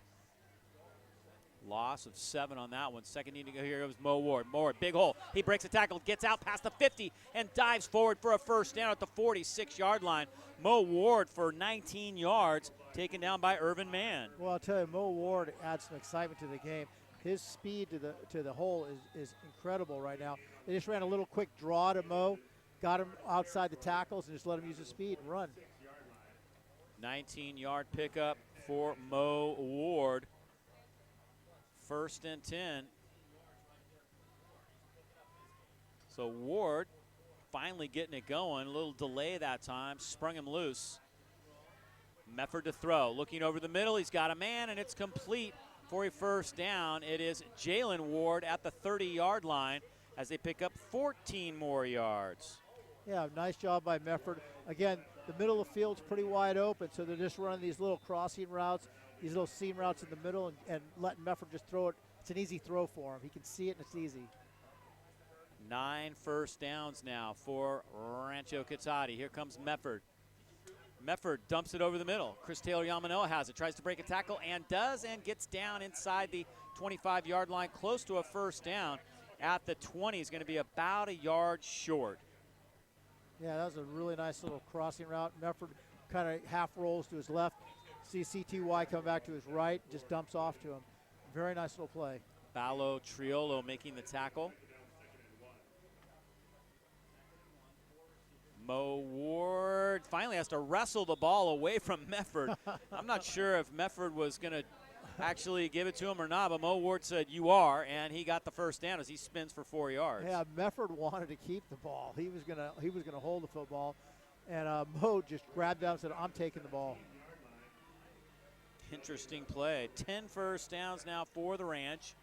Loss of 7 on that one. Second need to go. Here goes Mo Ward. Mo Ward, big hole. He breaks a tackle, gets out past the 50, and dives forward for a first down at the 46-yard line. Mo Ward for 19 yards, taken down by Irvin Mann. Well, I'll tell you, Mo Ward adds some excitement to the game. His speed to the hole is incredible right now. They just ran a little quick draw to Mo, got him outside the tackles, and just let him use his speed and run. 19-yard pickup for Mo Ward. 1st and 10. So Ward finally getting it going. A little delay that time. Sprung him loose. Mefford to throw. Looking over the middle. He's got a man, and it's complete for a first down. It is Jalen Ward at the 30-yard line as they pick up 14 more yards. Yeah, nice job by Mefford. Again, the middle of the field's pretty wide open, so they're just running these little crossing routes, these little seam routes in the middle, and letting Mefford just throw it. It's an easy throw for him. He can see it, and it's easy. 9 first downs now for Rancho Cotate. Here comes Mefford. Mefford dumps it over the middle. Chris Taylor Yamanoa has it, tries to break a tackle, and does, and gets down inside the 25-yard line, close to a first down. At the 20 is going to be about a yard short. Yeah, that was a really nice little crossing route. Mefford kind of half rolls to his left. See CTY come back to his right, just dumps off to him. Very nice little play. Ballo Triolo making the tackle. Mo Ward finally has to wrestle the ball away from Mefford. I'm not sure if Mefford was going to actually give it to him or not, but Mo Ward said, "You are," and he got the first down as he spins for 4 yards. Yeah, Mefford wanted to keep the ball. He was gonna hold the football, and Mo just grabbed down and said, "I'm taking the ball." Interesting play. 10 first downs now for the Ranch.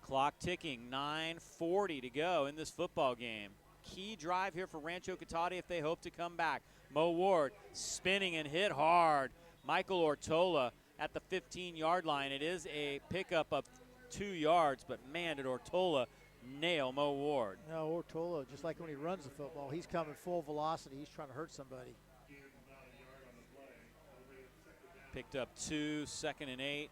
Clock ticking. 9:40 to go in this football game. Key drive here for Rancho Cotate if they hope to come back. Mo Ward spinning and hit hard. Michael Ortola at the 15-yard line. It is a pickup of 2 yards, but man, did Ortola nail Mo Ward. No, Ortola, just like when he runs the football, he's coming full velocity. He's trying to hurt somebody. Picked up 2, 2nd and 8.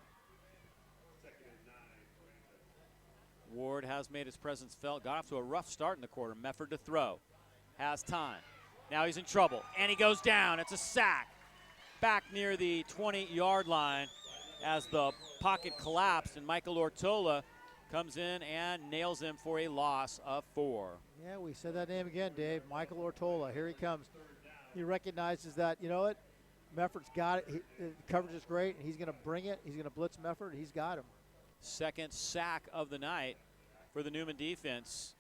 Ward has made his presence felt. Got off to a rough start in the quarter. Mefford to throw. Has time. Now he's in trouble, and he goes down. It's a sack. Back near the 20-yard line as the pocket collapsed, and Michael Ortola comes in and nails him for a loss of 4. Yeah, we said that name again, Dave. Michael Ortola. Here he comes. He recognizes that, you know what, Mefford's got it. The coverage is great, and he's going to bring it. He's going to blitz Mefford. He's got him. Second sack of the night for the Newman defense.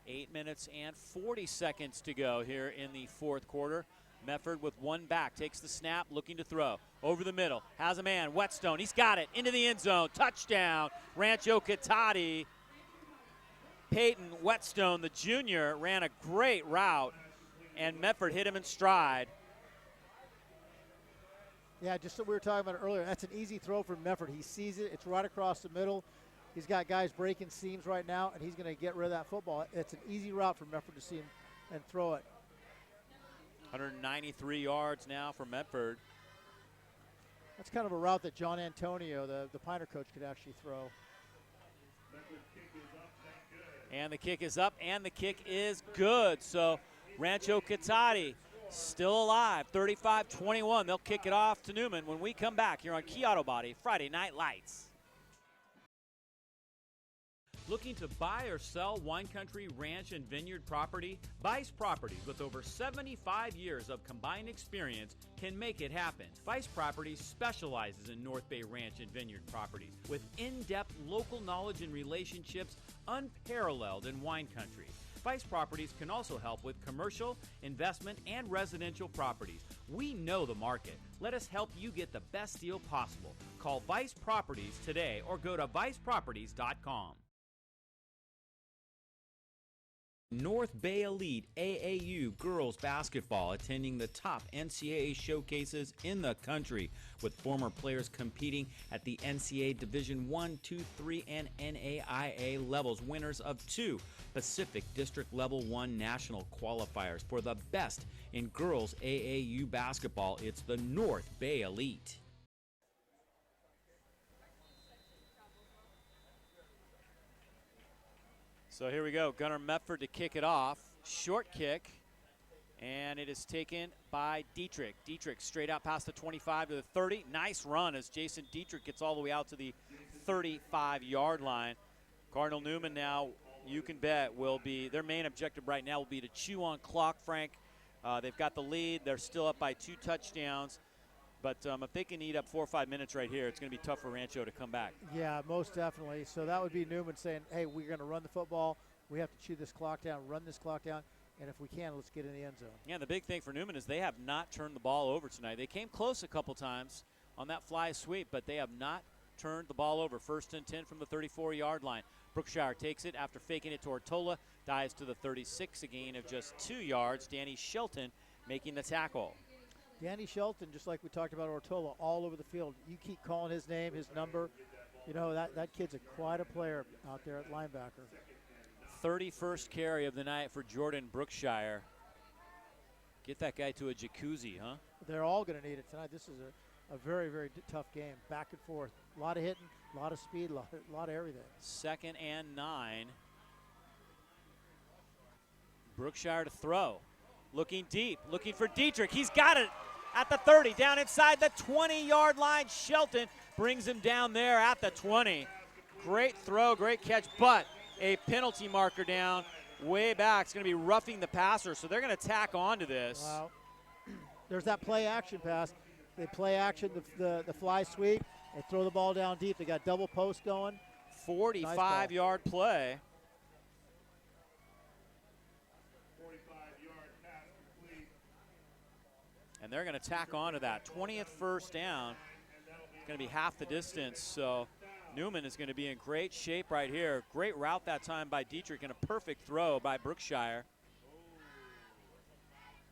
8 minutes and 40 seconds to go here in the fourth quarter. Mefford with one back, takes the snap, looking to throw. Over the middle, has a man, Whetstone, he's got it, into the end zone, touchdown, Rancho Cotate. Peyton Whetstone, the junior, ran a great route and Medford hit him in stride. Yeah, just what we were talking about earlier. That's an easy throw for Medford. He sees it. It's right across the middle. He's got guys breaking seams right now, and he's going to get rid of that football. It's an easy route for Medford to see him and throw it. 193 yards now for Medford. That's kind of a route that John Antonio, the Piner coach, could actually throw. And the kick is up, and the kick is good. So Rancho Cotate still alive, 35-21. They'll kick it off to Newman when we come back here on Key Auto Body Friday Night Lights. Looking to buy or sell wine country, ranch, and vineyard property? Vice Properties, with over 75 years of combined experience, can make it happen. Vice Properties specializes in North Bay ranch and vineyard properties with in-depth local knowledge and relationships unparalleled in wine country. Vice Properties can also help with commercial, investment, and residential properties. We know the market. Let us help you get the best deal possible. Call Vice Properties today or go to viceproperties.com. North Bay Elite AAU girls basketball attending the top NCAA showcases in the country, with former players competing at the NCAA Division I, II, III, and NAIA levels, winners of 2 Pacific District Level 1 national qualifiers. For the best in girls AAU basketball, it's the North Bay Elite. So here we go. Gunnar Medford to kick it off. Short kick, and it is taken by Dietrich. Dietrich straight out past the 25 to the 30. Nice run as Jason Dietrich gets all the way out to the 35-yard line. Cardinal Newman now, you can bet, will be, their main objective right now will be to chew on clock, Frank. They've got the lead. They're still up by 2 touchdowns. But if they can eat up 4 or 5 minutes right here, it's going to be tough for Rancho to come back. Yeah, most definitely. So that would be Newman saying, hey, we're going to run the football. We have to chew this clock down, run this clock down, and if we can, let's get in the end zone. Yeah, the big thing for Newman is they have not turned the ball over tonight. They came close a couple times on that fly sweep, but they have not turned the ball over. 1st and 10 from the 34-yard line. Brookshire takes it after faking it to Ortola, dives to the 36, a gain of just 2 yards. Danny Shelton making the tackle. Danny Shelton, just like we talked about Ortola, all over the field. You keep calling his name, his number. You know, that kid's quite a player out there at linebacker. 31st carry of the night for Jordan Brookshire. Get that guy to a jacuzzi, huh? They're all going to need it tonight. This is a very, very tough game. Back and forth. A lot of hitting, a lot of speed, a lot of everything. 2nd and 9. Brookshire to throw. Looking deep, looking for Dietrich. He's got it at the 30, down inside the 20-yard line. Shelton brings him down there at the 20. Great throw, great catch, but a penalty marker down way back. It's going to be roughing the passer, so they're going to tack on to this. Wow. There's that play action pass. They play action, the fly sweep. They throw the ball down deep. They got double post going. 45-yard play. And they're going to tack on to that. 20th first down. It's going to be half the distance. So Newman is going to be in great shape right here. Great route that time by Dietrich and a perfect throw by Brookshire.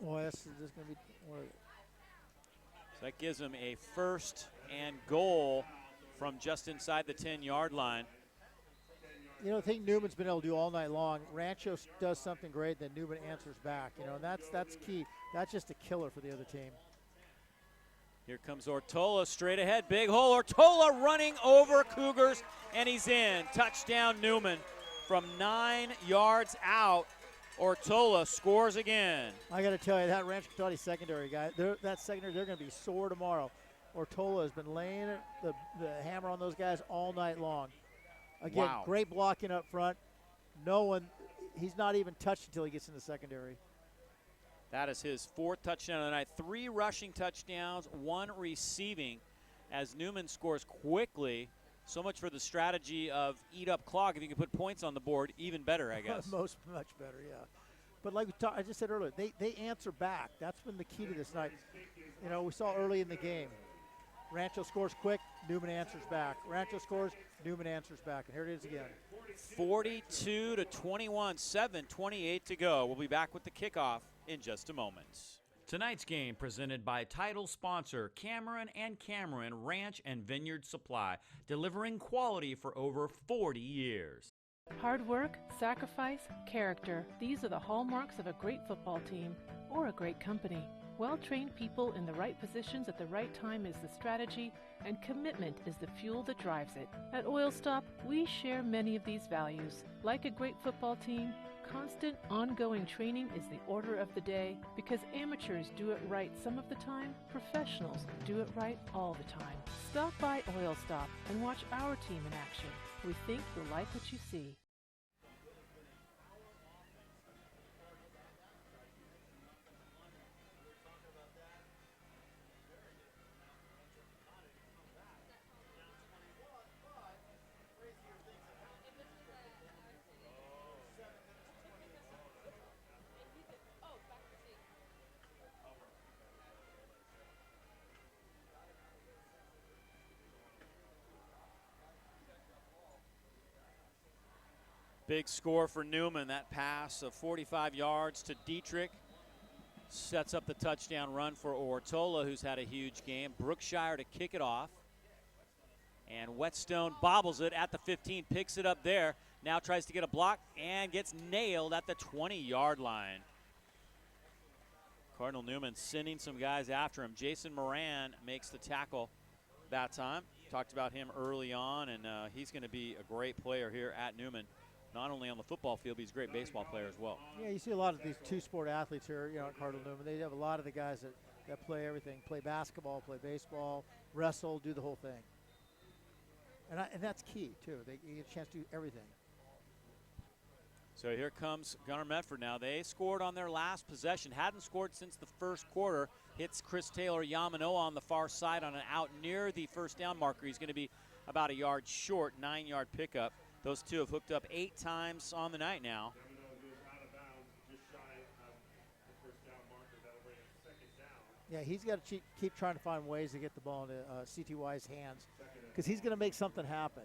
Boy, this is just going to be. So that gives them a 1st and goal from just inside the 10-yard line. You know, the thing Newman's been able to do all night long, Rancho does something great, then Newman answers back. You know, and that's key. That's just a killer for the other team. Here comes Ortola straight ahead. Big hole. Ortola running over Cougars, and he's in. Touchdown Newman from 9 yards out. Ortola scores again. I got to tell you, that Rancho Cotate secondary guy, that secondary, they're going to be sore tomorrow. Ortola has been laying the hammer on those guys all night long. Again, wow. Great blocking up front. He's not even touched until he gets in the secondary. That is his 4th touchdown of the night. 3 rushing touchdowns, 1 receiving as Newman scores quickly. So much for the strategy of eat up clock. If you can put points on the board, even better, I guess. Much better, yeah. But like I just said earlier, they answer back. That's been the key to this night. You know, we saw early in the game. Rancho scores quick, Newman answers back. Rancho scores, Newman answers back. And here it is again. 42-21, 7:28 to go. We'll be back with the kickoff in just a moment. Tonight's game presented by title sponsor Cameron and Cameron Ranch and Vineyard Supply, delivering quality for over 40 years. Hard work, sacrifice, character. These are the hallmarks of a great football team or a great company. Well-trained people in the right positions at the right time is the strategy, and commitment is the fuel that drives it. At Oil Stop, we share many of these values. Like a great football team, constant, ongoing training is the order of the day, because amateurs do it right some of the time, professionals do it right all the time. Stop by Oil Stop and watch our team in action. We think you'll like what you see. Big score for Newman. That pass of 45 yards to Dietrich sets up the touchdown run for Ortola, who's had a huge game. Brookshire to kick it off. And Whetstone bobbles it at the 15, picks it up there. Now tries to get a block and gets nailed at the 20-yard line. Cardinal Newman sending some guys after him. Jason Moran makes the tackle that time. Talked about him early on, and he's going to be a great player here at Newman. Not only on the football field, but he's a great baseball player as well. Yeah, you see a lot of these two-sport athletes here, at Cardinal Newman. They have a lot of the guys that play everything, play basketball, play baseball, wrestle, do the whole thing. And that's key, too. They get a chance to do everything. So here comes Gunnar Medford now. They scored on their last possession. Hadn't scored since the first quarter. Hits Chris Taylor Yamanoa on the far side on an out near the first down marker. He's going to be about a yard short, 9-yard pickup. Those two have hooked up 8 times on the night now. Yeah, he's got to keep trying to find ways to get the ball into CTY's hands, because he's going to make something happen,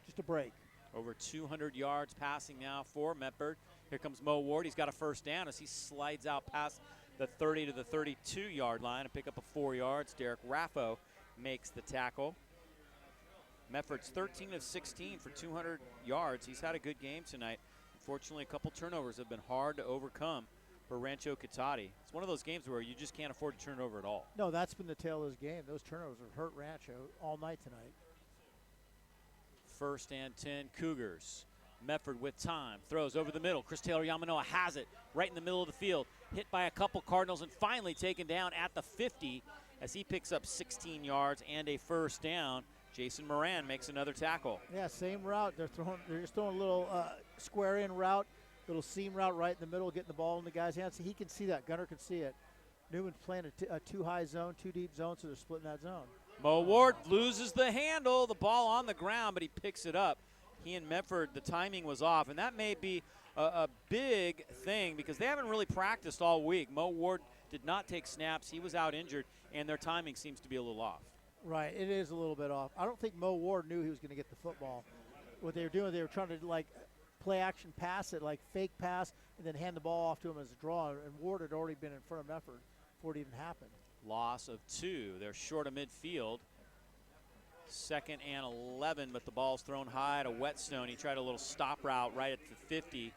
just a break. Over 200 yards passing now for Medford. Here comes Mo Ward. He's got a first down as he slides out past the 30 to the 32-yard line and pick up a 4 yards. Derek Raffo makes the tackle. Medford's 13 of 16 for 200 yards. He's had a good game tonight. Unfortunately, a couple turnovers have been hard to overcome for Rancho Cotate. It's one of those games where you just can't afford to turn it over at all. No, that's been the tale of this game. Those turnovers have hurt Rancho all night tonight. First and 10, Cougars. Medford with time, throws over the middle. Chris Taylor Yamanoa has it right in the middle of the field. Hit by a couple Cardinals and finally taken down at the 50 as he picks up 16 yards and a first down. Jason Moran makes another tackle. Yeah, same route. They're just throwing a little square in route, little seam route right in the middle, getting the ball in the guy's hands. So he can see that. Gunner can see it. Newman's playing a too-high zone, too-deep zone, so they're splitting that zone. Mo Ward loses the handle, the ball on the ground, but he picks it up. He and Medford, the timing was off, and that may be a big thing because they haven't really practiced all week. Mo Ward did not take snaps. He was out injured, and their timing seems to be a little off. Right, it is a little bit off. I don't think Mo Ward knew he was going to get the football. What they were doing, they were trying to play action pass it, fake pass, and then hand the ball off to him as a draw. And Ward had already been in front of Medford before it even happened. Loss of 2. They're short of midfield. 2nd and 11, but the ball's thrown high to Whetstone. He tried a little stop route right at the 50,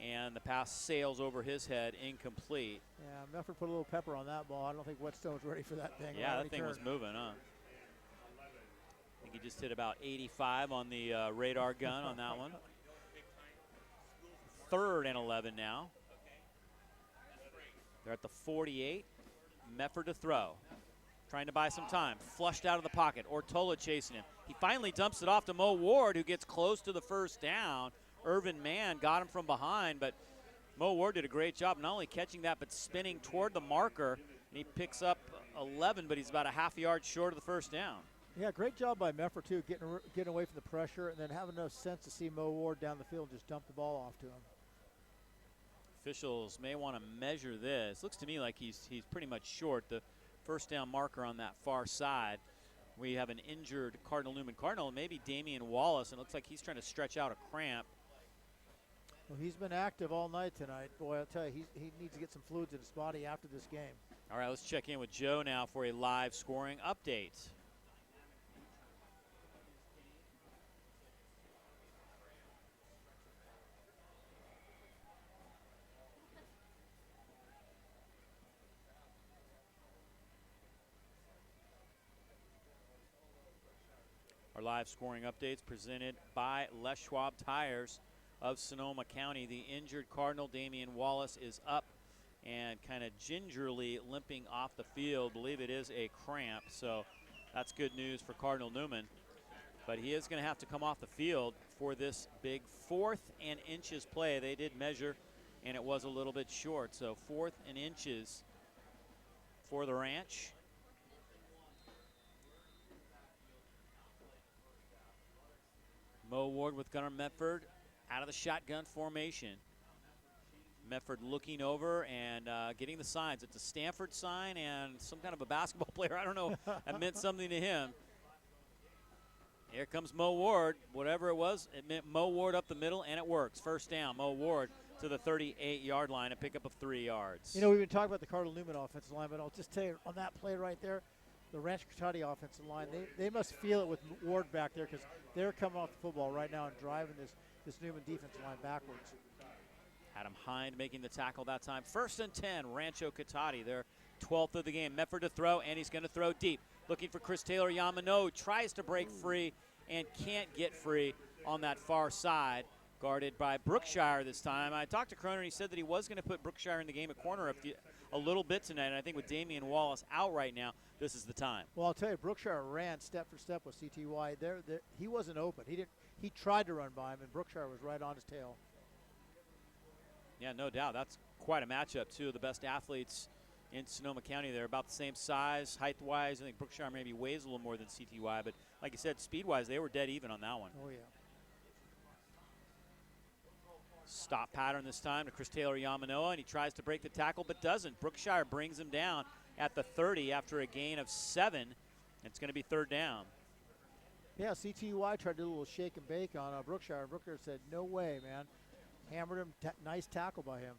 and the pass sails over his head, incomplete. Yeah, Medford put a little pepper on that ball. I don't think Whetstone was ready for that thing. Yeah, that thing was moving, huh? I think he just hit about 85 on the radar gun on that one. 3rd and 11 now. They're at the 48. Medford to throw. Trying to buy some time. Flushed out of the pocket. Ortola chasing him. He finally dumps it off to Mo Ward, who gets close to the first down. Irvin Mann got him from behind, but Mo Ward did a great job not only catching that, but spinning toward the marker. And he picks up 11, but he's about a half yard short of the first down. Yeah, great job by Medford, too, getting away from the pressure and then having enough sense to see Mo Ward down the field and just dump the ball off to him. Officials may want to measure this. Looks to me like he's pretty much short. The first down marker on that far side. We have an injured Cardinal Newman Cardinal, and maybe Damian Wallace, and it looks like he's trying to stretch out a cramp. Well, he's been active all night tonight. Boy, I'll tell you, he needs to get some fluids in his body after this game. All right, let's check in with Joe now for a live scoring update. Our live scoring updates presented by Les Schwab Tires of Sonoma County. The injured Cardinal, Damian Wallace, is up and kind of gingerly limping off the field. Believe it is a cramp, so that's good news for Cardinal Newman. But he is going to have to come off the field for this big 4th and inches play. They did measure, and it was a little bit short. So 4th and inches for the Ranch. Mo Ward with Gunnar Metford out of the shotgun formation. Metford looking over and getting the signs. It's a Stanford sign and some kind of a basketball player. I don't know. That meant something to him. Here comes Mo Ward. Whatever it was, it meant Mo Ward up the middle, and it works. First down, Mo Ward to the 38-yard line, a pickup of 3 yards. You know, we've been talking about the Cardinal Newman offensive line, but I'll just tell you, on that play right there, the Rancho Cotate offensive line, they must feel it with Ward back there because they're coming off the football right now and driving this Newman defensive line backwards. Adam Hind making the tackle that time. 1st and 10, Rancho Cotate, their 12th of the game. Metford to throw, and he's going to throw deep. Looking for Chris Taylor. Yamano tries to break free and can't get free on that far side. Guarded by Brookshire this time. I talked to Croner, and he said that he was going to put Brookshire in the game at corner a little bit tonight, and I think with Damian Wallace out right now, this is the time. Well, I'll tell you, Brookshire ran step for step with CTY. He wasn't open. He tried to run by him, and Brookshire was right on his tail. Yeah, no doubt. That's quite a matchup, too. The best athletes in Sonoma County. They're about the same size, height-wise. I think Brookshire maybe weighs a little more than CTY, but like you said, speed-wise, they were dead even on that one. Oh, yeah. Stop pattern this time to Chris Taylor Yamanoa, and he tries to break the tackle but doesn't. Brookshire brings him down at the 30 after a gain of 7. It's going to be 3rd down. Yeah, CTY tried to do a little shake and bake on Brookshire, and Brookshire said, no way, man. Hammered him. Nice tackle by him.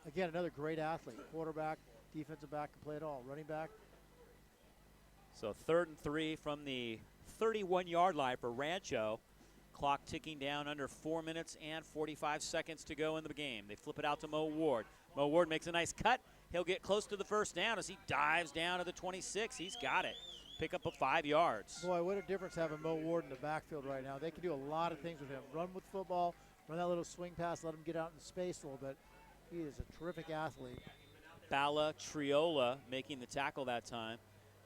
Again, another great athlete. Quarterback, defensive back, can play it all. Running back. So 3rd and 3 from the 31-yard line for Rancho. Clock ticking down, under 4 minutes and 45 seconds to go in the game. They flip it out to Mo Ward. Mo Ward makes a nice cut. He'll get close to the 1st down as he dives down to the 26. He's got it. Pick up of 5 yards. Boy, what a difference having Mo Ward in the backfield right now. They can do a lot of things with him. Run with football, run that little swing pass, let him get out in space a little bit. He is a terrific athlete. Bala Triola making the tackle that time.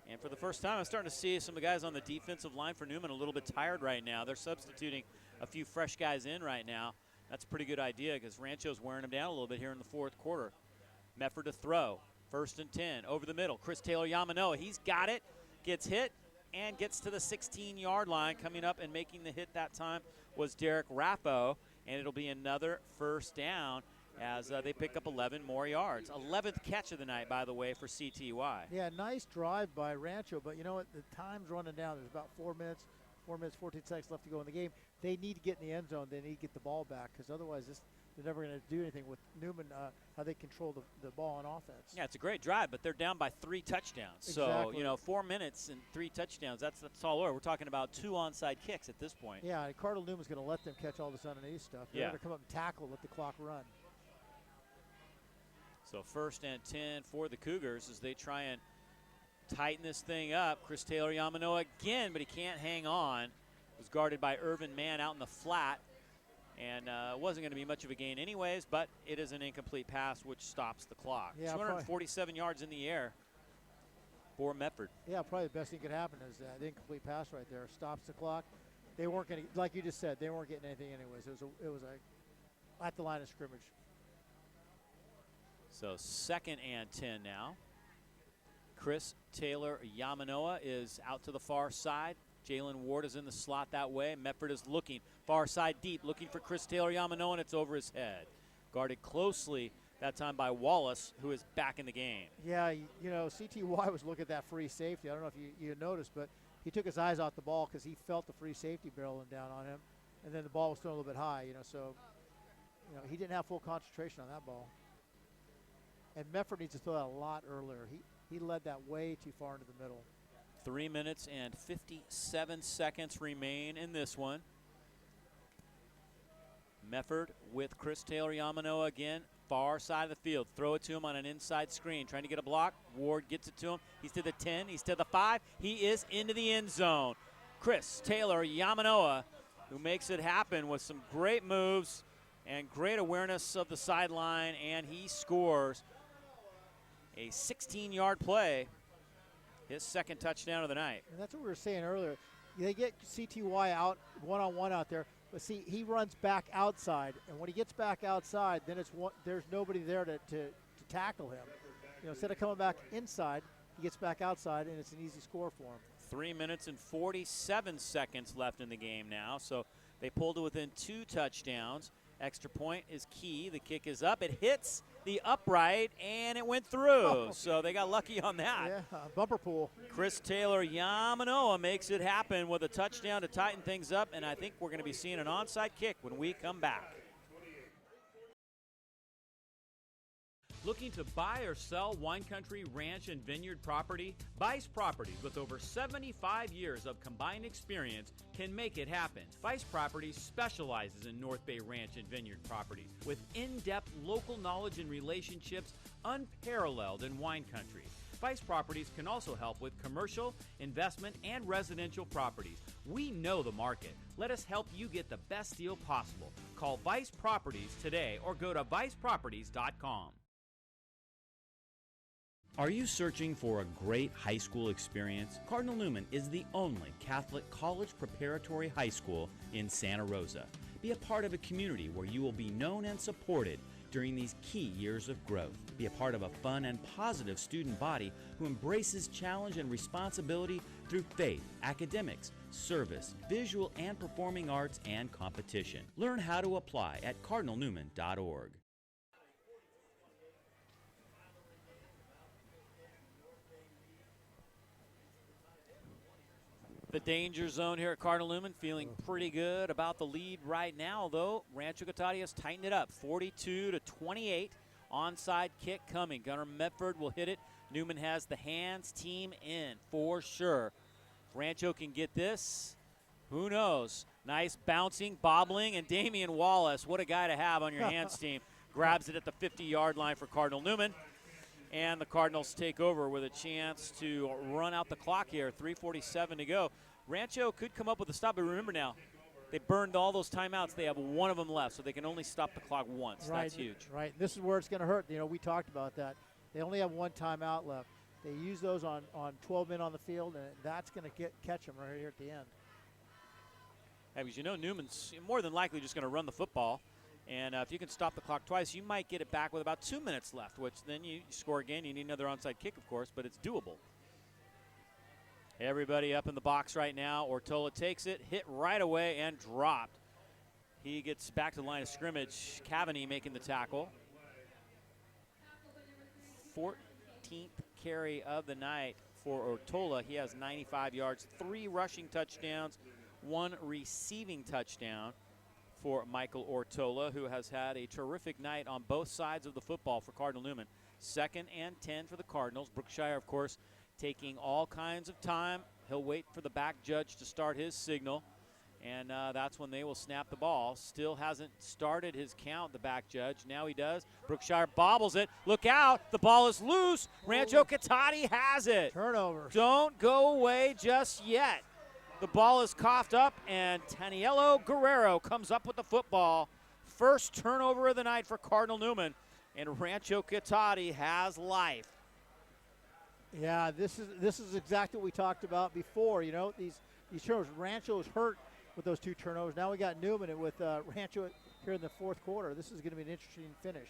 And for the first time, I'm starting to see some of the guys on the defensive line for Newman a little bit tired right now. They're substituting a few fresh guys in right now. That's a pretty good idea because Rancho's wearing them down a little bit here in the 4th quarter. Metford to throw. 1st and 10. Over the middle. Chris Taylor Yamanoa. He's got it. Gets hit and gets to the 16-yard line. Coming up and making the hit that time was Derek Rappo. And it'll be another 1st down as they pick up 11 more yards. 11th catch of the night, by the way, for CTY. Yeah, nice drive by Rancho, but you know what? The time's running down. There's about 4 minutes, 14 seconds left to go in the game. They need to get in the end zone. They need to get the ball back because otherwise they're never going to do anything with Newman, how they control the ball on offense. Yeah, it's a great drive, but they're down by 3 touchdowns. Exactly. So, 4 minutes and 3 touchdowns, that's all over. We're talking about 2 onside kicks at this point. Yeah, and Cardinal Newman's going to let them catch all this underneath stuff. They're going to come up and tackle, let the clock run. So 1st and 10 for the Cougars as they try and tighten this thing up. Chris Taylor Yamanoa again, but he can't hang on. Was guarded by Irvin Mann out in the flat. And wasn't going to be much of a gain anyways, but it is an incomplete pass which stops the clock. Yeah, 247 yards in the air for Metford. Yeah, probably the best thing could happen is the incomplete pass right there. Stops the clock. They weren't going to, like you just said, they weren't getting anything anyways. It was at the line of scrimmage. So 2nd and 10 now. Chris Taylor Yamanoa is out to the far side. Jalen Ward is in the slot that way. Metford is looking far side deep, looking for Chris Taylor Yamanoa, and it's over his head. Guarded closely that time by Wallace, who is back in the game. Yeah, CTY was looking at that free safety. I don't know if you noticed, but he took his eyes off the ball because he felt the free safety barreling down on him, and then the ball was thrown a little bit high, so he didn't have full concentration on that ball. And Mefford needs to throw that a lot earlier. He led that way too far into the middle. 3 minutes and 57 seconds remain in this one. Mefford with Chris Taylor Yamanoa again, far side of the field. Throw it to him on an inside screen, trying to get a block. Ward gets it to him. He's to the 10, he's to the 5. He is into the end zone. Chris Taylor Yamanoa, who makes it happen with some great moves and great awareness of the sideline, and he scores a 16-yard play, his second touchdown of the night. And that's what we were saying earlier. They get CTY out one-on-one out there, but see, he runs back outside, and when he gets back outside, then there's nobody there to tackle him. Instead of coming back inside, he gets back outside, and it's an easy score for him. 3 minutes and 47 seconds left in the game now, so they pulled it within 2 touchdowns. Extra point is key. The kick is up. It hits the upright, and it went through. So they got lucky on that. Yeah, bumper pool. Chris Taylor Yamanoa makes it happen with a touchdown to tighten things up, and I think we're going to be seeing an onside kick when we come back. Looking to buy or sell wine country, ranch, and vineyard property? Vice Properties, with over 75 years of combined experience, can make it happen. Vice Properties specializes in North Bay ranch and vineyard properties with in-depth local knowledge and relationships unparalleled in wine country. Vice Properties can also help with commercial, investment, and residential properties. We know the market. Let us help you get the best deal possible. Call Vice Properties today or go to viceproperties.com. Are you searching for a great high school experience? Cardinal Newman is the only Catholic college preparatory high school in Santa Rosa. Be a part of a community where you will be known and supported during these key years of growth. Be a part of a fun and positive student body who embraces challenge and responsibility through faith, academics, service, visual and performing arts, and competition. Learn how to apply at cardinalnewman.org. The danger zone here at Cardinal Newman, feeling pretty good about the lead right now, though. Rancho Cotate has tightened it up, 42-28. Onside kick coming. Gunnar Medford will hit it. Newman has the hands, team in for sure. If Rancho can get this, who knows? Nice bouncing, bobbling, and Damian Wallace, what a guy to have on your hands team. Grabs it at the 50-yard line for Cardinal Newman. And the Cardinals take over with a chance to run out the clock here. 3:47 to go. Rancho could come up with a stop, but remember now, they burned all those timeouts. They have one of them left, so they can only stop the clock once. Right, that's huge. Right. This is where it's going to hurt. We talked about that. They only have one timeout left. They use those on 12 men on the field, and that's going to catch them right here at the end. Yeah, because Newman's more than likely just going to run the football. And if you can stop the clock twice, you might get it back with about 2 minutes left, which then you score again. You need another onside kick, of course, but it's doable. Everybody up in the box right now. Ortola takes it, hit right away, and dropped. He gets back to the line of scrimmage. Cavani making the tackle. 14th carry of the night for Ortola. He has 95 yards, 3 rushing touchdowns, 1 receiving touchdown for Michael Ortola, who has had a terrific night on both sides of the football for Cardinal Newman. 2nd and 10 for the Cardinals. Brookshire, of course, taking all kinds of time. He'll wait for the back judge to start his signal, and that's when they will snap the ball. Still hasn't started his count, the back judge. Now he does. Brookshire bobbles it. Look out. The ball is loose. Rancho Cotate has it. Turnover. Don't go away just yet. The ball is coughed up, and Taniello Guerrero comes up with the football. First turnover of the night for Cardinal Newman, and Rancho Cotate has life. Yeah, this is exactly what we talked about before. These turnovers. Rancho's hurt with those 2 turnovers. Now we got Newman and with Rancho here in the 4th quarter. This is going to be an interesting finish.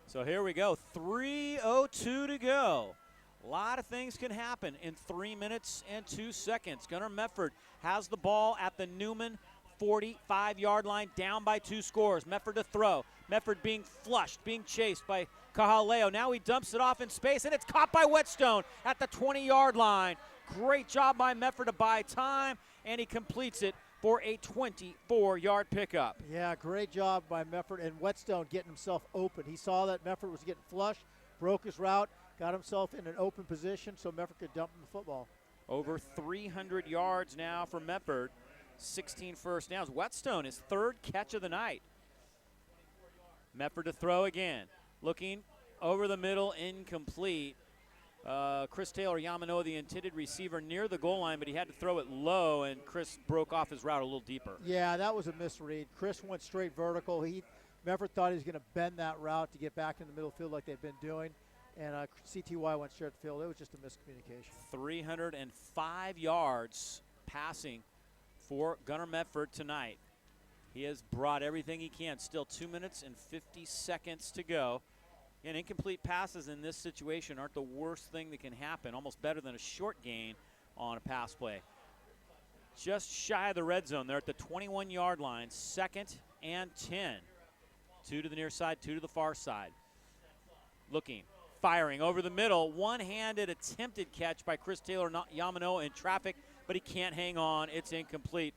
So here we go. 3:02 to go. A lot of things can happen in 3 minutes and 2 seconds. Gunnar Medford has the ball at the Newman 45-yard line, down by 2 scores. Medford to throw. Medford being flushed, being chased by Cajaleo. Now he dumps it off in space, and it's caught by Whetstone at the 20-yard line. Great job by Medford to buy time, and he completes it for a 24-yard pickup. Yeah, great job by Mefford, and Whetstone getting himself open. He saw that Mefford was getting flush, broke his route, got himself in an open position so Mefford could dump him the football. Over 300 yards now for Mefford, 16 first downs. Whetstone, his third catch of the night. Mefford to throw again, looking over the middle, incomplete. Chris Taylor Yamano, the intended receiver, near the goal line, but he had to throw it low, and Chris broke off his route a little deeper. Yeah, that was a misread. Chris went straight vertical. Mefford thought he was going to bend that route to get back in the middle field like they've been doing, and CTY went straight to the field. It was just a miscommunication. 305 yards passing for Gunnar Mefford tonight. He has brought everything he can. Still 2 minutes and 50 seconds to go. And incomplete passes in this situation aren't the worst thing that can happen. Almost better than a short gain on a pass play. Just shy of the red zone. They're at the 21-yard line. 2nd and 10. 2 to the near side, 2 to the far side. Looking, firing over the middle. One-handed attempted catch by Chris Taylor Yamano in traffic, but he can't hang on. It's incomplete.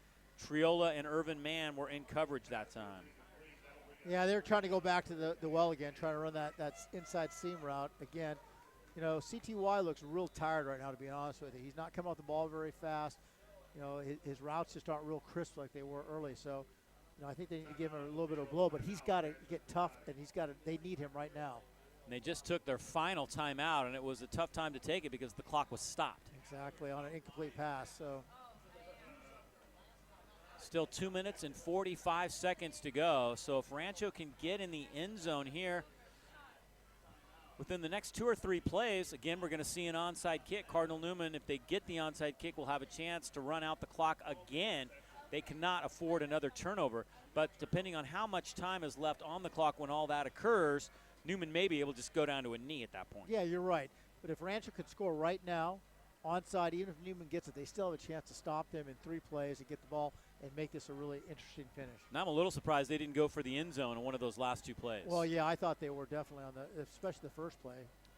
Triola and Irvin Mann were in coverage that time. Yeah, they're trying to go back to the well again, trying to run that inside seam route again. You know, CTY looks real tired right now, to be honest with you. He's not coming off the ball very fast. You know, his routes just aren't real crisp like they were early. So, you know, I think they need to give him a little bit of a blow, but he's got to get tough, and they need him right now. And they just took their final timeout, and it was a tough time to take it because the clock was stopped. Exactly, on an incomplete pass. So. Still 2 minutes and 45 seconds to go. So if Rancho can get in the end zone here within the next 2 or 3 plays, again, we're going to see an onside kick. Cardinal Newman, if they get the onside kick, will have a chance to run out the clock again. They cannot afford another turnover. But depending on how much time is left on the clock when all that occurs, Newman may be able to just go down to a knee at that point. Yeah, you're right. But if Rancho could score right now, onside, even if Newman gets it, they still have a chance to stop them in 3 plays and get the ball and make this a really interesting finish. Now I'm a little surprised they didn't go for the end zone in one of those last 2 plays. Well, yeah, I thought they were definitely on especially the first play.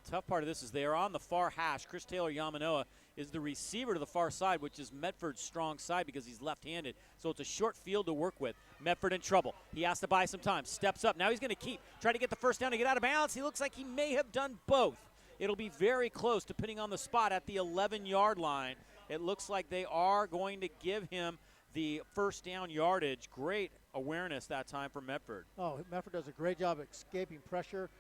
Tough part of this is they are on the far hash. Chris Taylor Yamanoa is the receiver to the far side, which is Medford's strong side because he's left-handed. So it's a short field to work with. Medford in trouble. He has to buy some time. Steps up. Now he's going to try to get the first down to get out of bounds. He looks like he may have done both. It'll be very close depending on the spot at the 11-yard line. It looks like they are going to give him the first down yardage. Great awareness that time for Medford. Oh, Medford does a great job escaping pressure.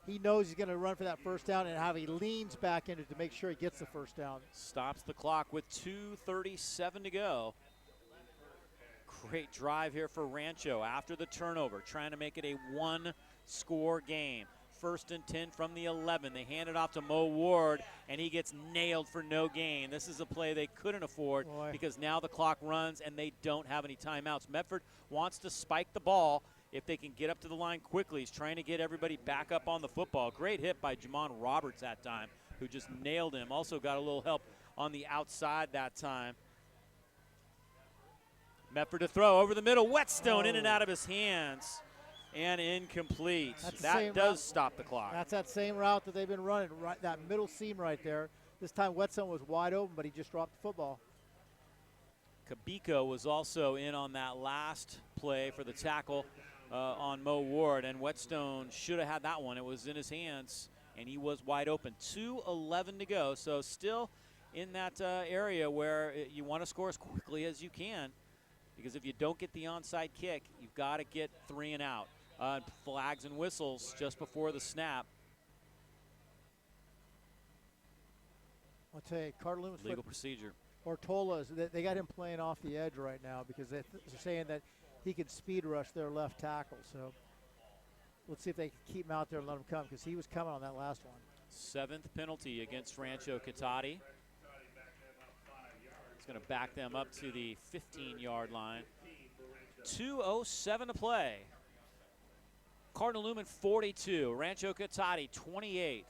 He knows he's going to run for that first down and how he leans back into it to make sure he gets the first down. Stops the clock with 2:37 to go. Great drive here for Rancho after the turnover, trying to make it a 1-score game. 1st and 10 from the 11. They hand it off to Mo Ward, and he gets nailed for no gain. This is a play they couldn't afford because now the clock runs and they don't have any timeouts. Medford wants to spike the ball if they can get up to the line quickly. He's trying to get everybody back up on the football. Great hit by Jamon Roberts that time, who just nailed him. Also got a little help on the outside that time. Medford to throw over the middle. Whetstone in and out of his hands. And incomplete. That does stop the clock. That's that same route that they've been running, right, that middle seam right there. This time Whetstone was wide open, but he just dropped the football. Kabiko was also in on that last play for the tackle on Mo Ward, and Whetstone should have had that one. It was in his hands, and he was wide open. 2:11 to go, so still in that area where you want to score as quickly as you can, because if you don't get the onside kick, you've got to get 3 and out. Flags and whistles just before the snap. I'll tell you, Cardinal Newman's Legal procedure. Ortola's, they got him playing off the edge right now because they're saying that he can speed rush their left tackle. So let's see if they can keep him out there and let him come because he was coming on that last one. 7th penalty against Rancho Cotate. It's going to back them up to the 15-yard line. 2:07 to play. Cardinal Newman 42, Rancho Cotate 28.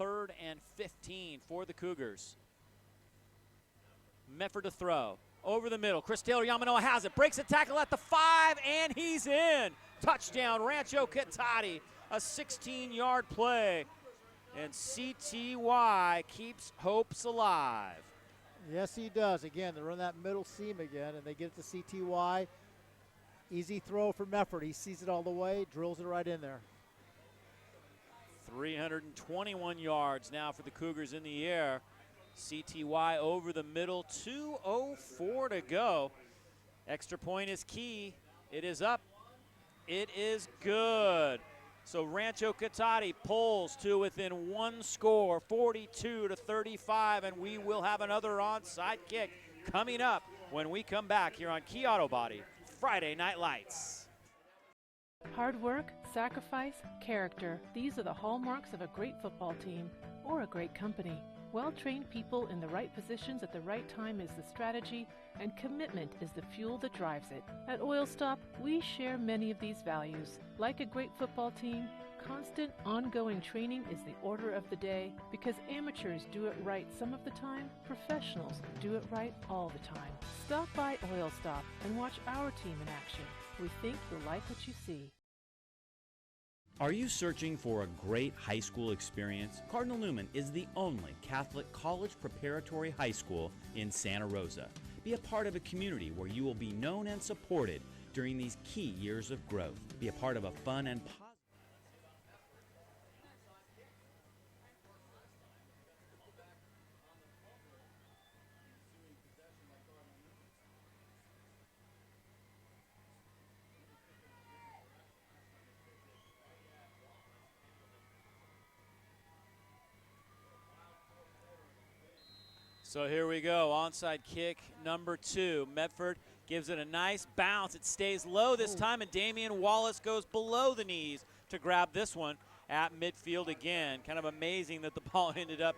3rd and 15 for the Cougars. Medford to throw. Over the middle. Chris Taylor Yamanoa has it. Breaks a tackle at the 5, and he's in. Touchdown, Rancho Cotate. A 16-yard play. And CTY keeps hopes alive. Yes, he does. Again, they run that middle seam again, and they get it to CTY. Easy throw from Mefford. He sees it all the way, drills it right in there. 321 yards now for the Cougars in the air. CTY over the middle, 2:04 to go. Extra point is key. It is up. It is good. So Rancho Cotate pulls to within one score, 42-35, and we will have another onside kick coming up when we come back here on Key Auto Body Friday Night Lights. Hard work, sacrifice, character. These are the hallmarks of a great football team or a great company. Well-trained people in the right positions at the right time is the strategy, and commitment is the fuel that drives it. At Oil Stop, we share many of these values. Like a great football team, constant, ongoing training is the order of the day, because amateurs do it right some of the time, professionals do it right all the time. Stop by Oil Stop and watch our team in action. We think you'll like what you see. Are you searching for a great high school experience? Cardinal Newman is the only Catholic college preparatory high school in Santa Rosa. Be a part of a community where you will be known and supported during these key years of growth. Be a part of a fun and positive. So here we go, onside kick number 2. Medford gives it a nice bounce. It stays low this time, and Damian Wallace goes below the knees to grab this one at midfield again. Kind of amazing that the ball ended up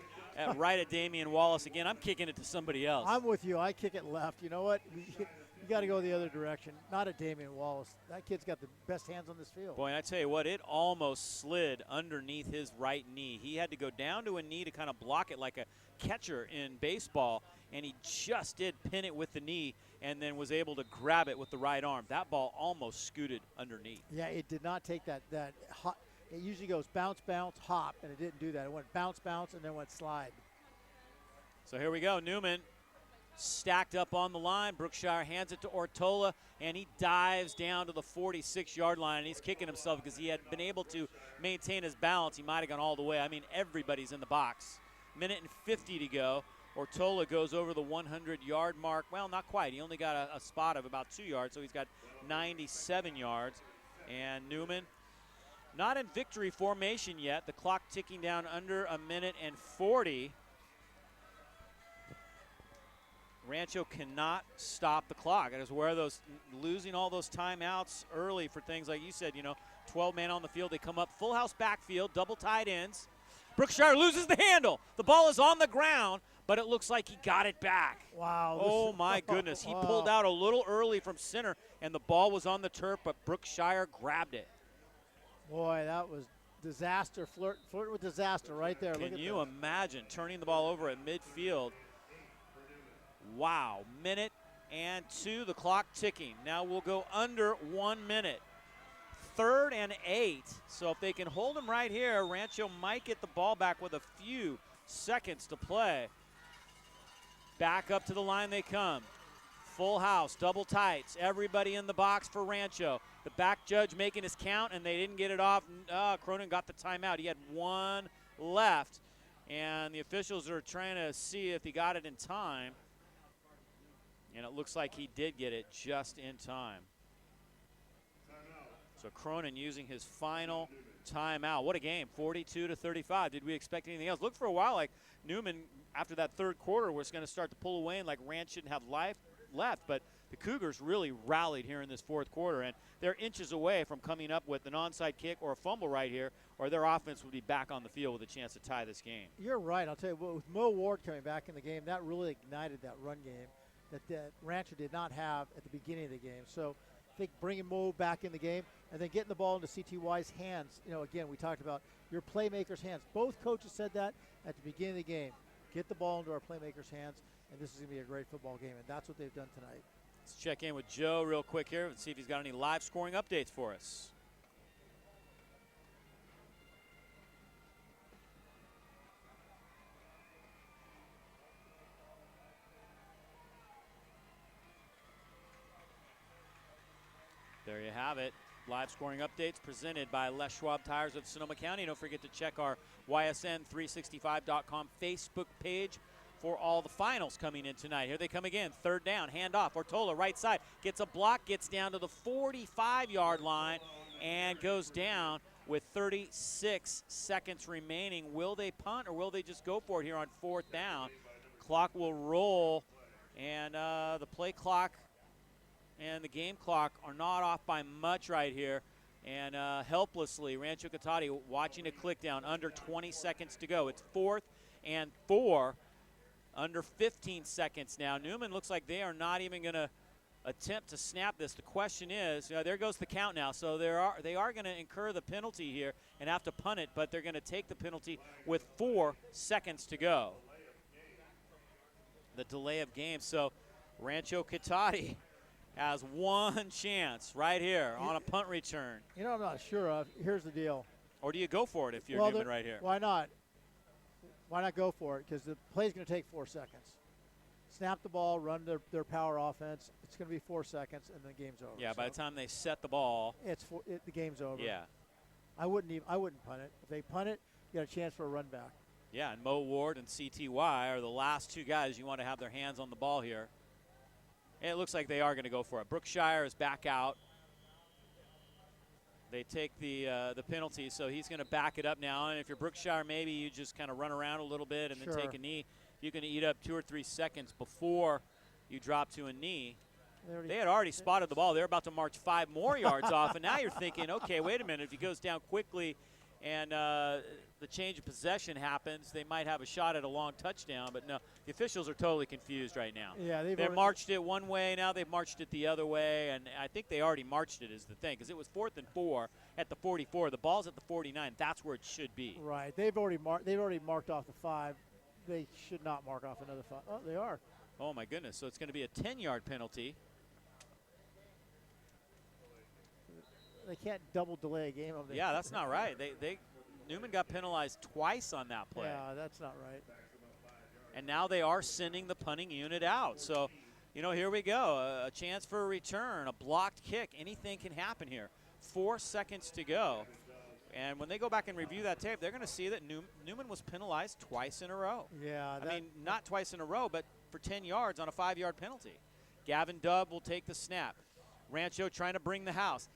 right at Damian Wallace again. I'm kicking it to somebody else. I'm with you. I kick it left. You know what? You got to go the other direction. Not at Damian Wallace. That kid's got the best hands on this field. Boy, and I tell you what, it almost slid underneath his right knee. He had to go down to a knee to kind of block it like a catcher in baseball, and he just did pin it with the knee and then was able to grab it with the right arm. That ball almost scooted underneath. Yeah, it did not take that hot. It usually goes bounce, bounce, hop, and it didn't do that. It went bounce, bounce, and then went slide. So here we go. Newman stacked up on the line. Brookshire hands it to Ortola, and he dives down to the 46-yard line, and he's kicking himself because he had been able to maintain his balance. He might have gone all the way. I mean, everybody's in the box. Minute and 50 to go. Ortola goes over the 100-yard mark. Well, not quite. He only got a spot of about 2 yards, so he's got 97 yards. And Newman not in victory formation yet. The clock ticking down under a minute and 40. Rancho cannot stop the clock. That is where those losing all those timeouts early for things like you said, 12 man on the field. They come up full house backfield, double tight ends. Brookshire loses the handle. The ball is on the ground, but it looks like he got it back. Wow. Oh, my goodness. He pulled out a little early from center, and the ball was on the turf, but Brookshire grabbed it. Boy, that was disaster. Flirt with disaster right there. Can you imagine turning the ball over at midfield? Wow. Minute and 2, the clock ticking. Now we'll go under 1 minute. 3rd and 8. So if they can hold him right here, Rancho might get the ball back with a few seconds to play. Back up to the line they come. Full house, double tights. Everybody in the box for Rancho. The back judge making his count, and they didn't get it off. Cronin got the timeout. He had 1 left, and the officials are trying to see if he got it in time. And it looks like he did get it just in time. So Cronin using his final timeout. What a game, 42-35. Did we expect anything else? Looked for a while like Newman, after that third quarter, was going to start to pull away and like Ranch shouldn't have life left. But the Cougars really rallied here in this fourth quarter, and they're inches away from coming up with an onside kick or a fumble right here, or their offense would be back on the field with a chance to tie this game. You're right. I'll tell you, with Mo Ward coming back in the game, that really ignited that run game that Rancho did not have at the beginning of the game. So I think bringing Mo back in the game and then getting the ball into CTY's hands, again, we talked about your playmakers' hands. Both coaches said that at the beginning of the game. Get the ball into our playmakers' hands, and this is going to be a great football game, and that's what they've done tonight. Let's check in with Joe real quick here and see if he's got any live scoring updates for us. there you have it. Live scoring updates presented by Les Schwab Tires of Sonoma County. Don't forget to check our YSN365.com Facebook page for all the finals coming in tonight. Here they come again. Third down, handoff. Ortola, right side, gets a block, gets down to the 45-yard line, and goes down with 36 seconds remaining. Will they punt or will they just go for it here on fourth down? Clock will roll, and the play clock and the game clock are not off by much right here. And helplessly, Rancho Cotate watching a click down, under 20 seconds to go. It's 4th and 4, under 15 seconds now. Newman looks like they are not even going to attempt to snap this. The question is, there goes the count now. So they are going to incur the penalty here and have to punt it, but they're going to take the penalty with 4 seconds to go. The delay of game. So Rancho Cotate has one chance right here on a punt return. I'm not sure of. Here's the deal. Or do you go for it if you're Newman right here? Why not? Why not go for it? Because the play's going to take 4 seconds. Snap the ball, run their power offense. It's going to be 4 seconds, and the game's over. Yeah, by the time they set the ball, the game's over. Yeah. I wouldn't punt it. If they punt it, you got a chance for a run back. Yeah, and Mo Ward and CTY are the last two guys you want to have their hands on the ball here. And it looks like they are going to go for it. Brookshire is back out. They take the penalty, so he's going to back it up now. And if you're Brookshire, maybe you just kind of run around a little bit and then take a knee. You can eat up 2 or 3 seconds before you drop to a knee. They had already spotted the ball. They're about to march 5 more yards off, and now you're thinking, okay, wait a minute. If he goes down quickly and the change of possession happens, they might have a shot at a long touchdown. But no, the officials are totally confused right now. Yeah, they've marched it one way. Now they've marched it the other way, and I think they already marched it is the thing, because it was 4th and 4 at the 44. The ball's at the 49. That's where it should be. Right. They've already marked off the 5. They should not mark off another 5. Oh, they are. Oh, my goodness. So it's going to be a 10-yard penalty. They can't double delay a game. Yeah, that's not right. Newman got penalized twice on that play. Yeah, that's not right. And now they are sending the punting unit out. So, here we go. A chance for a return, a blocked kick. Anything can happen here. 4 seconds to go. And when they go back and review that tape, they're going to see that Newman was penalized twice in a row. Yeah. I mean, not twice in a row, but for 10 yards on a 5-yard penalty. Gavin Dubb will take the snap. Rancho trying to bring the house.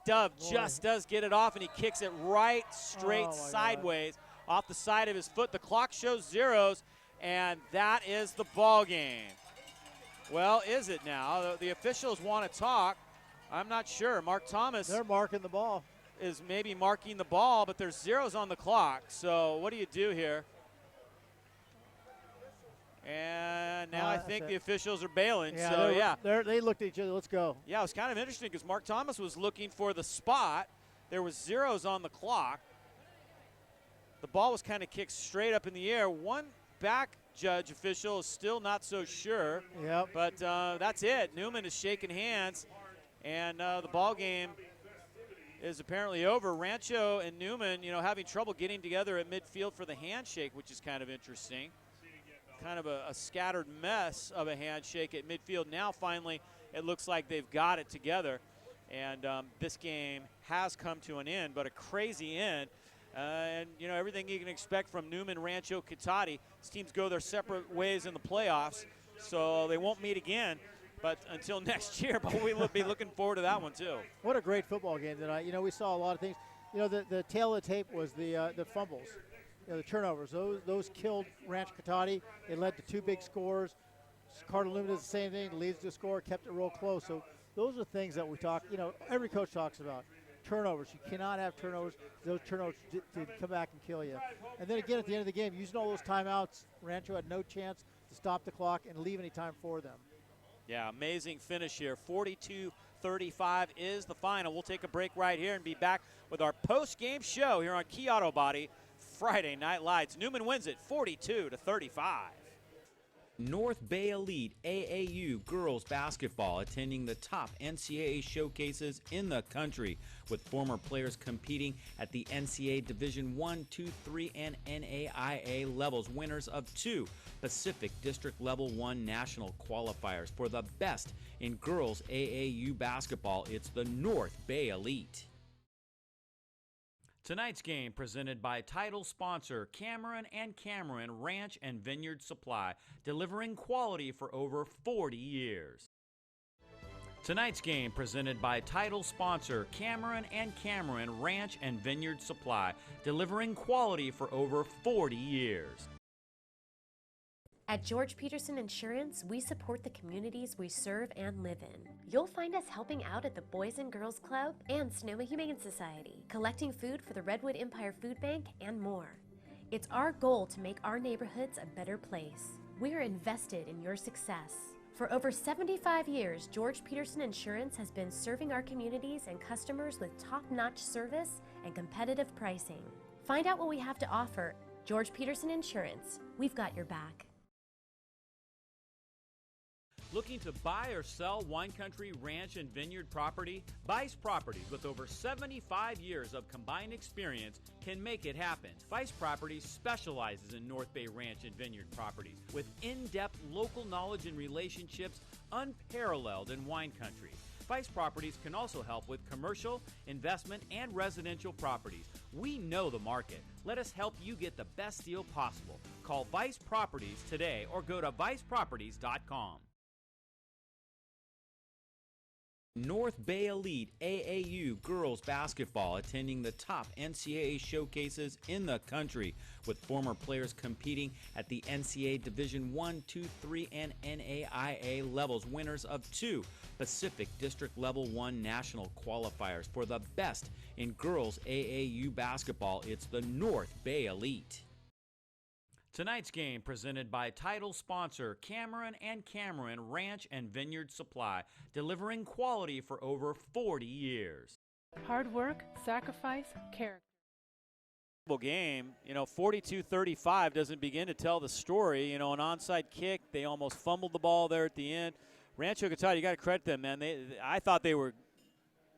Dubb just does get it off, and he kicks it right straight sideways off the side of his foot. The clock shows zeros, and that is the ball game. Well, is it now? The officials want to talk. I'm not sure. Mark Thomas. They're marking the ball. Is maybe marking the ball, but there's zeros on the clock. So what do you do here? And now I think the officials are bailing. Yeah, they looked at each other. Let's go. Yeah, it was kind of interesting because Mark Thomas was looking for the spot. There was zeros on the clock. The ball was kind of kicked straight up in the air. One back judge official is still not so sure. Yep. But that's it. Newman is shaking hands, and the ball game is apparently over. Rancho and Newman, having trouble getting together at midfield for the handshake, which is kind of interesting. Kind of a scattered mess of a handshake at midfield. Now finally it looks like they've got it together, and this game has come to an end, but a crazy end. And everything you can expect from Newman Rancho Cotate. These teams go their separate ways in the playoffs, so they won't meet again but until next year. But we will be looking forward to that one too. What a great football game tonight. We saw a lot of things. The tail of the tape was the fumbles. The turnovers, those killed Rancho Cotate. It led to 2 big scores. Cardinal Newman does the same thing, leads to score, kept it real close. So those are things that we talk, every coach talks about. Turnovers, you cannot have turnovers. Those turnovers to come back and kill you. And then again at the end of the game, using all those timeouts, Rancho had no chance to stop the clock and leave any time for them. Yeah, amazing finish here. 42-35 is the final. We'll take a break right here and be back with our post-game show here on Key Auto Body Friday Night Lights. Newman wins it 42-35. North Bay Elite AAU girls basketball attending the top NCAA showcases in the country, with former players competing at the NCAA Division I, II, III, and NAIA levels, winners of 2 Pacific District Level 1 national qualifiers. For the best in girls AAU basketball, it's the North Bay Elite. Tonight's game presented by title sponsor Cameron & Cameron Ranch and Vineyard Supply, delivering quality for over 40 years. Tonight's game presented by title sponsor Cameron & Cameron Ranch and Vineyard Supply, delivering quality for over 40 years. At George Peterson Insurance, we support the communities we serve and live in. You'll find us helping out at the Boys and Girls Club and Sonoma Humane Society, collecting food for the Redwood Empire Food Bank, and more. It's our goal to make our neighborhoods a better place. We are invested in your success. For over 75 years, George Peterson Insurance has been serving our communities and customers with top-notch service and competitive pricing. Find out what we have to offer. George Peterson Insurance, we've got your back. Looking to buy or sell wine country, ranch, and vineyard property? Vice Properties, with over 75 years of combined experience, can make it happen. Vice Properties specializes in North Bay ranch and vineyard properties with in-depth local knowledge and relationships unparalleled in wine country. Vice Properties can also help with commercial, investment, and residential properties. We know the market. Let us help you get the best deal possible. Call Vice Properties today or go to viceproperties.com. North Bay Elite AAU girls basketball attending the top NCAA showcases in the country, with former players competing at the NCAA Division I, II, III, and NAIA levels, winners of 2 Pacific District Level 1 national qualifiers. For the best in girls AAU basketball, it's the North Bay Elite. Tonight's game presented by title sponsor Cameron & Cameron Ranch and Vineyard Supply, delivering quality for over 40 years. Hard work, sacrifice, character. Game, 42-35 doesn't begin to tell the story. An onside kick, they almost fumbled the ball there at the end. Rancho Cotate, you got to credit them, man. I thought they were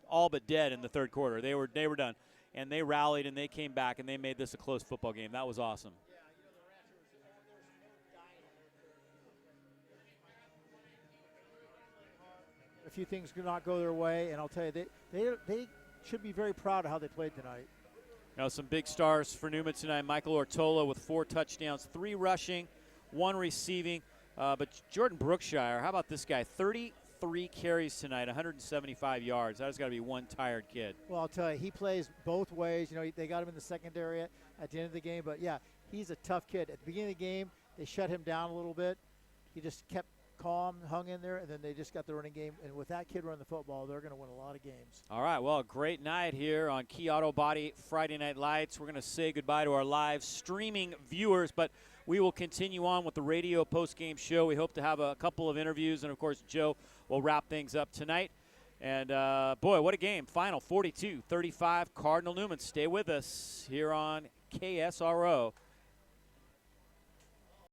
all but dead in the third quarter. They were done, and they rallied and they came back and they made this a close football game. That was awesome. A few things do not go their way, and I'll tell you, they should be very proud of how they played tonight. Some big stars for Newman tonight. Michael Ortola with 4 touchdowns, 3 rushing, 1 receiving. But Jordan Brookshire, how about this guy? 33 carries tonight, 175 yards. That's got to be one tired kid. Well, I'll tell you, he plays both ways. They got him in the secondary at the end of the game. But, yeah, he's a tough kid. At the beginning of the game, they shut him down a little bit. He just kept calm, hung in there, and then they just got the running game. And with that kid running the football, they're going to win a lot of games. All right, well, a great night here on Key Auto Body Friday Night Lights. We're going to say goodbye to our live streaming viewers, but we will continue on with the radio post-game show. We hope to have a couple of interviews, and, of course, Joe will wrap things up tonight. And, boy, what a game. Final 42-35, Cardinal Newman. Stay with us here on KSRO.